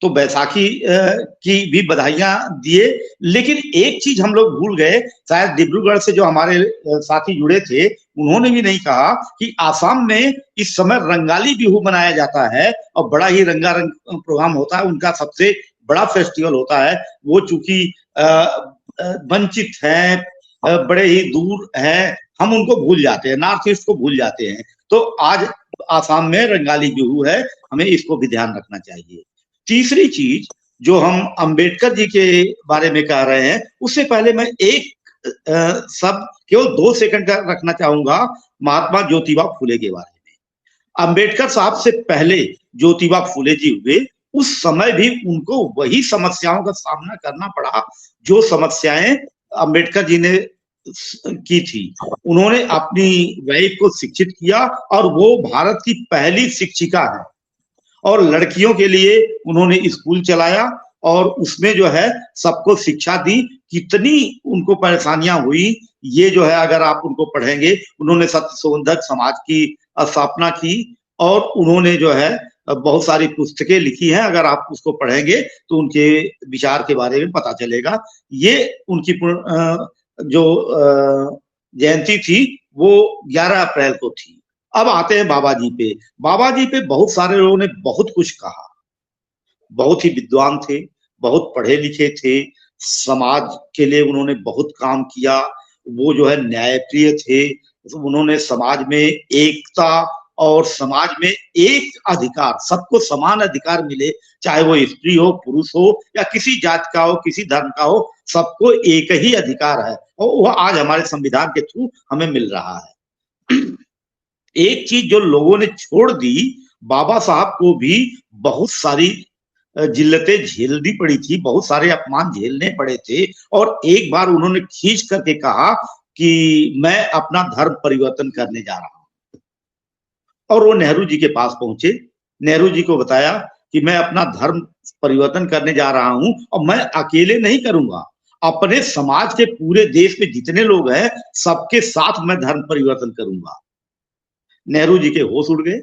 तो बैसाखी की भी बधाइयां दिए। लेकिन एक चीज हम लोग भूल गए, शायद डिब्रूगढ़ से जो हमारे साथी जुड़े थे उन्होंने भी नहीं कहा कि आसाम में इस समय रंगाली बिहू मनाया जाता है और बड़ा ही रंगारंग प्रोग्राम होता है। उनका सबसे बड़ा फेस्टिवल होता है। वो चूंकि वंचित है, बड़े ही दूर है, हम उनको भूल जाते हैं, नॉर्थ ईस्ट को भूल जाते हैं। तो आज आसाम में रंगाली बिहू है, हमें इसको भी ध्यान रखना चाहिए। तीसरी चीज जो हम अंबेडकर जी के बारे में कह रहे हैं, उससे पहले मैं एक सब केवल 2 सेकंड का रखना चाहूंगा महात्मा ज्योतिबा फुले के बारे में। अंबेडकर साहब से पहले ज्योतिबा फुले जी हुए, उस समय भी उनको वही समस्याओं का सामना करना पड़ा जो समस्याएं अंबेडकर जी ने की थी। उन्होंने अपनी वाइफ को शिक्षित किया और वो भारत की पहली शिक्षिका है, और लड़कियों के लिए उन्होंने स्कूल चलाया और उसमें जो है सबको शिक्षा दी। कितनी उनको परेशानियां हुई ये जो है अगर आप उनको पढ़ेंगे, उन्होंने सत्य शोधक समाज की स्थापना की और उन्होंने जो है बहुत सारी पुस्तकें लिखी हैं। अगर आप उसको पढ़ेंगे तो उनके विचार के बारे में पता चलेगा। ये उनकी जो जयंती थी वो 11 अप्रैल को थी। अब आते हैं बाबा जी पे। बाबा जी पे बहुत सारे लोगों ने बहुत कुछ कहा। बहुत ही विद्वान थे, बहुत पढ़े लिखे थे, समाज के लिए उन्होंने बहुत काम किया। वो जो है न्यायप्रिय थे, उन्होंने समाज में एकता और समाज में एक अधिकार, सबको समान अधिकार मिले, चाहे वो स्त्री हो, पुरुष हो या किसी जात का हो, किसी धर्म का हो, सबको एक ही अधिकार है और वह आज हमारे संविधान के थ्रू हमें मिल रहा है। एक चीज जो लोगों ने छोड़ दी, बाबा साहब को भी बहुत सारी जिल्लतें झेलनी पड़ी थी, बहुत सारे अपमान झेलने पड़े थे और एक बार उन्होंने खींच करके कहा कि मैं अपना धर्म परिवर्तन करने जा रहा हूं। और वो नेहरू जी के पास पहुंचे, नेहरू जी को बताया कि मैं अपना धर्म परिवर्तन करने जा रहा हूं और मैं अकेले नहीं करूंगा, अपने समाज के पूरे देश में जितने लोग हैं सबके साथ मैं धर्म परिवर्तन करूंगा। नेहरू जी के होश उड़ गए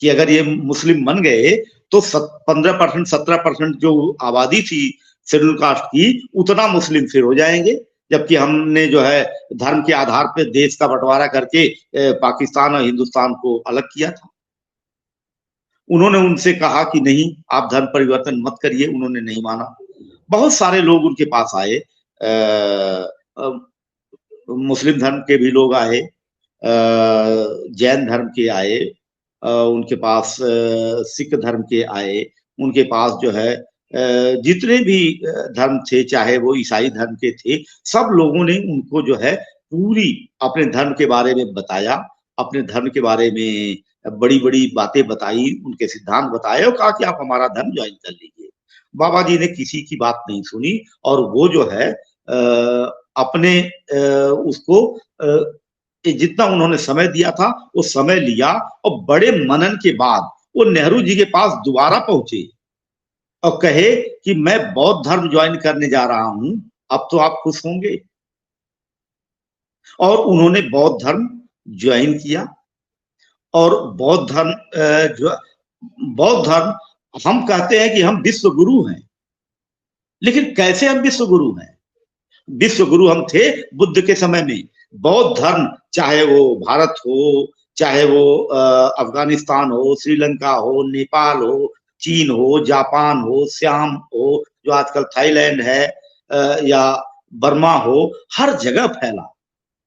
कि अगर ये मुस्लिम बन गए तो 15% 17% जो आबादी थी शेड्यूल कास्ट की, उतना मुस्लिम फिर हो जाएंगे, जबकि हमने जो है धर्म के आधार पर देश का बंटवारा करके पाकिस्तान और हिंदुस्तान को अलग किया था। उन्होंने उनसे कहा कि नहीं, आप धर्म परिवर्तन मत करिए। उन्होंने नहीं माना। बहुत सारे लोग उनके पास आए, मुस्लिम धर्म के भी लोग आए, जैन धर्म के आए, उनके पास सिख धर्म के आए, उनके पास जो है जितने भी धर्म थे, चाहे वो ईसाई धर्म के थे, सब लोगों ने उनको जो है पूरी अपने धर्म के बारे में बताया, अपने धर्म के बारे में बड़ी बड़ी बातें बताई, उनके सिद्धांत बताए और कहा कि आप हमारा धर्म ज्वाइन कर लीजिए। बाबा जी ने किसी की बात नहीं सुनी और वो जो है अपने उसको जितना उन्होंने समय दिया था वो समय लिया और बड़े मनन के बाद वो नेहरू जी के पास दोबारा पहुंचे और कहे कि मैं बौद्ध धर्म ज्वाइन करने जा रहा हूं, अब तो आप खुश होंगे। और उन्होंने बौद्ध धर्म ज्वाइन किया और बौद्ध धर्म हम कहते हैं कि हम विश्व गुरु हैं, लेकिन कैसे हम विश्व गुरु हैं? विश्व गुरु हम थे बुद्ध के समय में। बौद्ध धर्म चाहे वो भारत हो, चाहे वो अफगानिस्तान हो, श्रीलंका हो, नेपाल हो, चीन हो, जापान हो, श्याम हो, जो आजकल थाईलैंड है या बर्मा हो, हर जगह फैला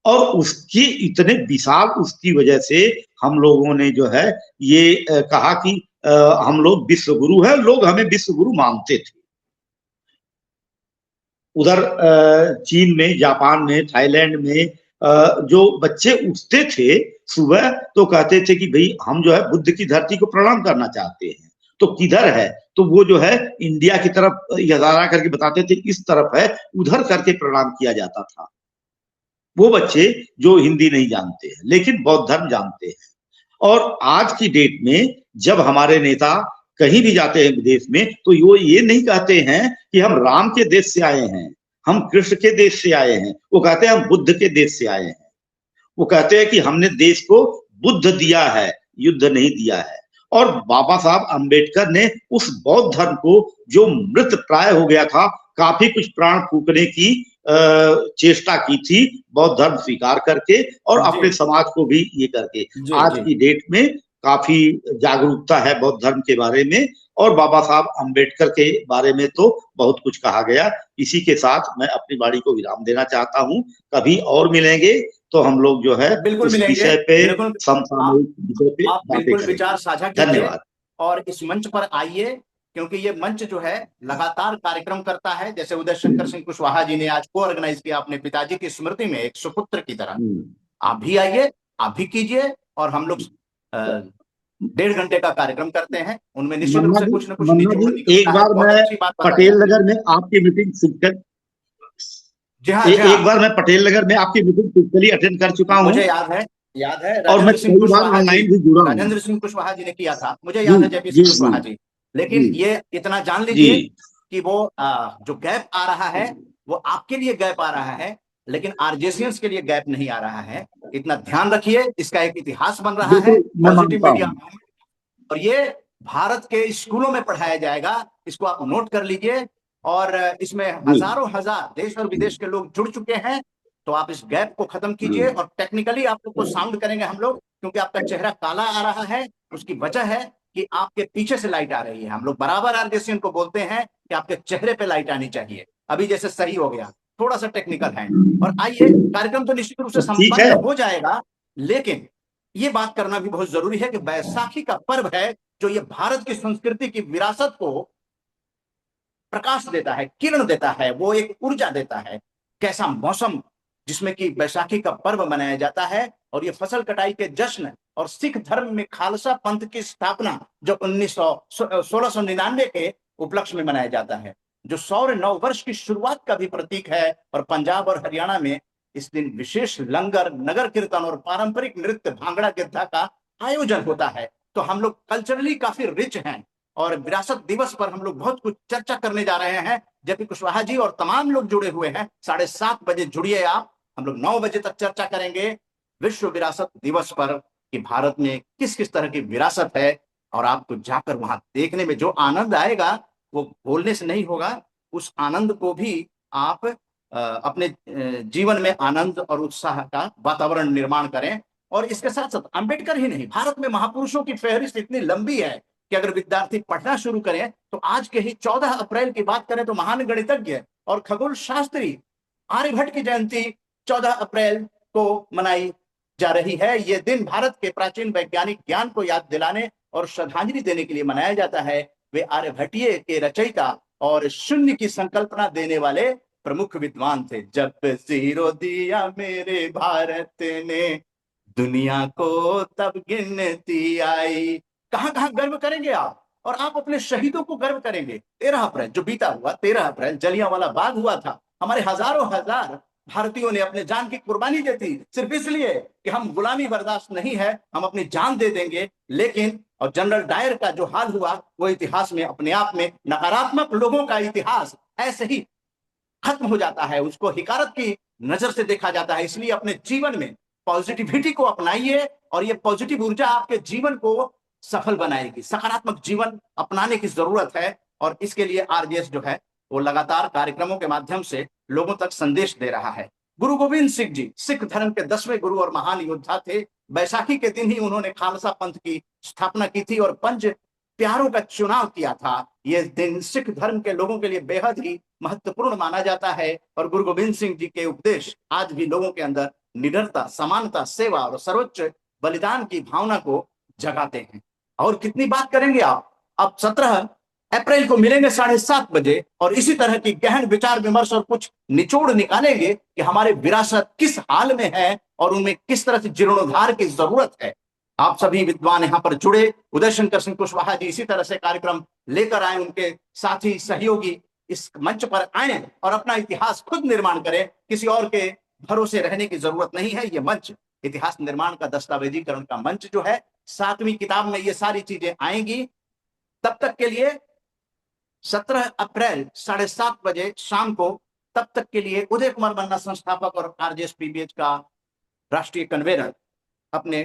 और उसकी इतने विशाल उसकी वजह से हम लोगों ने जो है ये कहा कि हम लोग विश्व गुरु हैं, लोग हमें विश्व गुरु मानते थे। उधर चीन में, जापान में, थाईलैंड में जो बच्चे उठते थे सुबह तो कहते थे कि भाई हम जो है बुद्ध की धरती को प्रणाम करना चाहते हैं, तो किधर है? तो वो जो है इंडिया की तरफ इशारा करके बताते थे, इस तरफ है, उधर करके प्रणाम किया जाता था। वो बच्चे जो हिंदी नहीं जानते हैं लेकिन बौद्ध धर्म जानते हैं। और आज की डेट में जब हमारे नेता कहीं भी जाते हैं विदेश में तो वो ये नहीं कहते हैं कि हम राम के देश से आए हैं, हम कृष्ण के देश से आए हैं, वो कहते हैं हम बुद्ध के देश से आए हैं। वो कहते हैं कि हमने देश को बुद्ध दिया है, युद्ध नहीं दिया है। और बाबा साहब अंबेडकर ने उस बौद्ध धर्म को जो मृत प्राय हो गया था, काफी कुछ प्राण फूकने की चेष्टा की थी बौद्ध धर्म स्वीकार करके और अपने समाज को भी ये करके। आज की डेट में काफी जागरूकता है बौद्ध धर्म के बारे में और बाबा साहब अंबेडकर के बारे में तो बहुत कुछ कहा गया। इसी के साथ मैं अपनी वाणी को विराम देना चाहता हूं। कभी और मिलेंगे तो हम लोग जो है बिल्कुल उस मिलेंगे, विषय पे बिल्कुल समसामयिक विषय पे आप बातें बिल्कुल करेंगे। विचार साझा कीजिए धन्यवाद। और इस मंच पर आइए क्योंकि ये मंच जो है लगातार कार्यक्रम करता है। जैसे उदय शंकर सिंह कुशवाहा जी ने आज को ऑर्गेनाइज किया अपने पिताजी की स्मृति में एक सुपुत्र की तरह। आप भी आइए, आप भी कीजिए, और हम लोग 1.5 घंटे का कार्यक्रम करते हैं, उनमें निश्चित रूप से कुछ न कुछ मन्ना निचोड़ जी, निकलता एक है। बार बहुत मैं अच्छी बात बताई पटेल आपने। नगर में आपकी मीटिंग फिजिकल जी हाँ, एक बार मैं पटेल नगर में आपकी मीटिंग फिजिकली अटेंड कर चुका हूँ, मुझे याद है और मैं राजेंद्र सिंह कई बार कुशवाहा जी, ऑनलाइन भी जुड़ा हूँ। राजेंद्र सिंह कुशवाहा जी ने किया था, मुझे जी याद है जेपी जी सिंह कुशवाहा जी जी। लेकिन जी ये इतना जान जी लीजिए कि वो जो गैप आ रहा है वो आपके लिए गैप आ रहा है, लेकिन आरजेसियंस के लिए गैप नहीं आ रहा है। इतना ध्यान रखिए, इसका एक इतिहास बन रहा है बिल्कुल मैं पॉजिटिव मानता मीडिया हूँ। में, और ये भारत के स्कूलों में पढ़ाया जाएगा। इसको आप नोट कर लीजिए। और इसमें जी हजारों हजार देश और विदेश के लोग जुड़ चुके हैं। तो आप इस गैप को खत्म कीजिए, और टेक्निकली आप लोग को साउंड करेंगे हम लोग, क्योंकि आपका चेहरा काला आ रहा है। उसकी वजह है कि आपके पीछे से लाइट आ रही है। हम लोग बराबर आरजेसियन को बोलते हैं कि आपके चेहरे पे लाइट आनी चाहिए। अभी जैसे सही हो गया, थोड़ा सा टेक्निकल है। और आइए, कार्यक्रम तो निश्चित रूप से तो ठीक है। संपन्न हो जाएगा, लेकिन ये बात करना भी बहुत जरूरी है कि बैसाखी का पर्व है जो ये भारत की संस्कृति की विरासत को प्रकाश देता है, किरण देता है, वो एक ऊर्जा देता है। कैसा मौसम जिसमें कि बैसाखी का पर्व मनाया जाता है, और ये फसल कटाई के जश्न और सिख धर्म में खालसा पंथ की स्थापना जो 1699 के उपलक्ष्य में मनाया जाता है, जो सौर नव वर्ष की शुरुआत का भी प्रतीक है। और पंजाब और हरियाणा में इस दिन विशेष लंगर, नगर कीर्तन और पारंपरिक नृत्य भांगड़ा गिद्धा का आयोजन होता है। तो हम लोग कल्चरली काफी रिच हैं, और विरासत दिवस पर हम लोग बहुत कुछ चर्चा करने जा रहे हैं। जेपी कुशवाहा जी और तमाम लोग जुड़े हुए हैं। 7:30 बजे जुड़िए आप। हम लोग 9 बजे तक चर्चा करेंगे विश्व विरासत दिवस पर कि भारत में किस किस तरह की विरासत है। और आपको जाकर वहां देखने में जो आनंद आएगा वो बोलने से नहीं होगा। उस आनंद को भी आप अपने जीवन में आनंद और उत्साह का वातावरण निर्माण करें। और इसके साथ साथ अंबेडकर ही नहीं, भारत में महापुरुषों की फहरिस्त इतनी लंबी है कि अगर विद्यार्थी पढ़ना शुरू करें तो आज के ही 14 अप्रैल की बात करें तो महान गणितज्ञ और खगोल शास्त्री आर्यभट्ट की जयंती 14 अप्रैल को मनाई जा रही है। यह दिन भारत के प्राचीन वैज्ञानिक ज्ञान को याद दिलाने और श्रद्धांजलि देने के लिए मनाया जाता है। वे आर्यभट्टीय के रचयिता और शून्य की संकल्पना देने वाले प्रमुख विद्वान थे। जब जीरो दिया मेरे भारत ने, दुनिया को तब गिनती आई। कहां कहां गर्व करेंगे आप, और आप अपने शहीदों को गर्व करेंगे। 13 अप्रैल जो बीता हुआ, 13 अप्रैल जलियांवाला बाग हुआ था। हमारे हजारों हजार भारतीयों ने अपने जान की कुर्बानी दी थी, सिर्फ इसलिए कि हम गुलामी बर्दाश्त नहीं है, हम अपनी जान दे देंगे। लेकिन और जनरल डायर का जो हाल हुआ वो इतिहास में अपने आप में नकारात्मक लोगों का इतिहास ऐसे ही खत्म हो जाता है, उसको हिकारत की नजर से देखा जाता है। इसलिए अपने जीवन में पॉजिटिविटी को अपनाइए, और ये पॉजिटिव ऊर्जा आपके जीवन को सफल बनाएगी। सकारात्मक जीवन अपनाने की जरूरत है, और इसके लिए आरजेएस जो है वो लगातार कार्यक्रमों के माध्यम से लोगों तक संदेश दे रहा है। गुरु गोविंद सिंह जी सिख धर्म के 10वें गुरु और महान योद्धा थे। बैसाखी के दिन ही उन्होंने खालसा पंथ की स्थापना की थी और 5 प्यारों का चुनाव किया था। यह दिन सिख धर्म के लोगों के लिए बेहद ही महत्वपूर्ण माना जाता है, और गुरु गोविंद सिंह जी के उपदेश आज भी लोगों के अंदर निडरता, समानता, सेवा और सर्वोच्च बलिदान की भावना को जगाते हैं। और कितनी बात करेंगे आप। अब 17 अप्रैल को मिलेंगे 7:30 बजे, और इसी तरह की गहन विचार विमर्श और कुछ निचोड़ निकालेंगे कि हमारे विरासत किस हाल में है और उनमें किस तरह से जीर्णोद्धार की जरूरत है। आप सभी विद्वान यहाँ पर जुड़े। उदय शंकर सिंह कुशवाहा जी इसी तरह से कार्यक्रम लेकर आए, उनके साथी सहयोगी इस मंच पर आए और अपना इतिहास खुद निर्माण करें। किसी और के भरोसे रहने की जरूरत नहीं है। ये मंच इतिहास निर्माण का, दस्तावेजीकरण का मंच जो है, 7वीं किताब में ये सारी चीजें आएंगी। तब तक के लिए 17 अप्रैल 7:30 बजे शाम को, तब तक के लिए उदय कुमार मन्ना, संस्थापक और आरजेएस पीबीएच का राष्ट्रीय कन्वेनर, अपने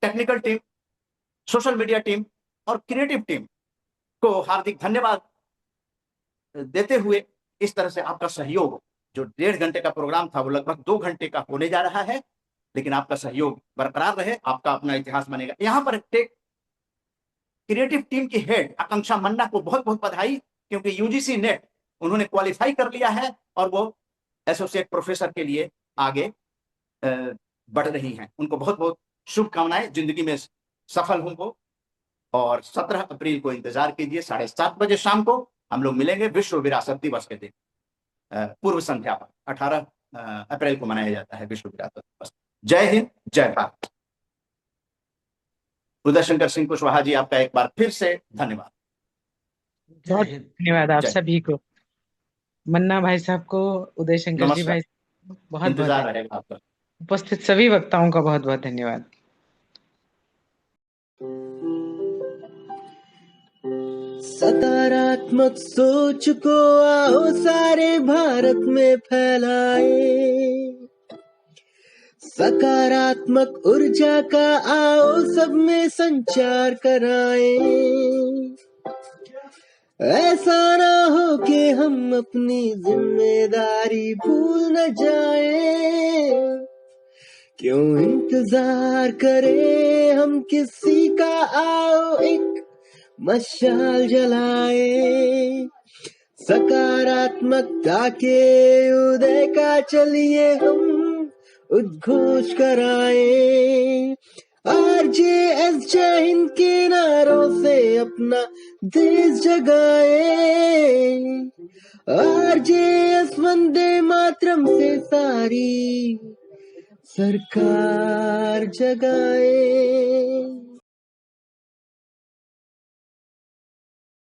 technical team, social media team और क्रिएटिव टीम को हार्दिक धन्यवाद देते हुए, इस तरह से आपका सहयोग, जो 1.5 घंटे का प्रोग्राम था वो लगभग 2 घंटे का होने जा रहा है, लेकिन आपका सहयोग बरकरार रहे, आपका अपना इतिहास बनेगा। यहां पर क्रिएटिव टीम की हेड आकांक्षा मन्ना को बहुत बहुत बधाई, क्योंकि यूजीसी नेट उन्होंने क्वालिफाई कर लिया है और वो एसोसिएट प्रोफेसर के लिए आगे बढ़ रही हैं। उनको बहुत बहुत शुभकामनाएं, जिंदगी में सफल हों वो। और 17 अप्रैल को इंतजार कीजिए, 7:30 बजे शाम को हम लोग मिलेंगे विश्व विरासत दिवस के दिन। पूर्व संध्या पर 18 अप्रैल को मनाया जाता है विश्व विरासत दिवस। जय हिंद, जय भारत। उदय शंकर सिंह कुशवाहा जी, आपका एक बार फिर से धन्यवाद। बहुत धन्यवाद आप सभी को, मन्ना भाई साहब को, उदय शंकर जी भाई, बहुत इंतजार रहेगा आपका। उपस्थित सभी वक्ताओं का बहुत बहुत धन्यवाद। सकारात्मक सोच को आओ सारे भारत में फैलाए, सकारात्मक ऊर्जा का आओ सब में संचार कराए। ऐसा ना हो कि हम अपनी जिम्मेदारी भूल न जाए, क्यों इंतजार करें हम किसी का, आओ एक मशाल जलाए। सकारात्मकता के उदय का चलिए हम उद्घोष कराए। RJS जय हिंद के नारों से अपना देश जगाए, RJS वंदे मातरम से सारी सरकार जगाए।